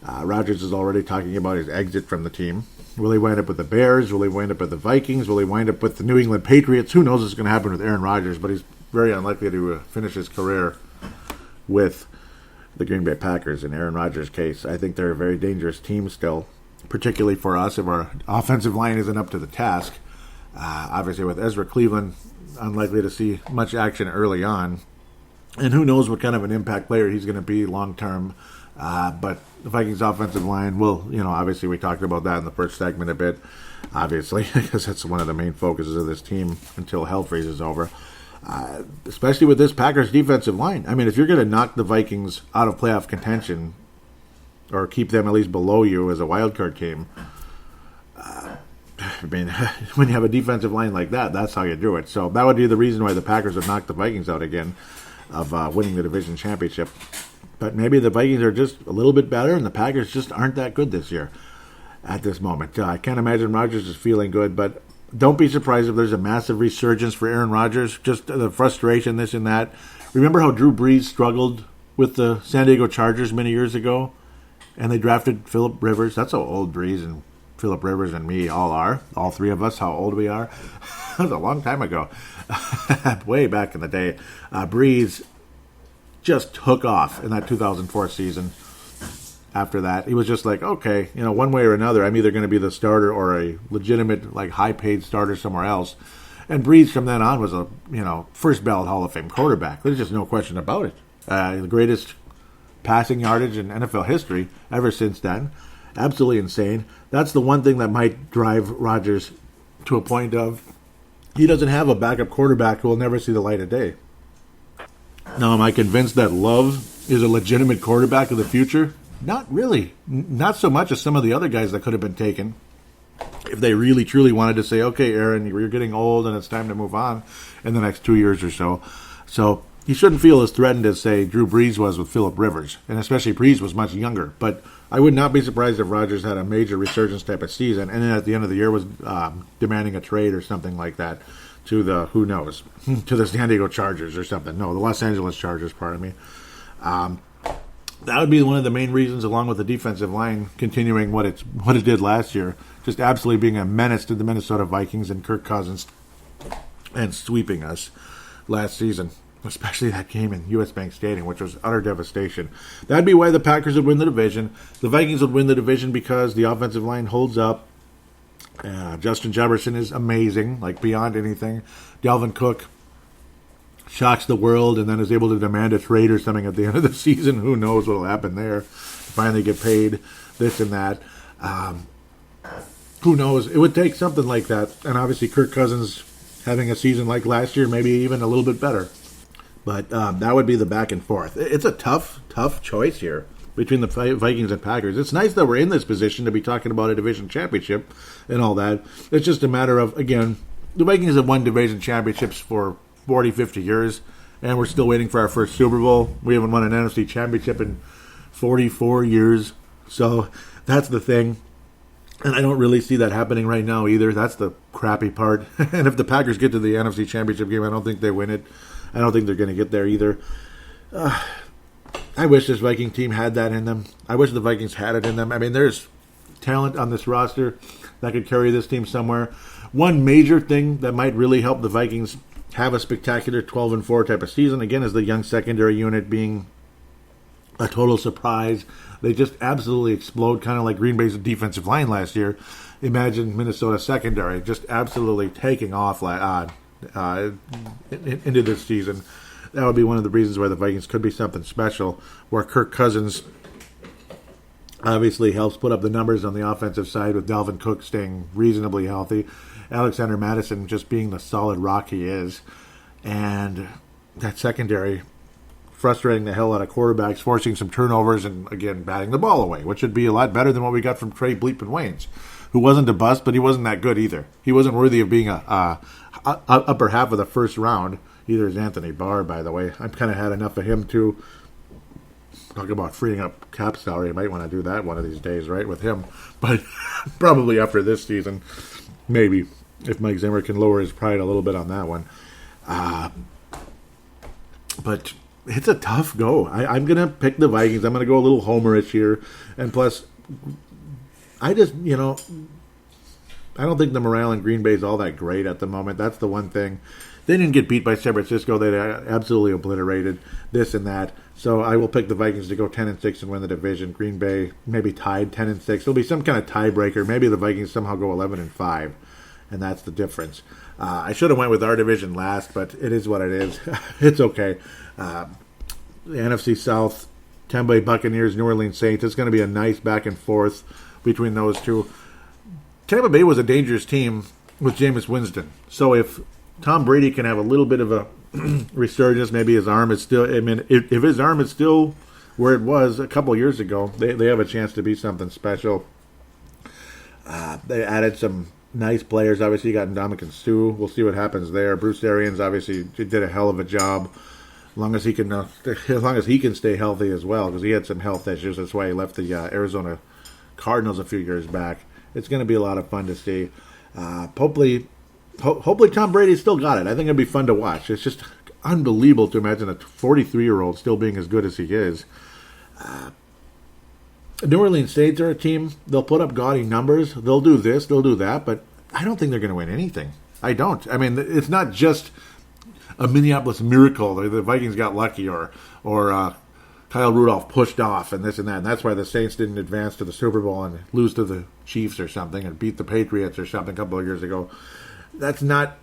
Speaker 3: Rodgers is already talking about his exit from the team. Will he wind up with the Bears? Will he wind up with the Vikings? Will he wind up with the New England Patriots? Who knows what's going to happen with Aaron Rodgers, but he's very unlikely to finish his career with the Green Bay Packers. In Aaron Rodgers' case, I think they're a very dangerous team still, particularly for us if our offensive line isn't up to the task. Obviously, with Ezra Cleveland, unlikely to see much action early on. And who knows what kind of an impact player he's going to be long term. But the Vikings offensive line will, obviously we talked about that in the first segment a bit, obviously, because that's one of the main focuses of this team until hell freezes over. Especially with this Packers defensive line. I mean, if you're going to knock the Vikings out of playoff contention or keep them at least below you as a wild card team, when you have a defensive line like that, that's how you do it. So that would be the reason why the Packers would knock the Vikings out again of winning the division championship. But maybe the Vikings are just a little bit better and the Packers just aren't that good this year at this moment. I can't imagine Rodgers is feeling good, but don't be surprised if there's a massive resurgence for Aaron Rodgers, just the frustration, this and that. Remember how Drew Brees struggled with the San Diego Chargers many years ago? And they drafted Phillip Rivers. That's how old Brees and Phillip Rivers and me all are. All three of us, how old we are. That was a long time ago. Way back in the day. Brees just took off in that 2004 season. After that, he was just like, okay, one way or another, I'm either going to be the starter or a legitimate, high-paid starter somewhere else. And Brees from then on was a, first ballot Hall of Fame quarterback. There's just no question about it. The greatest passing yardage in NFL history ever since then. Absolutely insane. That's the one thing that might drive Rodgers to a point of he doesn't have a backup quarterback who will never see the light of day. Now, am I convinced that Love is a legitimate quarterback of the future? Not really. Not so much as some of the other guys that could have been taken. If they really, truly wanted to say, okay, Aaron, you're getting old and it's time to move on in the next 2 years or so. So he shouldn't feel as threatened as, say, Drew Brees was with Phillip Rivers. And especially Brees was much younger. But I would not be surprised if Rodgers had a major resurgence type of season and then at the end of the year was demanding a trade or something like that to the, who knows, to the San Diego Chargers or something. No, the Los Angeles Chargers, pardon me. That would be one of the main reasons, along with the defensive line continuing what it did last year, just absolutely being a menace to the Minnesota Vikings and Kirk Cousins and sweeping us last season, especially that game in U.S. Bank Stadium, which was utter devastation. That'd be why the Packers would win the division. The Vikings would win the division because the offensive line holds up. Justin Jefferson is amazing, beyond anything. Dalvin Cook shocks the world and then is able to demand a trade or something at the end of the season. Who knows what will happen there. Finally get paid, this and that. Who knows? It would take something like that. And obviously Kirk Cousins having a season like last year, maybe even a little bit better. But that would be the back and forth. It's a tough choice here between the Vikings and Packers. It's nice that we're in this position to be talking about a division championship and all that. It's just a matter of, again, the Vikings have won division championships for 40, 50 years, and we're still waiting for our first Super Bowl. We haven't won an NFC championship in 44 years. So that's the thing. And I don't really see that happening right now either. That's the crappy part. And if the Packers get to the NFC championship game, I don't think they win it. I don't think they're going to get there either. I wish this Viking team had that in them. I wish the Vikings had it in them. I mean, there's talent on this roster that could carry this team somewhere. One major thing that might really help the Vikings have a spectacular 12-4 type of season, again, is the young secondary unit being a total surprise. They just absolutely explode, kind of like Green Bay's defensive line last year. Imagine Minnesota secondary just absolutely taking off into this season. That would be one of the reasons why the Vikings could be something special, where Kirk Cousins Obviously helps put up the numbers on the offensive side with Dalvin Cook staying reasonably healthy. Alexander Madison just being the solid rock he is. And that secondary frustrating the hell out of quarterbacks, forcing some turnovers, and, again, batting the ball away, which would be a lot better than what we got from Trey Bleep and Waynes, who wasn't a bust, but he wasn't that good either. He wasn't worthy of being a upper half of the first round. Either is Anthony Barr, by the way. I've kind of had enough of him, too. Talk about freeing up cap salary. I might want to do that one of these days, right, with him. But probably after this season, maybe, if Mike Zimmer can lower his pride a little bit on that one. But it's a tough go. I'm going to pick the Vikings. I'm going to go a little homerish here. And plus, I just, I don't think the morale in Green Bay is all that great at the moment. That's the one thing. They didn't get beat by San Francisco. They absolutely obliterated this and that. So I will pick the Vikings to go 10-6 and win the division. Green Bay maybe tied 10-6. There'll be some kind of tiebreaker. Maybe the Vikings somehow go 11-5, and that's the difference. I should have went with our division last, but it is what it is. It's okay. The NFC South, Tampa Bay Buccaneers, New Orleans Saints. It's going to be a nice back and forth between those two. Tampa Bay was a dangerous team with Jameis Winston. So if Tom Brady can have a little bit of a resurgence, maybe his arm is still, if his arm is still where it was a couple years ago, they have a chance to be something special. They added some nice players. Obviously, you got Ndamukong Suh. We'll see what happens there. Bruce Arians obviously did a hell of a job. As long as he can stay healthy as well, because he had some health issues. That's why he left the Arizona Cardinals a few years back. It's going to be a lot of fun to see. Hopefully Tom Brady still got it. I think it'd be fun to watch. It's just unbelievable to imagine a 43-year-old still being as good as he is. New Orleans Saints are a team. They'll put up gaudy numbers. They'll do this, they'll do that, but I don't think they're going to win anything. I don't. I mean, it's not just a Minneapolis miracle. The Vikings got lucky, or Kyle Rudolph pushed off, and this and that. And that's why the Saints didn't advance to the Super Bowl and lose to the Chiefs or something and beat the Patriots or something a couple of years ago. That's not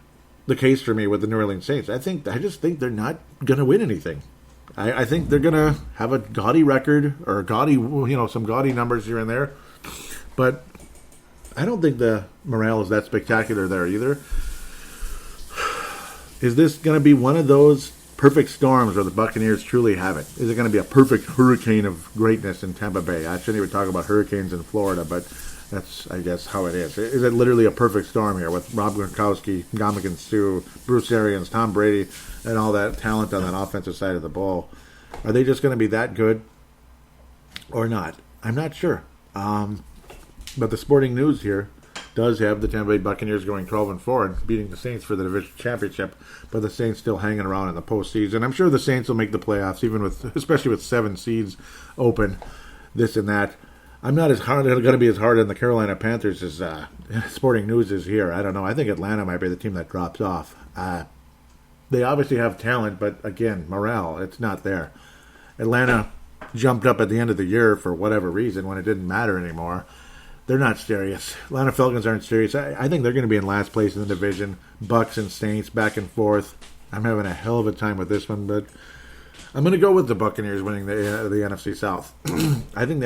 Speaker 3: the case for me with the New Orleans Saints. I just think they're not going to win anything. I think they're going to have a gaudy record or some gaudy numbers here and there. But I don't think the morale is that spectacular there either. Is this going to be one of those perfect storms where the Buccaneers truly have it? Is it going to be a perfect hurricane of greatness in Tampa Bay? I shouldn't even talk about hurricanes in Florida, but that's, I guess, how it is. Is it literally a perfect storm here with Rob Gronkowski, Ndamukong Suh, Bruce Arians, Tom Brady, and all that talent on that offensive side of the ball? Are they just going to be that good or not? I'm not sure. But the Sporting News here does have the Tampa Bay Buccaneers going 12-4 and beating the Saints for the division championship, but the Saints still hanging around in the postseason. I'm sure the Saints will make the playoffs, especially with 7 seeds open, this and that. I'm not going to be as hard on the Carolina Panthers as Sporting News is here. I don't know. I think Atlanta might be the team that drops off. They obviously have talent, but again, morale, it's not there. Atlanta jumped up at the end of the year for whatever reason when it didn't matter anymore. They're not serious. Atlanta Falcons aren't serious. I think they're going to be in last place in the division. Bucks and Saints back and forth. I'm having a hell of a time with this one, but I'm going to go with the Buccaneers winning the NFC South. I think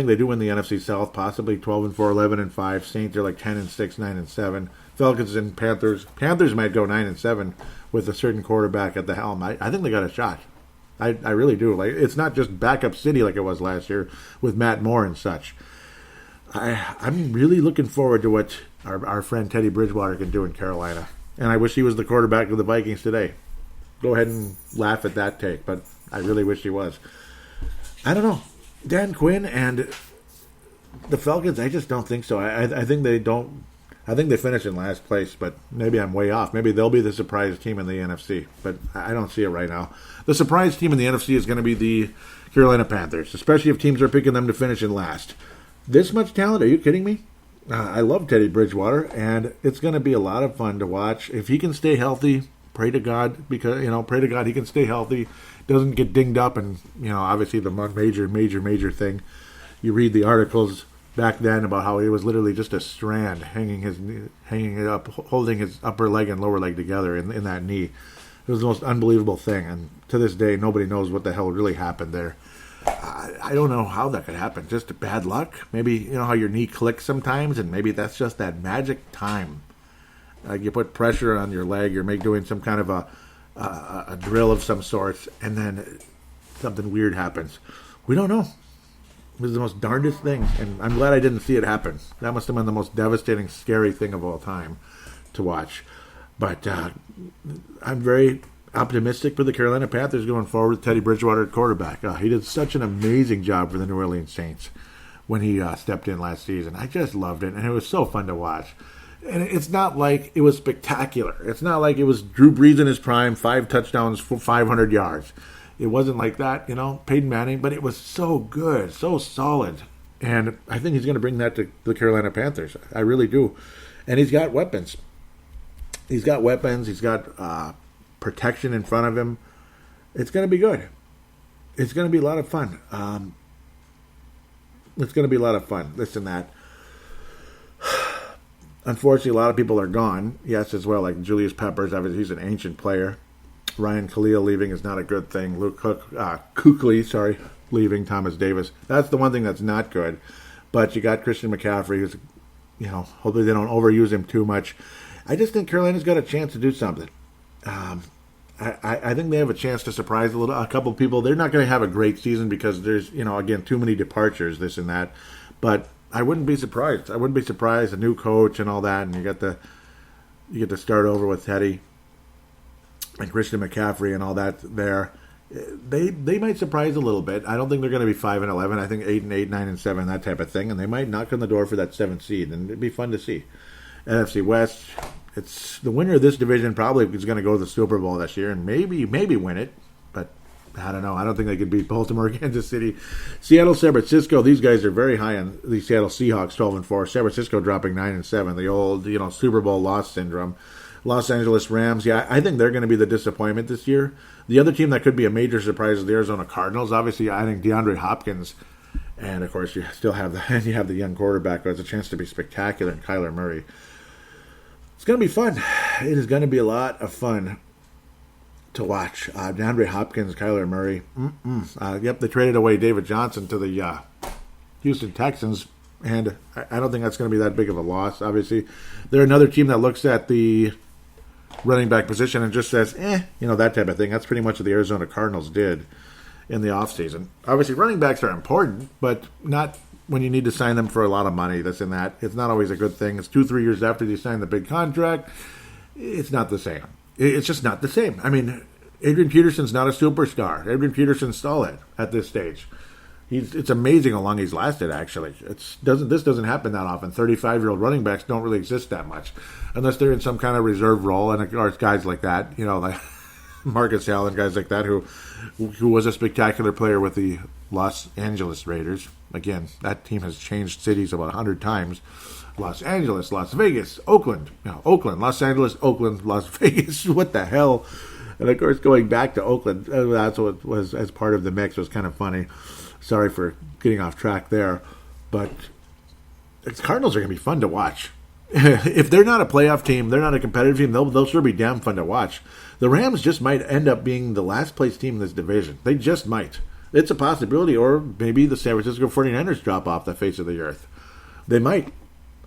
Speaker 3: they do win the NFC South, possibly 12-4, 11-5. Saints are like 10-6, 9-7. Falcons and Panthers. Panthers might go 9-7 with a certain quarterback at the helm. I think they got a shot. I really do. Like, it's not just backup city like it was last year with Matt Moore and such. I'm really looking forward to what our friend Teddy Bridgewater can do in Carolina. And I wish he was the quarterback of the Vikings today. Go ahead and laugh at that take, but I really wish he was. I don't know. Dan Quinn and the Falcons, I just don't think so. I think they don't. I think they finish in last place, but maybe I'm way off. Maybe they'll be the surprise team in the NFC, but I don't see it right now. The surprise team in the NFC is going to be the Carolina Panthers, especially if teams are picking them to finish in last. This much talent? Are you kidding me? I love Teddy Bridgewater, and it's going to be a lot of fun to watch. If he can stay healthy, pray to God, because pray to God he can stay healthy, doesn't get dinged up, and obviously the major thing. You read the articles back then about how he was literally just a strand hanging it up, holding his upper leg and lower leg together in that knee. It was the most unbelievable thing, and to this day nobody knows what the hell really happened there. I don't know how that could happen. Just bad luck. Maybe, you know how your knee clicks sometimes, and maybe that's just that magic time. Like you put pressure on your leg, you're doing some kind of a drill of some sort, and then something weird happens. We don't know. It was the most darndest thing, and I'm glad I didn't see it happen. That must have been the most devastating, scary thing of all time to watch. But I'm very optimistic for the Carolina Panthers going forward with Teddy Bridgewater at quarterback. He did such an amazing job for the New Orleans Saints when he stepped in last season. I just loved it, and it was so fun to watch. And it's not like it was spectacular. It's not like it was Drew Brees in his prime, 5 touchdowns, 500 yards. It wasn't like that, Peyton Manning, but it was so good, so solid. And I think he's going to bring that to the Carolina Panthers. I really do. And he's got weapons. He's got protection in front of him. It's going to be good. It's going to be a lot of fun. This and that. Unfortunately, a lot of people are gone. Yes, as well, like Julius Peppers. Obviously, he's an ancient player. Ryan Khalil leaving is not a good thing. Luke Kuechly, leaving. Thomas Davis. That's the one thing that's not good. But you got Christian McCaffrey, who's, hopefully they don't overuse him too much. I just think Carolina's got a chance to do something. I think they have a chance to surprise a couple of people. They're not going to have a great season because there's, again, too many departures, this and that. But I wouldn't be surprised. A new coach and all that, and you get to start over with Teddy and Christian McCaffrey and all that there. They might surprise a little bit. I don't think they're going to be 5-11. I think 8-8, 9-7, that type of thing, and they might knock on the door for that 7th seed, and it'd be fun to see. NFC West, it's the winner of this division probably is going to go to the Super Bowl this year and maybe win it, but I don't know. I don't think they could beat Baltimore, Kansas City, Seattle, San Francisco. These guys are very high on the Seattle Seahawks, 12-4. San Francisco dropping 9-7. The old, Super Bowl loss syndrome. Los Angeles Rams. Yeah, I think they're going to be the disappointment this year. The other team that could be a major surprise is the Arizona Cardinals. Obviously, I think DeAndre Hopkins, and of course you still have the young quarterback who has a chance to be spectacular, and Kyler Murray. It's going to be fun. It is going to be a lot of fun to watch. DeAndre Hopkins, Kyler Murray. Yep, they traded away David Johnson to the Houston Texans, and I don't think that's going to be that big of a loss. Obviously, they're another team that looks at the running back position and just says, that type of thing. That's pretty much what the Arizona Cardinals did in the offseason. Obviously, running backs are important, but not when you need to sign them for a lot of money, this and that. It's not always a good thing. It's 2-3 years after you sign the big contract. It's not the same. It's just not the same. I mean, Adrian Peterson's not a superstar. Adrian Peterson's solid at this stage. It's amazing how long he's lasted, actually. This doesn't happen that often. 35-year-old running backs don't really exist that much, unless they're in some kind of reserve role, and of course guys like that, like Marcus Allen, guys like that, who was a spectacular player with the Los Angeles Raiders. Again, that team has changed cities about 100 times. Los Angeles, Las Vegas, Oakland. Oakland, Los Angeles, Oakland, Las Vegas. What the hell? And of course, going back to Oakland, that's what was as part of the mix was kind of funny. Sorry for getting off track there. But the Cardinals are going to be fun to watch. If they're not a playoff team, they're not a competitive team, they'll sure be damn fun to watch. The Rams just might end up being the last place team in this division. They just might. It's a possibility, or maybe the San Francisco 49ers drop off the face of the earth. They might.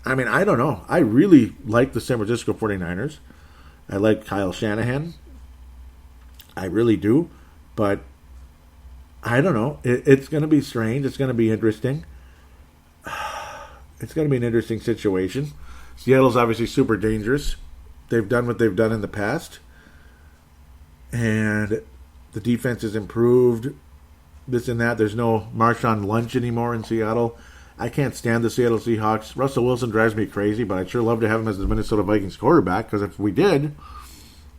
Speaker 3: I mean, I don't know. I really like the San Francisco 49ers. I like Kyle Shanahan. I really do. But I don't know. It's going to be strange. It's going to be interesting. It's going to be an interesting situation. Seattle's obviously super dangerous. They've done what they've done in the past. And the defense has improved. This and that. There's no Marshawn Lynch anymore in Seattle. I can't stand the Seattle Seahawks. Russell Wilson drives me crazy, but I'd sure love to have him as the Minnesota Vikings quarterback, because if we did,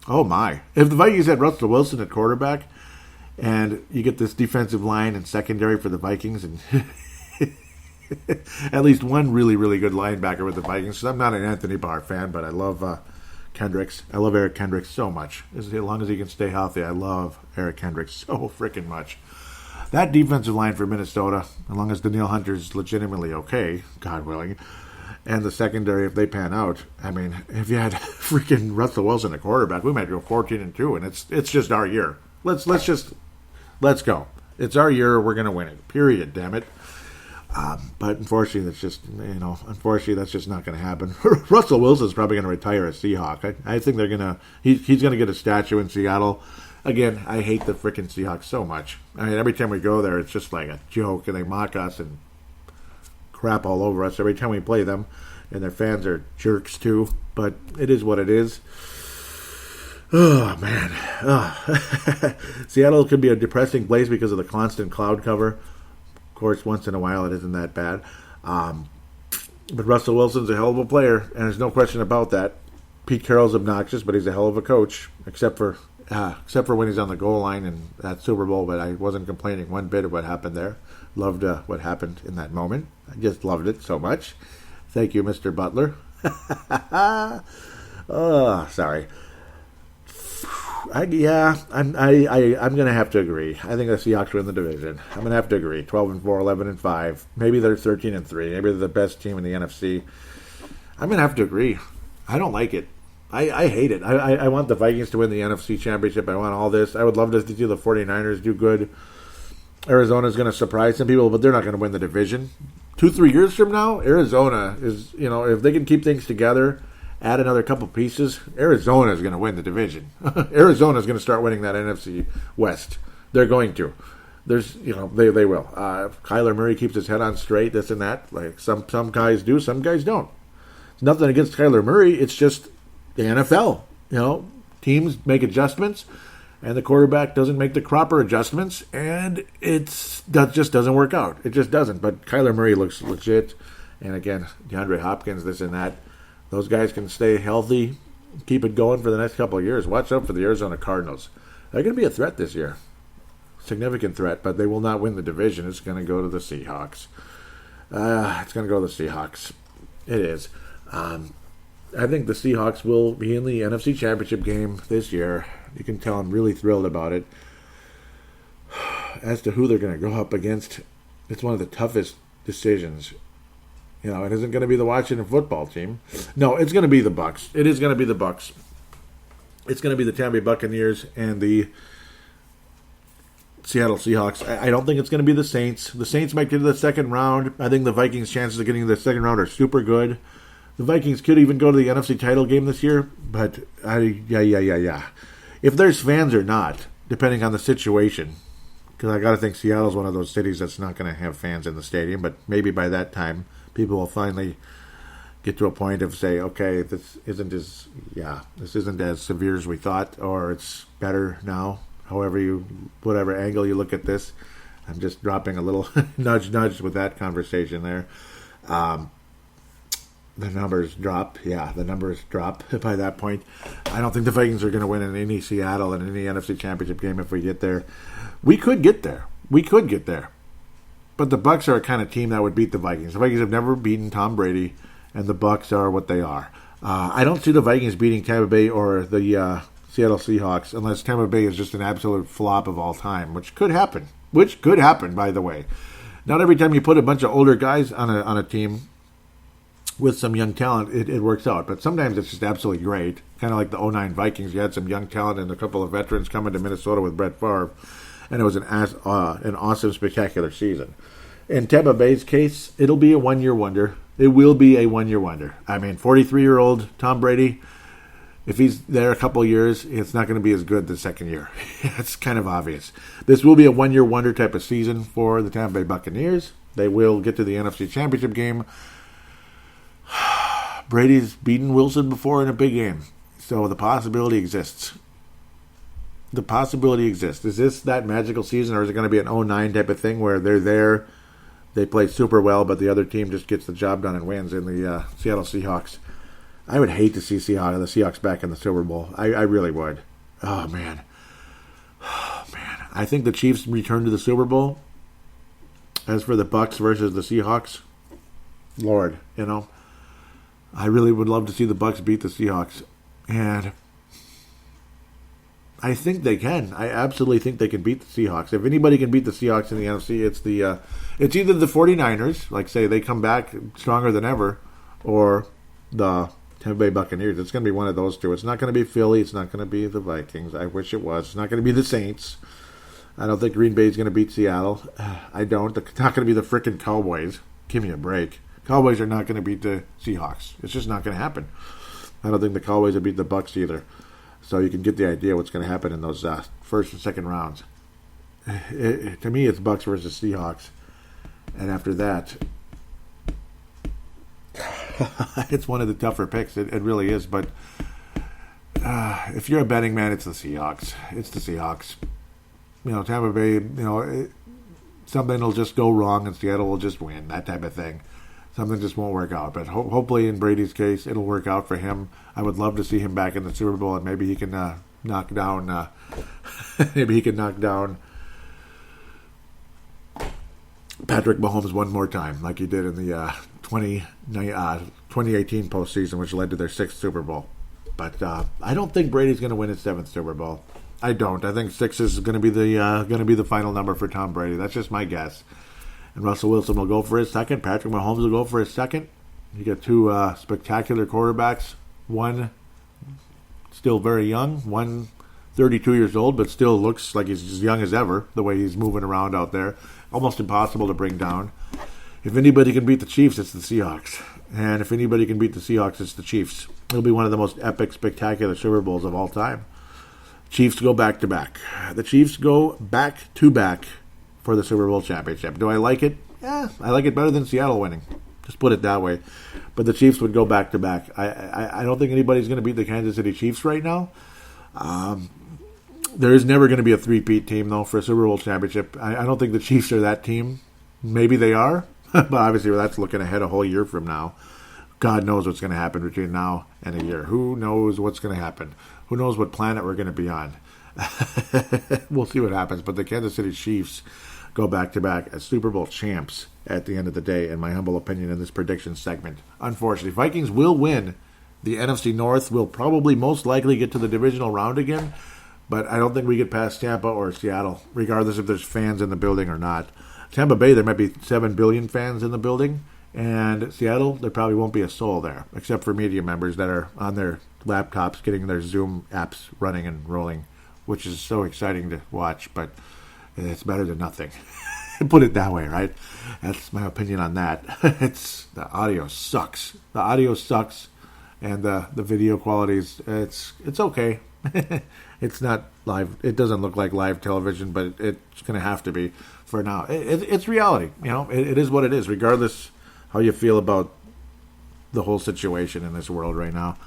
Speaker 3: oh my. If the Vikings had Russell Wilson at quarterback, and you get this defensive line and secondary for the Vikings, and at least one really, really good linebacker with the Vikings. I'm not an Anthony Barr fan, but I love Kendricks. I love Eric Kendricks so much. As long as he can stay healthy, I love Eric Kendricks so freaking much. That defensive line for Minnesota, as long as Danielle Hunter's legitimately okay, God willing, and the secondary, if they pan out, I mean, if you had freaking Russell Wilson at quarterback, we might go 14-2, and it's just our year. Let's go. It's our year. We're going to win it. Period. Damn it. But unfortunately, that's just not going to happen. Russell Wilson's probably going to retire a Seahawk. I think they're going to. He's going to get a statue in Seattle. Again, I hate the freaking Seahawks so much. I mean, every time we go there, it's just like a joke, and they mock us and crap all over us every time we play them. And their fans are jerks too. But it is what it is. Oh, man. Oh. Seattle could be a depressing place because of the constant cloud cover. Of course, once in a while, it isn't that bad. But Russell Wilson's a hell of a player, and there's no question about that. Pete Carroll's obnoxious, but he's a hell of a coach, except for when he's on the goal line in that Super Bowl. But I wasn't complaining one bit of what happened there. Loved what happened in that moment. I just loved it so much. Thank you, Mr. Butler. Oh, sorry. I'm going to have to agree. I think the Seahawks win the division. I'm going to have to agree. 12-4, 11-5. Maybe they're 13-3. Maybe they're the best team in the NFC. I'm going to have to agree. I don't like it. I hate it. I want the Vikings to win the NFC Championship. I want all this. I would love to see the 49ers do good. Arizona's going to surprise some people, but they're not going to win the division. 2-3 years from now, Arizona is, if they can keep things together, add another couple pieces, Arizona is going to win the division. Arizona is going to start winning that NFC West. They're going to. They will. Kyler Murray keeps his head on straight, this and that. Like some guys do, some guys don't. It's nothing against Kyler Murray. It's just the NFL. Teams make adjustments, and the quarterback doesn't make the proper adjustments, and that just doesn't work out. It just doesn't. But Kyler Murray looks legit, and again, DeAndre Hopkins, this and that. Those guys can stay healthy, keep it going for the next couple of years. Watch out for the Arizona Cardinals. They're going to be a threat this year. Significant threat, but they will not win the division. It's going to go to the Seahawks. It's going to go to the Seahawks. It is. I think the Seahawks will be in the NFC Championship game this year. You can tell I'm really thrilled about it. As to who they're going to go up against, it's one of the toughest decisions. It isn't going to be the Washington football team. No, it's going to be the Bucs. It is going to be the Bucs. It's going to be the Tampa Bay Buccaneers and the Seattle Seahawks. I don't think it's going to be the Saints. The Saints might get to the second round. I think the Vikings' chances of getting to the second round are super good. The Vikings could even go to the NFC title game this year, but yeah. If there's fans or not, depending on the situation, because I got to think Seattle's one of those cities that's not going to have fans in the stadium, but maybe by that time, people will finally get to a point of say, okay, this isn't as severe as we thought, or it's better now. Whatever angle you look at this, I'm just dropping a little nudge with that conversation there. The numbers drop. Yeah, the numbers drop by that point. I don't think the Vikings are going to win in any Seattle and any NFC Championship game if we get there. We could get there. But the Bucs are a kind of team that would beat the Vikings. The Vikings have never beaten Tom Brady, and the Bucs are what they are. I don't see the Vikings beating Tampa Bay or the Seattle Seahawks unless Tampa Bay is just an absolute flop of all time, which could happen. By the way. Not every time you put a bunch of older guys on a team with some young talent, it works out. But sometimes it's just absolutely great. Kind of like the 2009 Vikings. You had some young talent and a couple of veterans coming to Minnesota with Brett Favre. And it was an awesome, spectacular season. In Tampa Bay's case, it'll be a one-year wonder. It will be a one-year wonder. I mean, 43-year-old Tom Brady, if he's there a couple of years, it's not going to be as good the second year. It's kind of obvious. This will be a one-year wonder type of season for the Tampa Bay Buccaneers. They will get to the NFC Championship game. Brady's beaten Wilson before in a big game, so the possibility exists. Is this that magical season, or is it going to be an 2009 type of thing where they're there, they play super well, but the other team just gets the job done and wins in the Seattle Seahawks? I would hate to see the Seahawks back in the Super Bowl. I really would. Oh, man. I think the Chiefs return to the Super Bowl. As for the Bucs versus the Seahawks, Lord, I really would love to see the Bucs beat the Seahawks. And I think they can. I absolutely think they can beat the Seahawks. If anybody can beat the Seahawks in the NFC, it's either the 49ers, like say they come back stronger than ever, or the Tampa Bay Buccaneers. It's going to be one of those two. It's not going to be Philly. It's not going to be the Vikings. I wish it was. It's not going to be the Saints. I don't think Green Bay is going to beat Seattle. I don't. It's not going to be the frickin' Cowboys. Give me a break. Cowboys are not going to beat the Seahawks. It's just not going to happen. I don't think the Cowboys will beat the Bucs either. So you can get the idea what's going to happen in those first and second rounds. To me, it's Bucs versus Seahawks. And after that, it's one of the tougher picks. It really is. But if you're a betting man, it's the Seahawks. It's the Seahawks. Tampa Bay, something will just go wrong and Seattle will just win, that type of thing. Something just won't work out. But hopefully in Brady's case, it'll work out for him. I would love to see him back in the Super Bowl, and maybe he can knock down Patrick Mahomes one more time, like he did in the 2018 postseason, which led to their 6th Super Bowl. But I don't think Brady's going to win his 7th Super Bowl. I don't. I think 6 is going to be the final number for Tom Brady. That's just my guess. And Russell Wilson will go for his 2nd. Patrick Mahomes will go for his 2nd. You get 2 spectacular quarterbacks. One still very young. One 32 years old, but still looks like he's as young as ever, the way he's moving around out there. Almost impossible to bring down. If anybody can beat the Chiefs, it's the Seahawks. And if anybody can beat the Seahawks, it's the Chiefs. It'll be one of the most epic, spectacular Super Bowls of all time. Chiefs go back-to-back. The Chiefs go back-to-back for the Super Bowl championship. Do I like it? Yeah, I like it better than Seattle winning. Just put it that way. But the Chiefs would go back-to-back. I don't think anybody's going to beat the Kansas City Chiefs right now. There is never going to be a three-peat team, though, for a Super Bowl championship. I don't think the Chiefs are that team. Maybe they are, but obviously that's looking ahead a whole year from now. God knows what's going to happen between now and a year. Who knows what's going to happen? Who knows what planet we're going to be on? We'll see what happens. But the Kansas City Chiefs go back-to-back as Super Bowl champs at the end of the day, in my humble opinion, in this prediction segment. Unfortunately, Vikings will win the NFC North. Will probably most likely get to the divisional round again, but I don't think we get past Tampa or Seattle, regardless if there's fans in the building or not. Tampa Bay, there might be 7 billion fans in the building, and Seattle, there probably won't be a soul there, except for media members that are on their laptops getting their Zoom apps running and rolling, which is so exciting to watch, but it's better than nothing. Put it that way, right? That's my opinion on that. The audio sucks. The audio sucks, and the video quality is it's okay. It's not live. It doesn't look like live television, but it's going to have to be for now. It's reality. It is what it is, regardless how you feel about the whole situation in this world right now.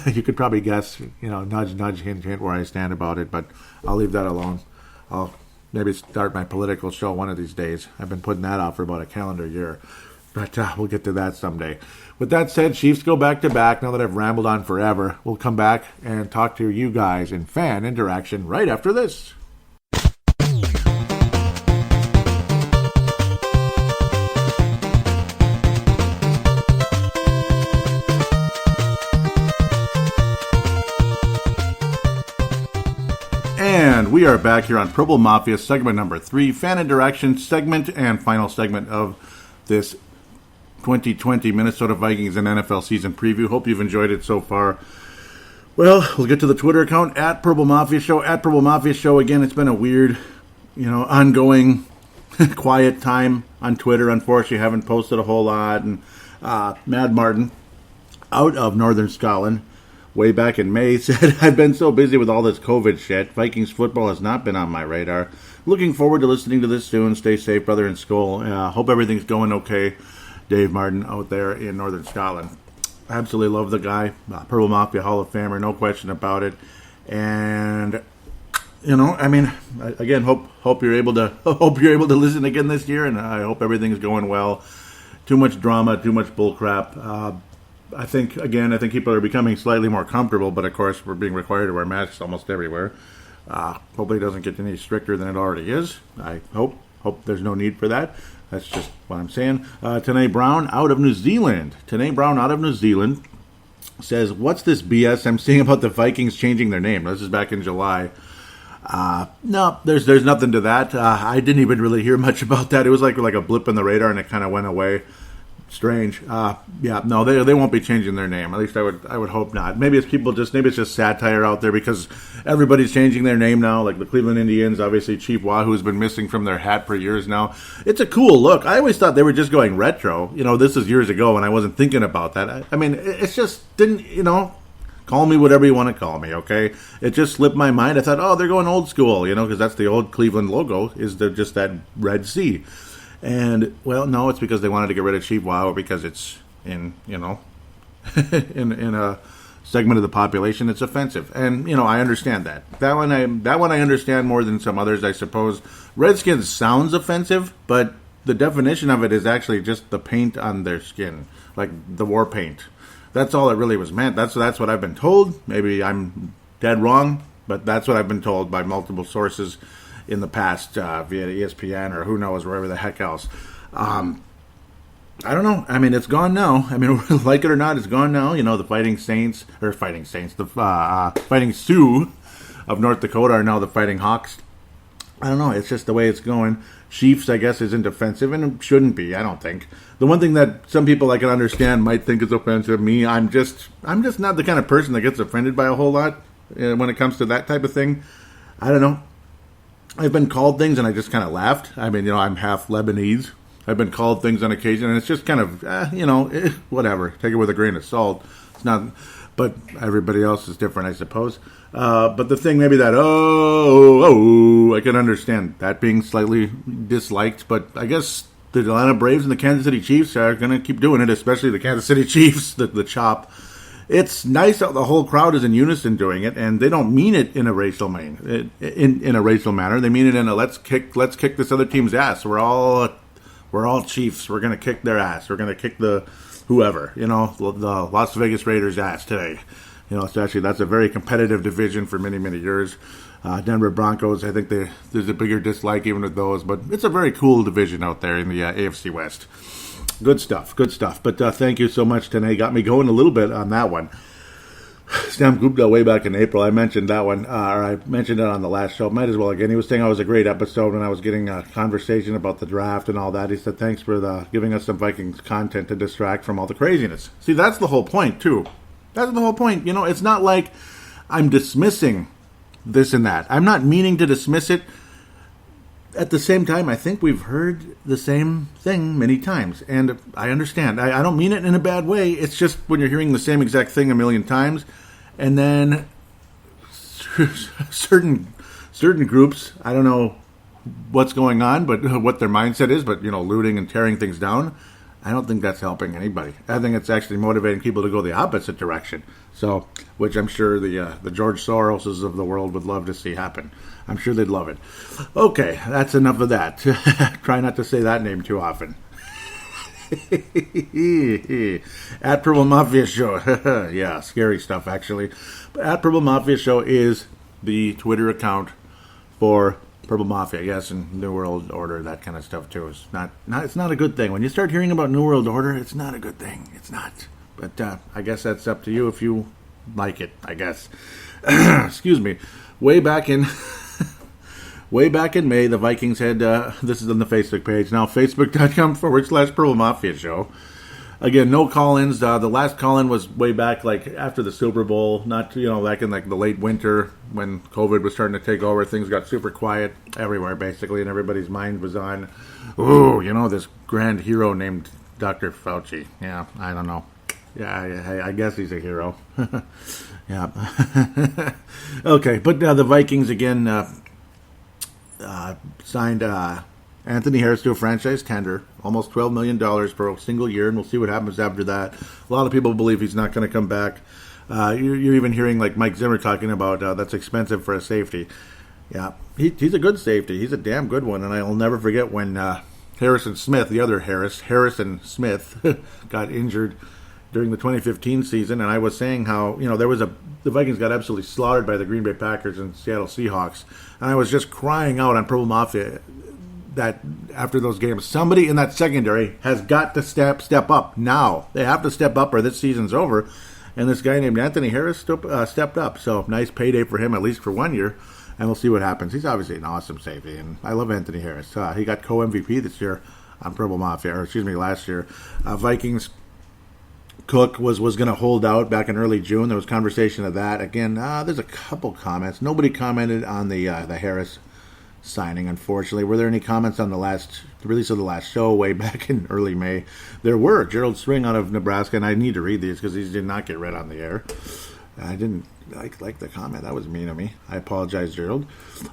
Speaker 3: You could probably guess, nudge, nudge, hint, hint where I stand about it, but I'll leave that alone. I'll maybe start my political show one of these days. I've been putting that off for about a calendar year, but we'll get to that someday. With that said, Chiefs go back-to-back. Now that I've rambled on forever, we'll come back and talk to you guys in fan interaction right after this. And we are back here on Purple Mafia, segment number 3, fan interaction segment and final segment of this 2020 Minnesota Vikings and NFL season preview. Hope you've enjoyed it so far. Well, we'll get to the Twitter account at Purple Mafia Show. At Purple Mafia Show. Again, it's been a weird, ongoing quiet time on Twitter. Unfortunately, I haven't posted a whole lot. And Mad Martin, out of Northern Scotland, way back in May, said, I've been so busy with all this COVID shit. Vikings football has not been on my radar. Looking forward to listening to this soon. Stay safe, brother, in school. Hope everything's going okay. Dave Martin out there in Northern Scotland. Absolutely love the guy. Purple Mafia Hall of Famer, no question about it. And again, hope you're able to listen again this year, and I hope everything's going well. Too much drama, too much bullcrap. I think people are becoming slightly more comfortable, but of course we're being required to wear masks almost everywhere. Hopefully it doesn't get any stricter than it already is. I hope there's no need for that. That's just what I'm saying. Tanae Brown out of New Zealand. Says, what's this BS I'm seeing about the Vikings changing their name? This is back in July. No, there's nothing to that. I didn't even really hear much about that. It was like a blip in the radar, and it kind of went away. Strange. Yeah, no, they won't be changing their name. At least I would hope not. Maybe it's just satire out there because everybody's changing their name now. Like the Cleveland Indians, obviously Chief Wahoo's been missing from their hat for years now. It's a cool look. I always thought they were just going retro. This is years ago, and I wasn't thinking about that. I mean, it's just didn't. Call me whatever you want to call me, okay? It just slipped my mind. I thought, oh, they're going old school, because that's the old Cleveland logo is just that red C. And, well, no, it's because they wanted to get rid of Chief Wahoo because it's in in a segment of the population, it's offensive. And, I understand that. That one I understand more than some others, I suppose. Redskins sounds offensive, but the definition of it is actually just the paint on their skin, like the war paint. That's all it really was meant. That's what I've been told. Maybe I'm dead wrong, but that's what I've been told by multiple sources in the past via ESPN or who knows, wherever the heck else. I don't know. I mean, it's gone now. I mean, like it or not, it's gone now. The Fighting Sioux of North Dakota are now the Fighting Hawks. I don't know. It's just the way it's going. Chiefs, I guess, isn't offensive, and it shouldn't be, I don't think. The one thing that some people I can understand might think is offensive, me, I'm just not the kind of person that gets offended by a whole lot when it comes to that type of thing. I don't know. I've been called things, and I just kind of laughed. I mean, I'm half Lebanese. I've been called things on occasion, and it's just kind of, whatever. Take it with a grain of salt. It's not, but everybody else is different, I suppose. But the thing maybe that, I can understand that being slightly disliked, but I guess the Atlanta Braves and the Kansas City Chiefs are going to keep doing it, especially the Kansas City Chiefs, the chop. It's nice that the whole crowd is in unison doing it, and they don't mean it in a racial manner. In a racial manner, they mean it in a let's kick this other team's ass. We're all Chiefs. We're going to kick their ass. We're going to kick the whoever, the Las Vegas Raiders' ass today. Especially that's a very competitive division for many, many years. Denver Broncos, I think there's a bigger dislike even with those, but it's a very cool division out there in the AFC West. Good stuff. But thank you so much, Tanae. Got me going a little bit on that one. Stam Gupta way back in April, I mentioned that one, or I mentioned it on the last show. Might as well again. He was saying I was a great episode when I was getting a conversation about the draft and all that. He said, thanks for giving us some Vikings content to distract from all the craziness. See, that's the whole point, too. That's the whole point. It's not like I'm dismissing this and that. I'm not meaning to dismiss it. At the same time, I think we've heard the same thing many times, and I understand. I don't mean it in a bad way. It's just when you're hearing the same exact thing a million times, and then certain groups, I don't know what's going on, but what their mindset is, but, looting and tearing things down, I don't think that's helping anybody. I think it's actually motivating people to go the opposite direction. So, which I'm sure the George Soroses of the world would love to see happen. I'm sure they'd love it. Okay, that's enough of that. Try not to say that name too often. At Purple Mafia Show. Yeah, scary stuff, actually. But At Purple Mafia Show is the Twitter account for Purple Mafia, yes, and New World Order, that kind of stuff, too. It's not a good thing. When you start hearing about New World Order, it's not a good thing. It's not. But I guess that's up to you if you like it, I guess. Excuse me. Way back in May, the Vikings had, this is on the Facebook page, now facebook.com/Purple Mafia Show. Again, no call-ins. The last call-in was way back, like, after the Super Bowl, not, back in, like, the late winter when COVID was starting to take over. Things got super quiet everywhere, basically, and everybody's mind was on, this grand hero named Dr. Fauci. Yeah, I don't know. Yeah, I guess he's a hero. Yeah. Okay, but the Vikings, again, signed Anthony Harris to a franchise tender, almost $12 million for a single year, and we'll see what happens after that. A lot of people believe he's not going to come back. You're even hearing like Mike Zimmer talking about that's expensive for a safety. Yeah, he's a good safety. He's a damn good one, and I'll never forget when Harrison Smith, the other Harrison Smith, got injured during the 2015 season, and I was saying how, the Vikings got absolutely slaughtered by the Green Bay Packers and Seattle Seahawks, and I was just crying out on Purple Mafia that after those games, somebody in that secondary has got to step up now. They have to step up or this season's over, and this guy named Anthony Harris stepped up, so nice payday for him, at least for 1 year, and we'll see what happens. He's obviously an awesome safety, and I love Anthony Harris. He got co-MVP this year. on Purple Mafia, last year. Vikings Cook was going to hold out back in early June. There was conversation of that. Again, there's a couple comments. Nobody commented on the Harris signing, unfortunately. Were there any comments on the release of the last show way back in early May? There were. Gerald String out of Nebraska, and I need to read these because these did not get read on the air. I didn't like the comment. That was mean of me. I apologize, Gerald.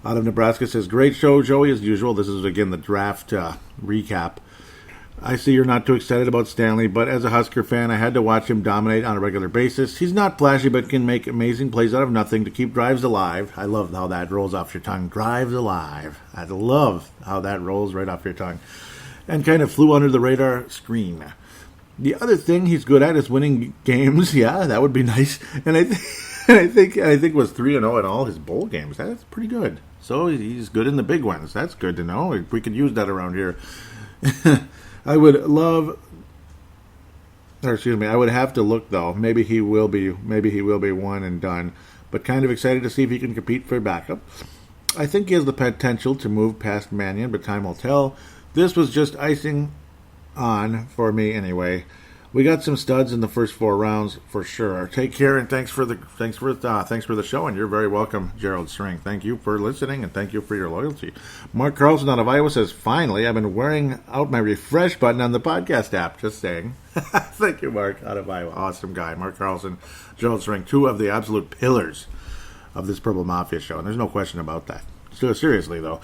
Speaker 3: Out of Nebraska says, great show, Joey, as usual. This is, again, the draft recap. I see you're not too excited about Stanley, but as a Husker fan, I had to watch him dominate on a regular basis. He's not flashy, but can make amazing plays out of nothing to keep drives alive. I love how that rolls off your tongue. Drives alive. I love how that rolls right off your tongue. And kind of flew under the radar screen. The other thing he's good at is winning games. Yeah, that would be nice. And I think was 3-0 in all his bowl games. That's pretty good. So he's good in the big ones. That's good to know. We could use that around here. I would have to look though. Maybe he will be one and done. But kind of excited to see if he can compete for backup. I think he has the potential to move past Mannion, but time will tell. This was just icing on for me anyway. We got some studs in the first 4 rounds for sure. Take care and thanks for the show, and you're very welcome, Gerald String. Thank you for listening and thank you for your loyalty. Mark Carlson out of Iowa says, finally, I've been wearing out my refresh button on the podcast app. Just saying. Thank you, Mark out of Iowa. Awesome guy, Mark Carlson, Gerald String, 2 of the absolute pillars of this Purple Mafia show, and there's no question about that. So seriously though.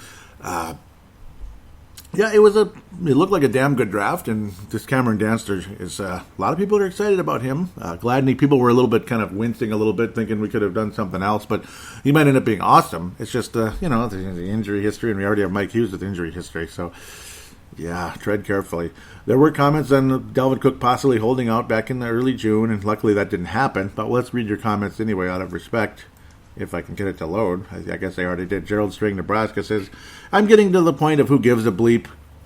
Speaker 3: Yeah, it looked like a damn good draft, and this Cameron Danster is, a lot of people are excited about him. Gladney, people were a little bit kind of wincing a little bit, thinking we could have done something else, but he might end up being awesome. It's just, the injury history, and we already have Mike Hughes with injury history, so yeah, tread carefully. There were comments on Dalvin Cook possibly holding out back in the early June, and luckily that didn't happen, but let's read your comments anyway out of respect. If I can get it to load. I guess I already did. Gerald String, Nebraska says, I'm getting to the point of who gives a bleep,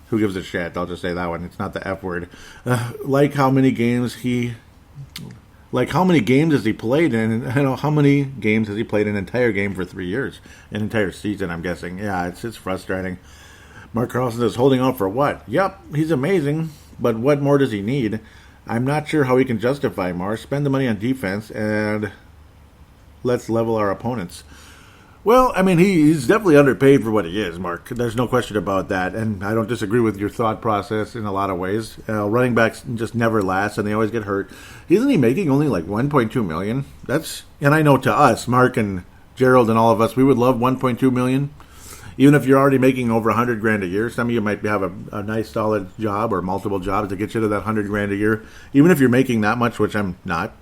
Speaker 3: who gives a shit. I'll just say that one. It's not the F word. How many games has he played in? How many games has he played an entire game for 3 years? An entire season, I'm guessing. Yeah, it's frustrating. Mark Carlson is holding out for what? Yep, he's amazing, but what more does he need? I'm not sure how he can justify more. Spend the money on defense and let's level our opponents. Well, I mean, he's definitely underpaid for what he is, Mark. There's no question about that, and I don't disagree with your thought process in a lot of ways. Running backs just never last, and they always get hurt. Isn't he making only like $1.2 million? And I know to us, Mark and Gerald and all of us, we would love $1.2 million. Even if you're already making over $100,000 a year, some of you might have a nice solid job or multiple jobs to get you to that $100,000 a year. Even if you're making that much, which I'm not,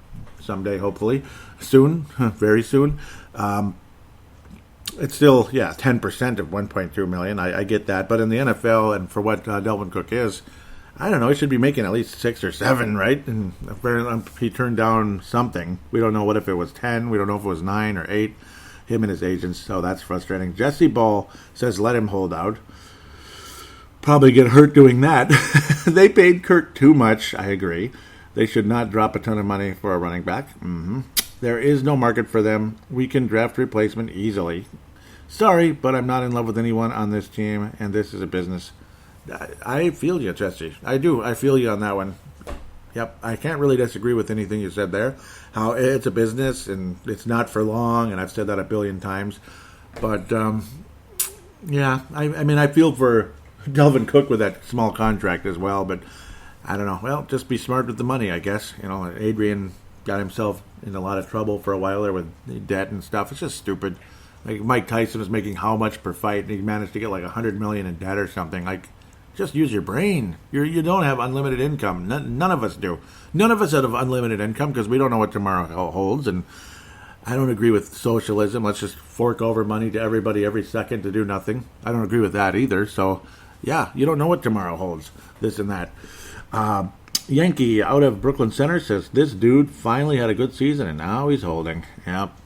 Speaker 3: someday hopefully, soon, very soon. It's still, 10% of $1.2 million. I get that. But in the NFL, and for what Dalvin Cook is, I don't know, he should be making at least 6 or 7, right? And he turned down something. We don't know what if it was 10. We don't know if it was 9 or 8. Him and his agents, so that's frustrating. Jesse Ball says, let him hold out. Probably get hurt doing that. They paid Kirk too much, I agree. They should not drop a ton of money for a running back. There is no market for them. We can draft replacement easily. Sorry, but I'm not in love with anyone on this team, and this is a business. I feel you, Jesse. I do. I feel you on that one. Yep, I can't really disagree with anything you said there. How it's a business, and it's not for long, and I've said that a billion times. But, I mean, I feel for Dalvin Cook with that small contract as well, but I don't know. Well, just be smart with the money, I guess. Adrian got himself in a lot of trouble for a while there with debt and stuff. It's just stupid. Like Mike Tyson was making how much per fight, and he managed to get like $100 million in debt or something. Like, just use your brain. You don't have unlimited income. None of us do. None of us have unlimited income because we don't know what tomorrow holds. And I don't agree with socialism. Let's just fork over money to everybody every second to do nothing. I don't agree with that either. So, yeah, you don't know what tomorrow holds. This and that. Yankee out of Brooklyn Center says, this dude finally had a good season and now he's holding. Yep.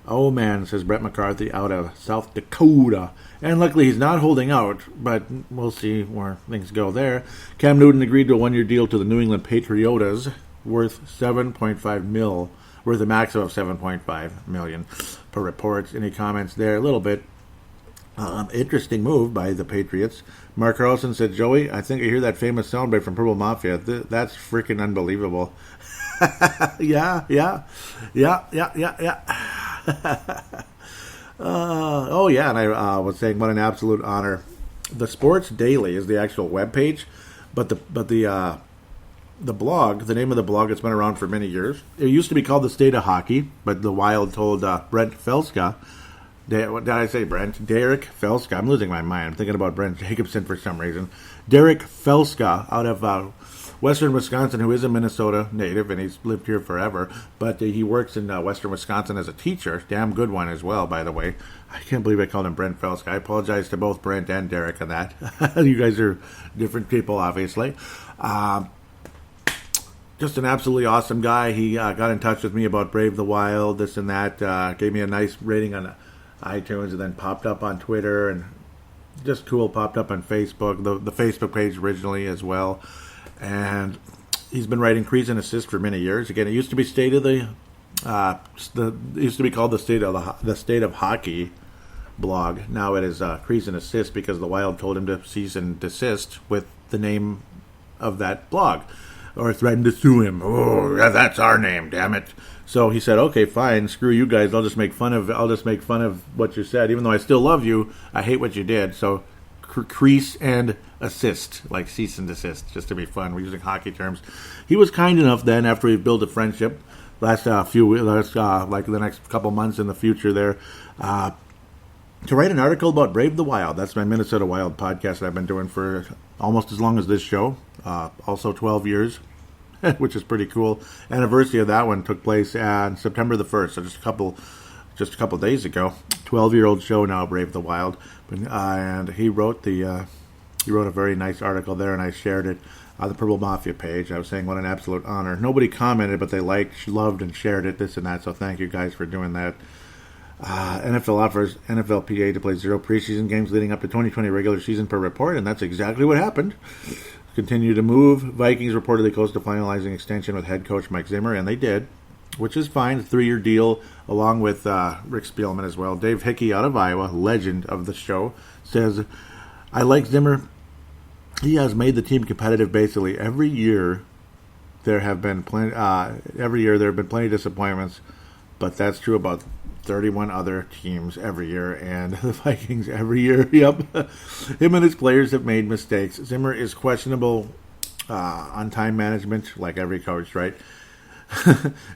Speaker 3: Oh, man, says Brett McCarthy out of South Dakota. And luckily he's not holding out, but we'll see where things go there. Cam Newton agreed to a 1-year deal to the New England Patriotas worth $7.5 million, worth a maximum of $7.5 million per reports. Any comments there? A little bit. Interesting move by the Patriots. Mark Carlson said, Joey, I think I hear that famous soundbite from Purple Mafia. That's freaking unbelievable. Yeah. Oh, yeah, and I was saying what an absolute honor. The Sports Daily is the actual webpage, but the blog, the name of the blog, it's been around for many years. It used to be called The State of Hockey, but the Wild told Brent Felska, what did I say, Brent? Derek Felska. I'm losing my mind. I'm thinking about Brent Jacobson for some reason. Derek Felska out of Western Wisconsin, who is a Minnesota native, and he's lived here forever, but he works in Western Wisconsin as a teacher. Damn good one as well, by the way. I can't believe I called him Brent Felska. I apologize to both Brent and Derek on that. You guys are different people, obviously. Just an absolutely awesome guy. He got in touch with me about Brave the Wild, this and that. Gave me a nice rating on iTunes, and then popped up on Twitter, and just cool, popped up on Facebook, the Facebook page originally as well. And he's been writing Crease and Assist for many years. Again, it used to be it used to be called the State of Hockey blog. Now it is Crease and Assist, because the Wild told him to cease and desist with the name of that blog, or threatened to sue him. Oh, that's our name, damn it. So he said, okay, fine, screw you guys. I'll just make fun of what you said. Even though I still love you, I hate what you did. So crease and assist, like cease and desist, just to be fun. We're using hockey terms. He was kind enough then, after we built a friendship, like the next couple months in the future there, to write an article about Brave the Wild. That's my Minnesota Wild podcast that I've been doing for almost as long as this show. Also 12 years. Which is pretty cool. Anniversary of that one took place on September the 1st, so just a couple days ago. 12-year-old show now, Brave the Wild. And he wrote a very nice article there, and I shared it on the Purple Mafia page. I was saying what an absolute honor. Nobody commented, but they liked, loved, and shared it, this and that, so thank you guys for doing that. NFL offers NFLPA to play 0 preseason games leading up to 2020 regular season per report, and that's exactly what happened. Continue to move. Vikings reportedly close to finalizing extension with head coach Mike Zimmer, and they did, which is fine. 3-year deal along with Rick Spielman as well. Dave Hickey out of Iowa, legend of the show, says, I like Zimmer. He has made the team competitive basically every year. There have been plenty of disappointments, but that's true about 31 other teams every year, and the Vikings every year. Yep. Him and his players have made mistakes. Zimmer is questionable on time management, like every coach, right?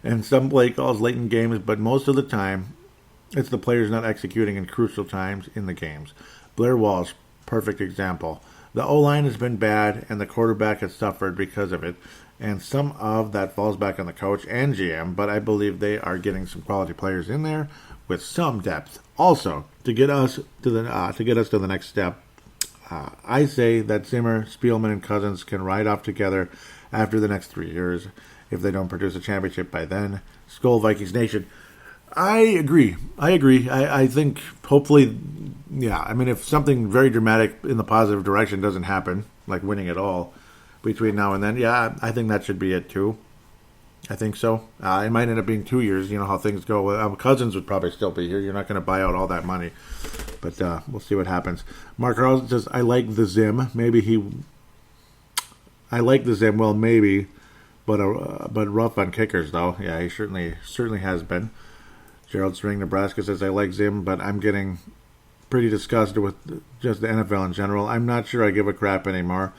Speaker 3: And some play calls late in games, but most of the time, it's the players not executing in crucial times in the games. Blair Walsh, perfect example. The O-line has been bad, and the quarterback has suffered because of it. And some of that falls back on the coach and GM, but I believe they are getting some quality players in there with some depth. Also, to get us to the next step, I say that Zimmer, Spielman, and Cousins can ride off together after the next 3 years if they don't produce a championship by then. Skol Vikings Nation. I agree. I think hopefully, yeah. I mean, if something very dramatic in the positive direction doesn't happen, like winning it all, between now and then, yeah, I think that should be it too. I think so. It might end up being 2 years. You know how things go. Cousins would probably still be here. You're not going to buy out all that money, but we'll see what happens. Mark Carlson says, "I like the Zim. I like the Zim. Well, maybe, but rough on kickers though. Yeah, he certainly has been." Gerald String, Nebraska says, "I like Zim, but I'm getting pretty disgusted with just the NFL in general. I'm not sure I give a crap anymore.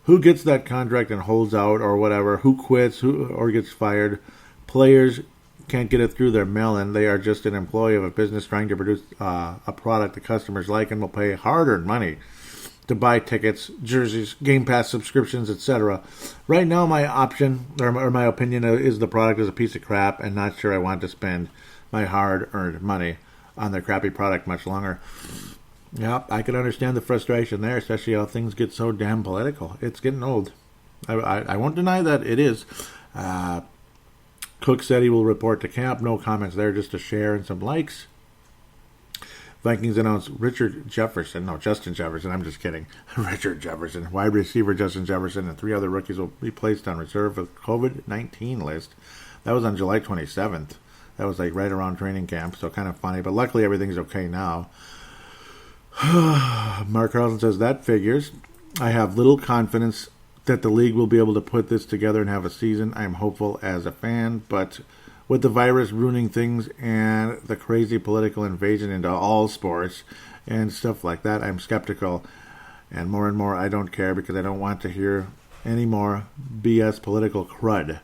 Speaker 3: Who gets that contract and holds out or whatever? Who quits or gets fired? Players can't get it through their melon. They are just an employee of a business trying to produce a product the customers like and will pay hard-earned money to buy tickets, jerseys, Game Pass subscriptions, etc. Right now, my option or my opinion is the product is a piece of crap, and not sure I want to spend my hard-earned money on their crappy product much longer." Yeah, I can understand the frustration there, especially how things get so damn political. It's getting old. I won't deny that it is. Cook said he will report to camp. No comments there, just a share and some likes. Vikings announced Justin Jefferson. I'm just kidding. Richard Jefferson. Wide receiver Justin Jefferson and 3 other rookies will be placed on reserve with COVID-19 list. That was on July 27th. That was like right around training camp, so kind of funny. But luckily everything's okay now. Mark Carlson says that figures. I have little confidence that the league will be able to put this together and have a season. I am hopeful as a fan, but with the virus ruining things and the crazy political invasion into all sports and stuff like that, I'm skeptical. And more, I don't care because I don't want to hear any more BS political crud.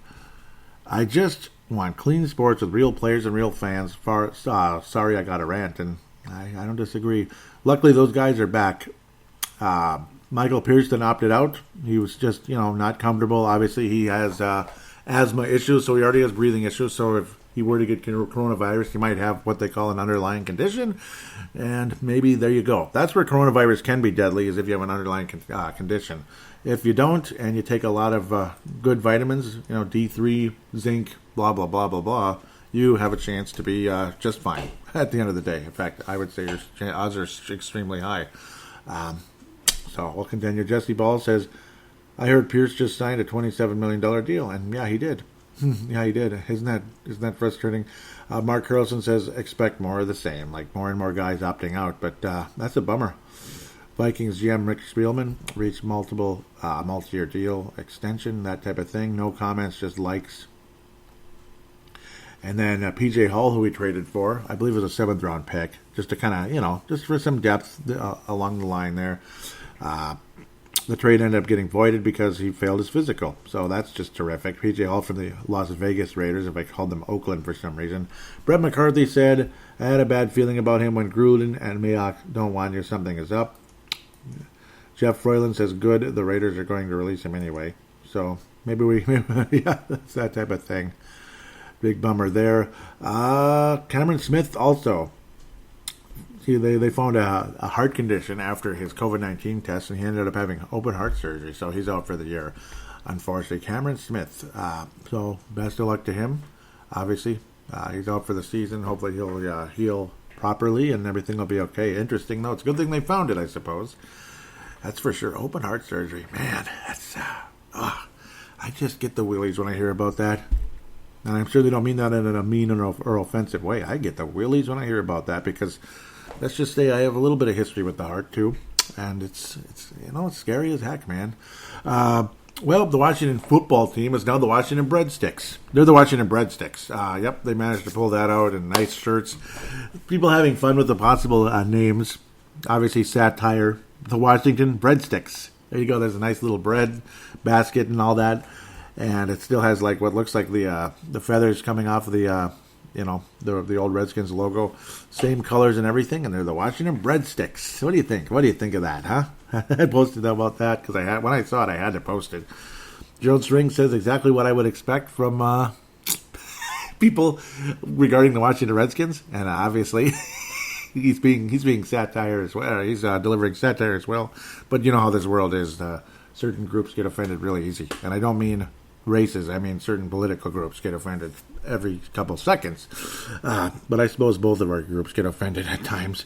Speaker 3: I just want clean sports with real players and real fans. Sorry, I got a rant, and I don't disagree. Luckily, those guys are back. Michael Pearson opted out. He was just, not comfortable. Obviously, he has asthma issues, so he already has breathing issues. So if he were to get coronavirus, he might have what they call an underlying condition. And maybe there you go. That's where coronavirus can be deadly, is if you have an underlying condition. If you don't, and you take a lot of good vitamins, D3, zinc, blah, blah, blah, blah, blah, you have a chance to be just fine at the end of the day. In fact, I would say your odds are extremely high. So we'll continue. Jesse Ball says, I heard Pierce just signed a $27 million deal. And yeah, he did. Yeah, he did. Isn't that frustrating? Mark Carlson says, expect more of the same, like more and more guys opting out. But that's a bummer. Vikings GM Rick Spielman reached multi-year deal extension, that type of thing. No comments, just likes. And then P.J. Hall, who we traded for, I believe it was a 7th-round pick, just to kind of, just for some depth along the line there. The trade ended up getting voided because he failed his physical. So that's just terrific. P.J. Hall from the Las Vegas Raiders, if I called them Oakland for some reason. Brett McCarthy said, I had a bad feeling about him when Gruden and Mayock don't want you. Something is up. Jeff Froyland says, good, the Raiders are going to release him anyway. So maybe yeah, that's that type of thing. Big bummer there. Cameron Smith also. See, they found a heart condition after his COVID-19 test, and he ended up having open heart surgery, so he's out for the year, unfortunately. Cameron Smith. So best of luck to him, obviously. He's out for the season. Hopefully he'll heal properly and everything will be okay. Interesting, though. It's a good thing they found it, I suppose. That's for sure. Open heart surgery. Man, that's... I just get the willies when I hear about that. And I'm sure they don't mean that in a mean or offensive way. I get the willies when I hear about that because, let's just say I have a little bit of history with the heart, too. And it's scary as heck, man. Well, the Washington football team is now the Washington Breadsticks. They're the Washington Breadsticks. Yep, they managed to pull that out in nice shirts. People having fun with the possible names. Obviously, satire. The Washington Breadsticks. There you go. There's a nice little bread basket and all that. And it still has like what looks like the feathers coming off of the old Redskins logo. Same colors and everything. And they're the Washington Breadsticks. What do you think? What do you think of that, huh? I posted about that because when I saw it, I had to post it. Gerald String says exactly what I would expect from people regarding the Washington Redskins. And obviously... He's being satire as well. He's delivering satire as well. But you know how this world is. Certain groups get offended really easy. And I don't mean races. I mean certain political groups get offended every couple seconds. But I suppose both of our groups get offended at times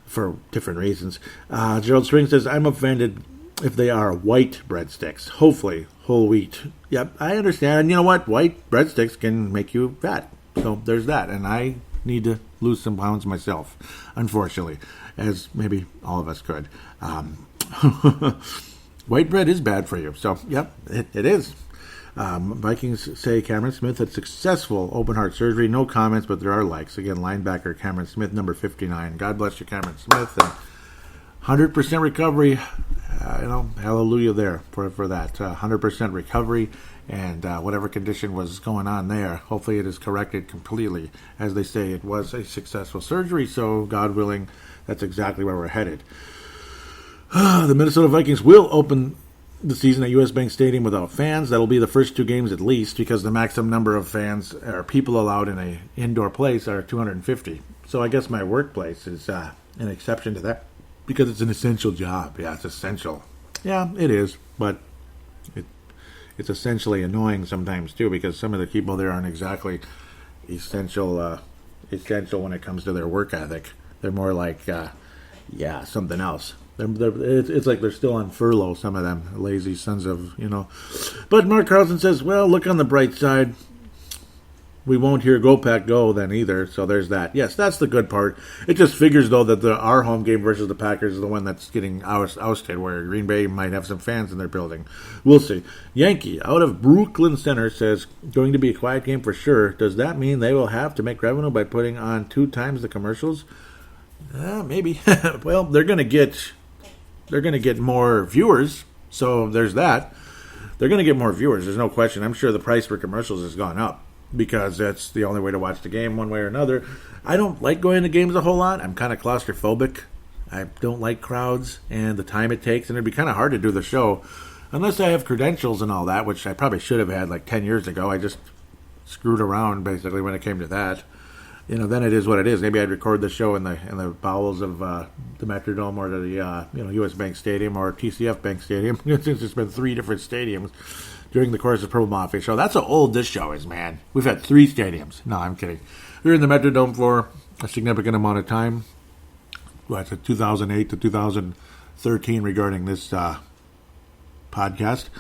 Speaker 3: for different reasons. Gerald String says, I'm offended if they are white breadsticks. Hopefully whole wheat. Yep, I understand. And you know what? White breadsticks can make you fat. So there's that. And I need to lose some pounds myself, unfortunately, as maybe all of us could. White bread is bad for you, so yep, it is. Vikings say Cameron Smith had successful open heart surgery. No comments, but there are likes. Again, linebacker Cameron Smith, number 59. God bless you, Cameron Smith, and 100% recovery. Hallelujah there for that. 100% recovery. And whatever condition was going on there, hopefully it is corrected completely. As they say, it was a successful surgery, so God willing, that's exactly where we're headed. The Minnesota Vikings will open the season at US Bank Stadium without fans. That'll be the first 2 games at least, because the maximum number of fans or people allowed in an indoor place are 250. So I guess my workplace is an exception to that, because it's an essential job. Yeah, it's essential. Yeah, it is, but... It's essentially annoying sometimes, too, because some of the people there aren't exactly essential when it comes to their work ethic. They're more like, something else. It's like they're still on furlough, some of them, lazy sons of, But Mark Carlson says, well, look on the bright side. we won't hear Go Pack Go then either, so there's that. Yes, that's the good part. It just figures, though, that our home game versus the Packers is the one that's getting ousted, where Green Bay might have some fans in their building. We'll see. Yankee, out of Brooklyn Center, says, going to be a quiet game for sure. Does that mean they will have to make revenue by putting on 2 times the commercials? Maybe. Well, they're going to get more viewers, so there's that. They're going to get more viewers, there's no question. I'm sure the price for commercials has gone up, because that's the only way to watch the game one way or another. I don't like going to games a whole lot. I'm kind of claustrophobic. I don't like crowds and the time it takes, and it'd be kind of hard to do the show unless I have credentials and all that, which I probably should have had like 10 years ago. I just screwed around basically when it came to that. Then it is what it is. Maybe I'd record the show in the bowels of the Metrodome or the U.S. Bank Stadium or TCF Bank Stadium. Since it's been 3 different stadiums during the course of Purple Mafia show. That's how old this show is, man. We've had 3 stadiums. No, I'm kidding. We were in the Metrodome for a significant amount of time. It's 2008 to 2013 regarding this podcast.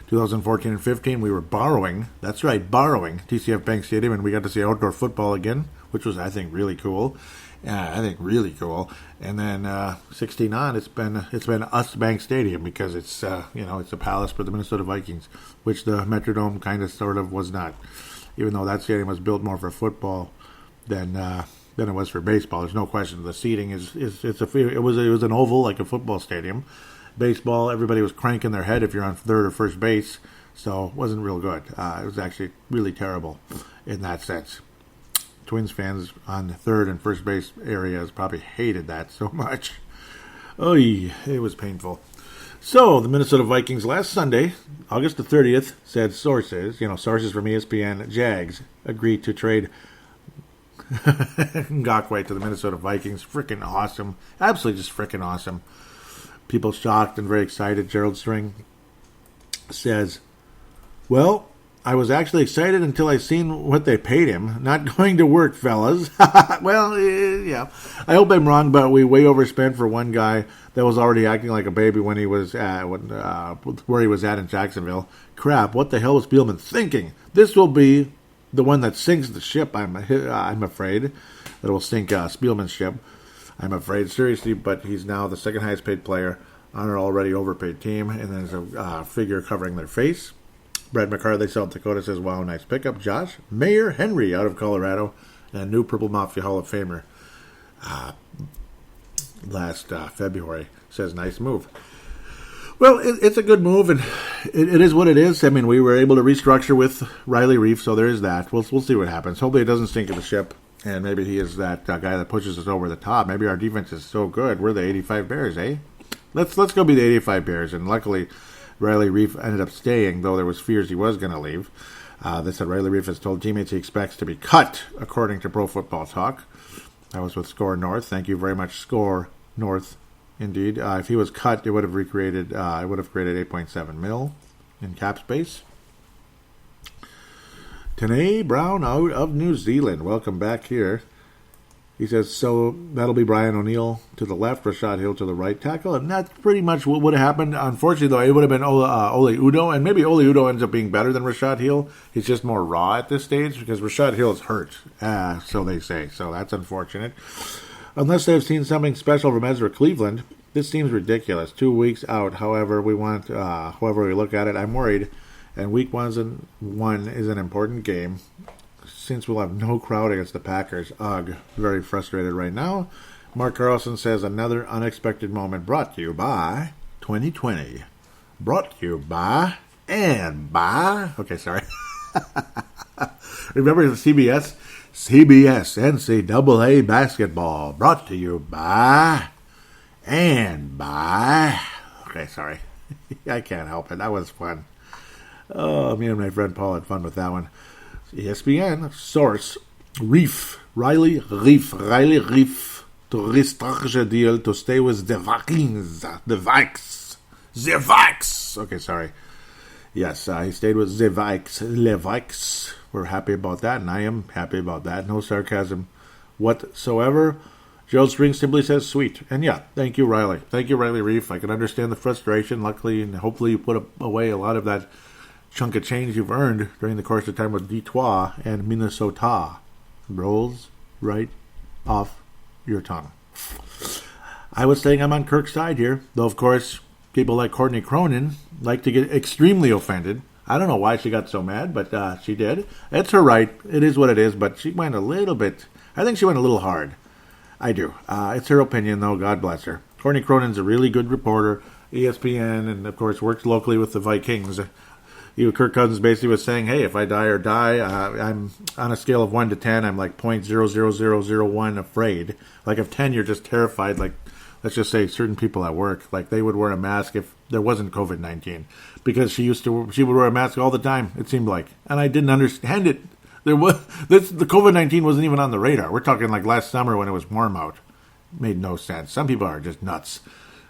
Speaker 3: 2014 and 15, we were borrowing. That's right, borrowing TCF Bank Stadium, and we got to see outdoor football again, which was, I think, really cool. And then 16 on, it's been us Bank Stadium, because it's it's a palace for the Minnesota Vikings, which the Metrodome kind of sort of was not, even though that stadium was built more for football than it was for baseball. There's no question. The seating it was an oval like a football stadium. Baseball, everybody was cranking their head if you're on third or first base, so it wasn't real good. It was actually really terrible in that sense. Twins fans on the third and first base areas probably hated that so much. Oy, it was painful. So, the Minnesota Vikings last Sunday, August the 30th, said sources from ESPN, Jags agreed to trade Ngakoue to the Minnesota Vikings. Freaking awesome. Absolutely just freaking awesome. People shocked and very excited. Gerald String says, well, I was actually excited until I seen what they paid him. Not going to work, fellas. Well, yeah. I hope I'm wrong, but we way overspent for one guy that was already acting like a baby when he was where he was at in Jacksonville. Crap, what the hell was Spielman thinking? This will be the one that sinks the ship, I'm afraid. That will sink Spielman's ship. I'm afraid, seriously, but he's now the second highest paid player on our already overpaid team, and there's a figure covering their face. Brett McCarthy, South Dakota, says, wow, nice pickup. Josh Mayer Henry out of Colorado, and a new Purple Mafia Hall of Famer last February, says, nice move. Well, it's a good move, and it is what it is. I mean, we were able to restructure with Riley Reef, so there is that. We'll see what happens. Hopefully it doesn't sink the ship. And maybe he is that guy that pushes us over the top. Maybe our defense is so good. We're the 85 Bears, eh? Let's go be the 85 Bears. And luckily, Riley Reef ended up staying, though there was fears he was going to leave. They said Riley Reef has told teammates he expects to be cut, according to Pro Football Talk. That was with Score North. Thank you very much, Score North. Indeed, if he was cut, it would have created $8.7 million in cap space. Tanae Brown out of New Zealand. Welcome back here. He says, so that'll be Brian O'Neill to the left, Rashad Hill to the right tackle. And that's pretty much what would have happened. Unfortunately, though, it would have been Ole Udo. And maybe Ole Udo ends up being better than Rashad Hill. He's just more raw at this stage because Rashad Hill is hurt. So they say. So that's unfortunate. Unless they've seen something special from Ezra Cleveland, this seems ridiculous. 2 weeks out, however we look at it, I'm worried. And week one is an important game since we'll have no crowd against the Packers. Ugh, very frustrated right now. Mark Carlson says, another unexpected moment brought to you by 2020. Brought to you by and by. Okay, sorry. Remember the CBS NCAA basketball brought to you by and by. Okay, sorry. I can't help it. That was fun. Oh, me and my friend Paul had fun with that one. ESPN source Riley Reef to restructure deal to stay with the Vikings. The Vikes. Okay, sorry. Yes, he stayed with the Vikes. Le Vikes. We're happy about that, and I am happy about that. No sarcasm whatsoever. Gerald String simply says, sweet. And yeah, thank you, Riley. Thank you, Riley Reef. I can understand the frustration. Luckily, and hopefully you put away a lot of that chunk of change you've earned during the course of time with Detroit and Minnesota rolls right off your tongue. I was saying I'm on Kirk's side here, though of course people like Courtney Cronin like to get extremely offended. I don't know why she got so mad, but she did. It's her right. It is what it is, but she went a little bit, I think she went a little hard. I do. It's her opinion, though. God bless her. Courtney Cronin's a really good reporter, ESPN, and of course works locally with the Vikings. Kirk Cousins basically was saying, hey, if I die or die, I'm on a scale of 1 to 10, I'm like 0.00001 afraid. Like if 10, you're just terrified. Like, let's just say certain people at work, like they would wear a mask if there wasn't COVID-19. Because she would wear a mask all the time, it seemed like. And I didn't understand it. The COVID-19 wasn't even on the radar. We're talking like last summer when it was warm out. Made no sense. Some people are just nuts.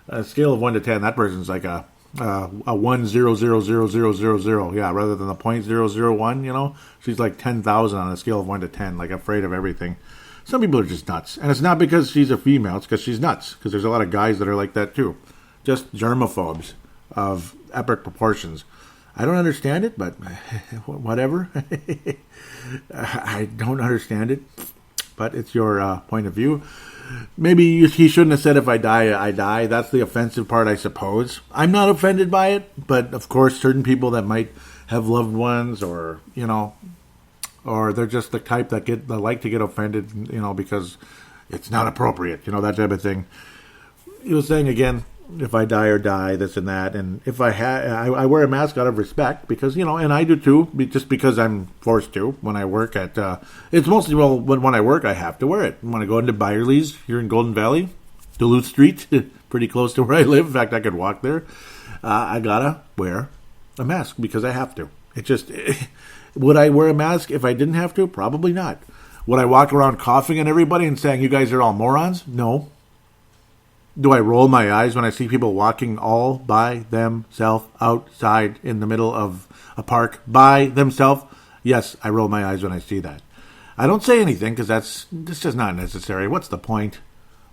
Speaker 3: A scale of 1 to 10, that person's like a 1,000,000. Yeah, rather than the 0.001, she's like 10,000 on a scale of 1 to 10, like afraid of everything. Some people are just nuts. And it's not because she's a female, it's because she's nuts. Because there's a lot of guys that are like that too. Just germaphobes of epic proportions. I don't understand it, but whatever. I don't understand it, but it's your point of view. Maybe he shouldn't have said if I die, I die. That's the offensive part, I suppose. I'm not offended by it, but of course certain people that might have loved ones or, or they're just the type that like to get offended, because it's not appropriate, that type of thing. He was saying again, if I die or die, this and that, and if I wear a mask out of respect because, and I do too, just because I'm forced to when I work at, it's mostly, when I work, I have to wear it. When I go into Byerly's here in Golden Valley, Duluth Street, pretty close to where I live. In fact, I could walk there. I gotta wear a mask because I have to. Would I wear a mask if I didn't have to? Probably not. Would I walk around coughing at everybody and saying, you guys are all morons? No. Do I roll my eyes when I see people walking all by themselves outside in the middle of a park by themselves? Yes, I roll my eyes when I see that. I don't say anything because that's just not necessary. What's the point?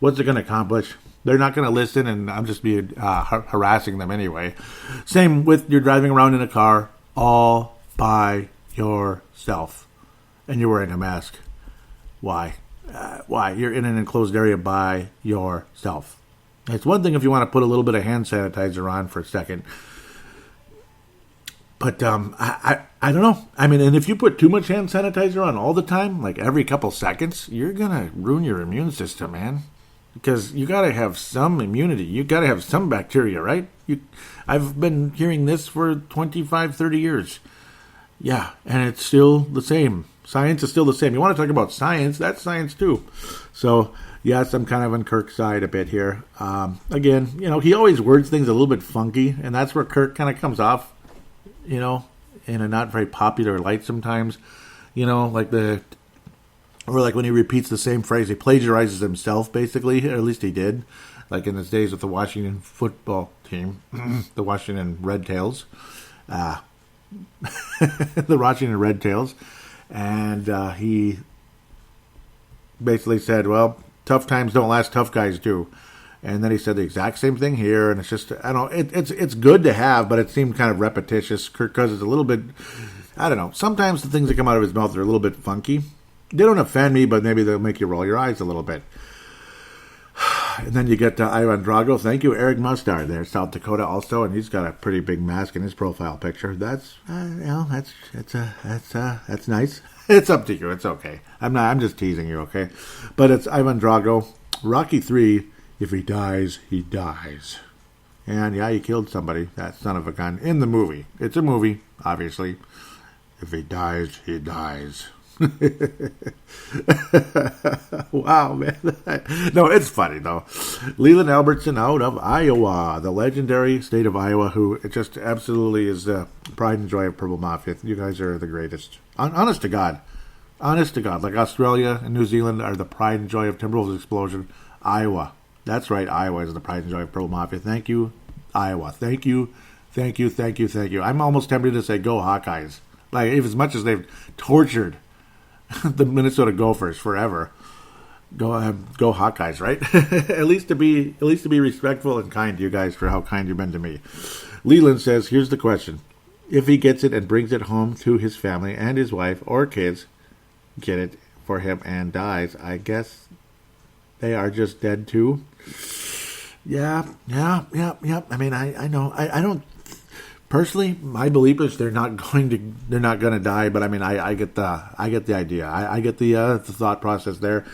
Speaker 3: What's it going to accomplish? They're not going to listen, and I'm just harassing them anyway. Same with you're driving around in a car all by yourself, and you're wearing a mask. Why? Why? You're in an enclosed area by yourself. It's one thing if you want to put a little bit of hand sanitizer on for a second. But I don't know. I mean, and if you put too much hand sanitizer on all the time, like every couple seconds, you're going to ruin your immune system, man. Because you got to have some immunity. You got to have some bacteria, right? I've been hearing this for 25, 30 years. Yeah, and it's still the same. Science is still the same. You want to talk about science, that's science too. So, yes, I'm kind of on Kirk's side a bit here. Again, he always words things a little bit funky, and that's where Kirk kind of comes off, in a not very popular light sometimes. Like when he repeats the same phrase, he plagiarizes himself, basically, or at least he did, like in his days with the Washington football team, the Washington Red Tails. The Washington Red Tails. And he basically said, well, tough times don't last, tough guys do. And then he said the exact same thing here, and it's just, I don't know, it's good to have, but it seemed kind of repetitious. Kirk Cousins a little bit, I don't know, sometimes the things that come out of his mouth are a little bit funky. They don't offend me, but maybe they'll make you roll your eyes a little bit. And then you get Ivan Drago. Thank you, Eric Mustard there, South Dakota also, and he's got a pretty big mask in his profile picture. That's nice. It's up to you. It's okay. I'm just teasing you, okay? But it's Ivan Drago. Rocky 3. If he dies, he dies. And yeah, he killed somebody. That son of a gun in the movie. It's a movie, obviously. If he dies, he dies. Wow, man. No, it's funny, though. Leland Albertson out of Iowa, the legendary state of Iowa, who it just absolutely is the pride and joy of Purple Mafia. You guys are the greatest. Honest to God. Honest to God. Like Australia and New Zealand are the pride and joy of Timberwolves Explosion. Iowa. That's right, Iowa is the pride and joy of Purple Mafia. Thank you, Iowa. Thank you. Thank you, thank you, thank you. I'm almost tempted to say go Hawkeyes. Like, as much as they've tortured the Minnesota Gophers forever. Go Hawkeyes, right? at least to be respectful and kind to you guys for how kind you've been to me. Leland says, here's the question. if he gets it and brings it home to his family and his wife or kids, get it for him and dies, I guess they are just dead too. Yeah. I mean, I know. I don't personally. My belief is they're not going to die. But I mean, I get the idea. I get the thought process there.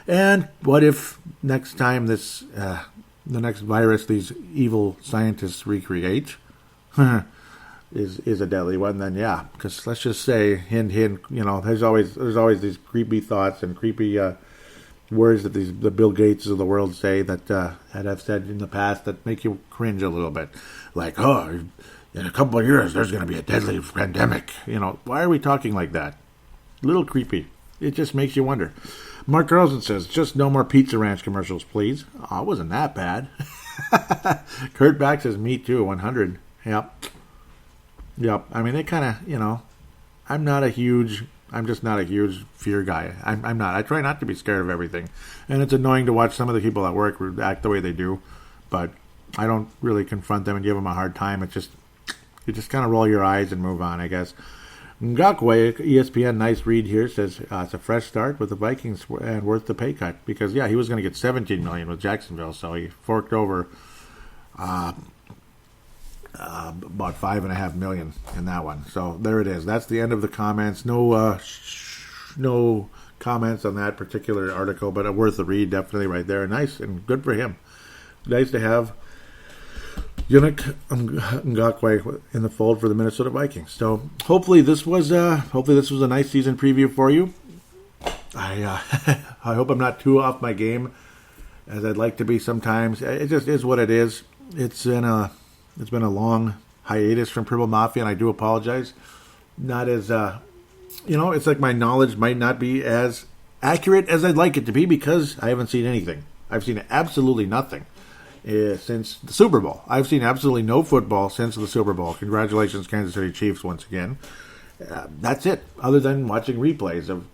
Speaker 3: And what if next time the next virus these evil scientists recreate is a deadly one? Then yeah, because let's just say hint, there's always these creepy thoughts and creepy words that the Bill Gates of the world say that have said in the past that make you cringe a little bit, like, oh, in a couple of years there's going to be a deadly pandemic. Why are we talking like that? A little creepy. It just makes you wonder. Mark Carlson says, just no more Pizza Ranch commercials, please. Oh, it wasn't that bad. Kurt Back says, me too, 100. Yep. I mean, they kind of, I'm just not a huge fear guy. I'm not. I try not to be scared of everything. And it's annoying to watch some of the people at work act the way they do. But I don't really confront them and give them a hard time. You just kind of roll your eyes and move on, I guess. Ngakwe, ESPN, nice read here, says it's a fresh start with the Vikings and worth the pay cut. Because, yeah, he was going to get $17 million with Jacksonville, so he forked over about $5.5 million in that one. So there it is. That's the end of the comments. No comments on that particular article, but worth the read, definitely right there. Nice and good for him. Nice to have Yannick Ngakoue in the fold for the Minnesota Vikings. So hopefully this was a nice season preview for you. I hope I'm not too off my game as I'd like to be sometimes. It just is what it is. It's been a long hiatus from Purple Mafia, and I do apologize. Not as it's like my knowledge might not be as accurate as I'd like it to be because I haven't seen anything. I've seen absolutely nothing since the Super Bowl. I've seen absolutely no football since the Super Bowl. Congratulations, Kansas City Chiefs, once again. That's it, other than watching replays of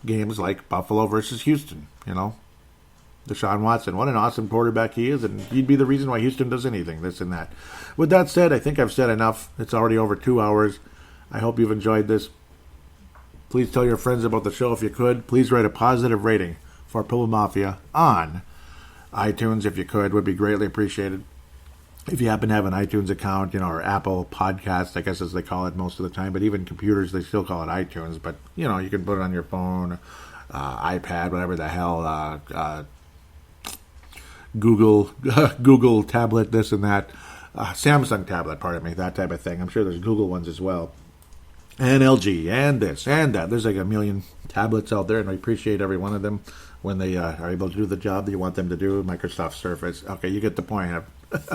Speaker 3: games like Buffalo versus Houston. Deshaun Watson, what an awesome quarterback he is, and he'd be the reason why Houston does anything, this and that. With that said, I think I've said enough. It's already over 2 hours. I hope you've enjoyed this. Please tell your friends about the show if you could. Please write a positive rating for Purple Mafia on iTunes if you could. Would be greatly appreciated. If you happen to have an iTunes account, or Apple Podcasts, I guess as they call it most of the time, but even computers, they still call it iTunes. But, you can put it on your phone, iPad, whatever the hell, Google tablet, this and that, Samsung tablet, pardon me, that type of thing. I'm sure there's Google ones as well. And LG, and this, and that. There's like a million tablets out there, and I appreciate every one of them when they are able to do the job that you want them to do. Microsoft Surface. Okay, you get the point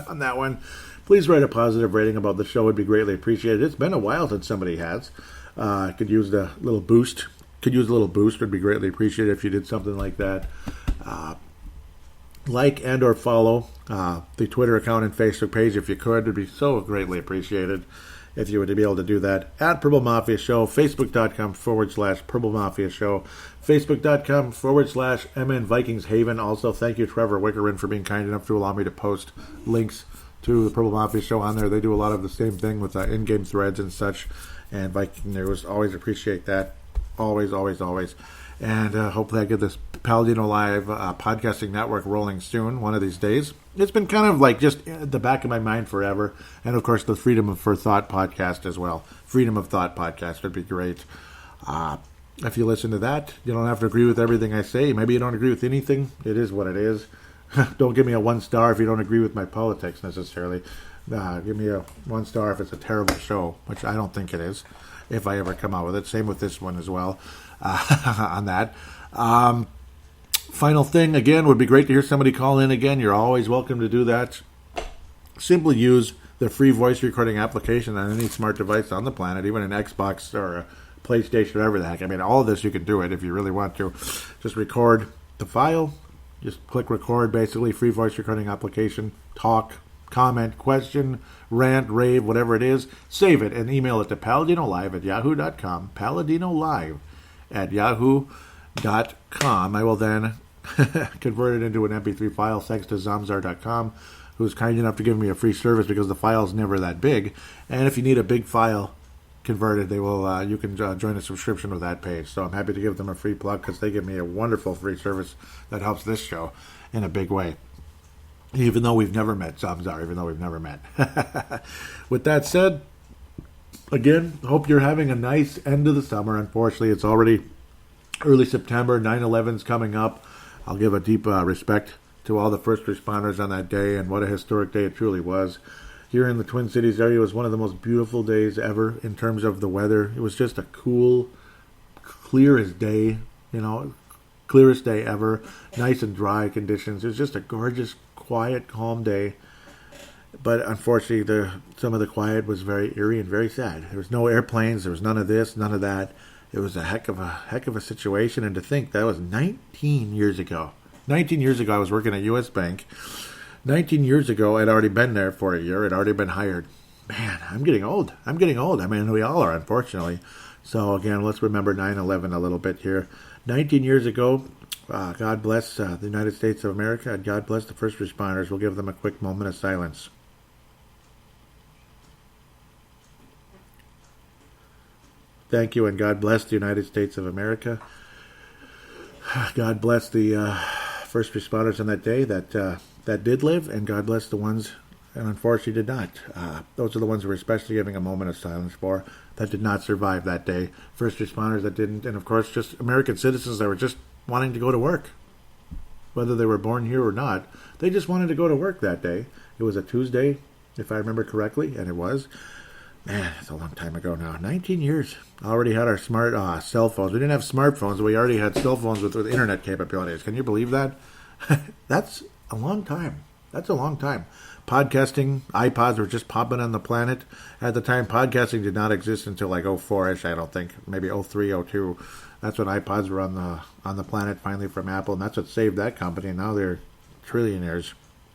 Speaker 3: on that one. Please write a positive rating about the show. It would be greatly appreciated. It's been a while since somebody has. Could use a little boost. Would be greatly appreciated if you did something like that. Like and or follow the Twitter account and Facebook page if you could. It would be so greatly appreciated if you were to be able to do that. At Purple Mafia Show, Facebook.com/Purple Mafia Show, Facebook.com/MN Vikings Haven. Also, thank you, Trevor Wickerin, for being kind enough to allow me to post links to the Purple Mafia Show on there. They do a lot of the same thing with in-game threads and such. And Viking News, always appreciate that. Always, always, always. And hopefully I get this paladinolive podcasting network rolling soon, one of these days. It's been kind of like just at the back of my mind forever. And, of course, the Freedom of Thought podcast as well. Freedom of Thought podcast would be great. If you listen to that, you don't have to agree with everything I say. Maybe you don't agree with anything. It is what it is. Don't give me a 1 star if you don't agree with my politics necessarily. Give me a 1 star if it's a terrible show, which I don't think it is, if I ever come out with it. Same with this one as well on that. Final thing, again, would be great to hear somebody call in again. You're always welcome to do that. Simply use the free voice recording application on any smart device on the planet, even an Xbox or a PlayStation or whatever the heck. I mean, all of this, you can do it if you really want to. Just record the file. Just click record, basically. Free voice recording application. Talk, comment, question, rant, rave, whatever it is. Save it and email it to paladinolive@yahoo.com. paladinolive@yahoo.com. I will then convert it into an MP3 file thanks to Zamzar.com, who's kind enough to give me a free service because the file's never that big. And if you need a big file converted, they will. You can join a subscription with that page. So I'm happy to give them a free plug because they give me a wonderful free service that helps this show in a big way. Even though we've never met, even though we've never met. With that said, again, hope you're having a nice end of the summer. Unfortunately, it's already early September. 9/11's coming up. I'll give a deep respect to all the first responders on that day, and what a historic day it truly was. Here in the Twin Cities area, it was one of the most beautiful days ever in terms of the weather. It was just a cool, clearest day, clearest day ever. Nice and dry conditions. It was just a gorgeous, quiet, calm day. But unfortunately, some of the quiet was very eerie and very sad. There was no airplanes. There was none of this, none of that. It was a heck of a situation. And to think that was 19 years ago. 19 years ago, I was working at U.S. Bank. 19 years ago, I'd already been there for a year. I'd already been hired. Man, I'm getting old. I mean, we all are, unfortunately. So, again, let's remember 9/11 a little bit here. 19 years ago, God bless the United States of America, and God bless the first responders. We'll give them a quick moment of silence. Thank you, and God bless the United States of America. God bless the first responders on that day that did live, and God bless the ones, and unfortunately did not. Those are the ones we're especially giving a moment of silence for, that did not survive that day. First responders that didn't, and of course just American citizens that were just wanting to go to work. Whether they were born here or not, they just wanted to go to work that day. It was a Tuesday, if I remember correctly, and it was. Man, it's a long time ago now. 19 years. Already had our smart cell phones. We didn't have smartphones, but we already had cell phones with internet capabilities. Can you believe that? That's a long time. That's a long time. Podcasting, iPods were just popping on the planet. At the time, podcasting did not exist until like 04-ish, I don't think. Maybe 03, 02. That's when iPods were on the planet finally from Apple, and that's what saved that company. And now they're trillionaires.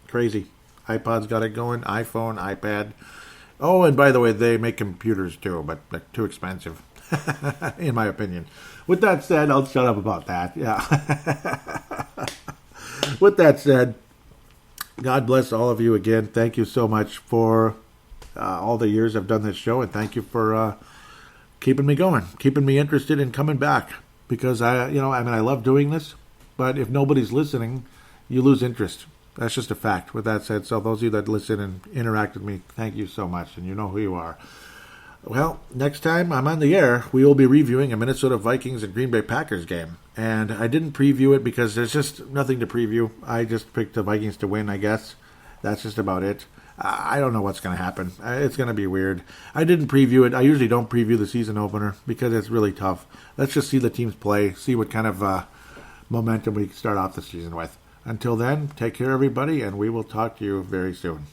Speaker 3: Crazy. iPods got it going. iPhone, iPad. Oh, and by the way, they make computers too, but they're too expensive, in my opinion. With that said, I'll shut up about that. Yeah. With that said, God bless all of you again. Thank you so much for all the years I've done this show, and thank you for keeping me going, keeping me interested in coming back. Because I love doing this, but if nobody's listening, you lose interest. That's just a fact. With that said, so those of you that listen and interact with me, thank you so much, and you know who you are. Well, next time I'm on the air, we will be reviewing a Minnesota Vikings and Green Bay Packers game. And I didn't preview it because there's just nothing to preview. I just picked the Vikings to win, I guess. That's just about it. I don't know what's going to happen. It's going to be weird. I didn't preview it. I usually don't preview the season opener because it's really tough. Let's just see the teams play, see what kind of momentum we start off the season with. Until then, take care, everybody, and we will talk to you very soon.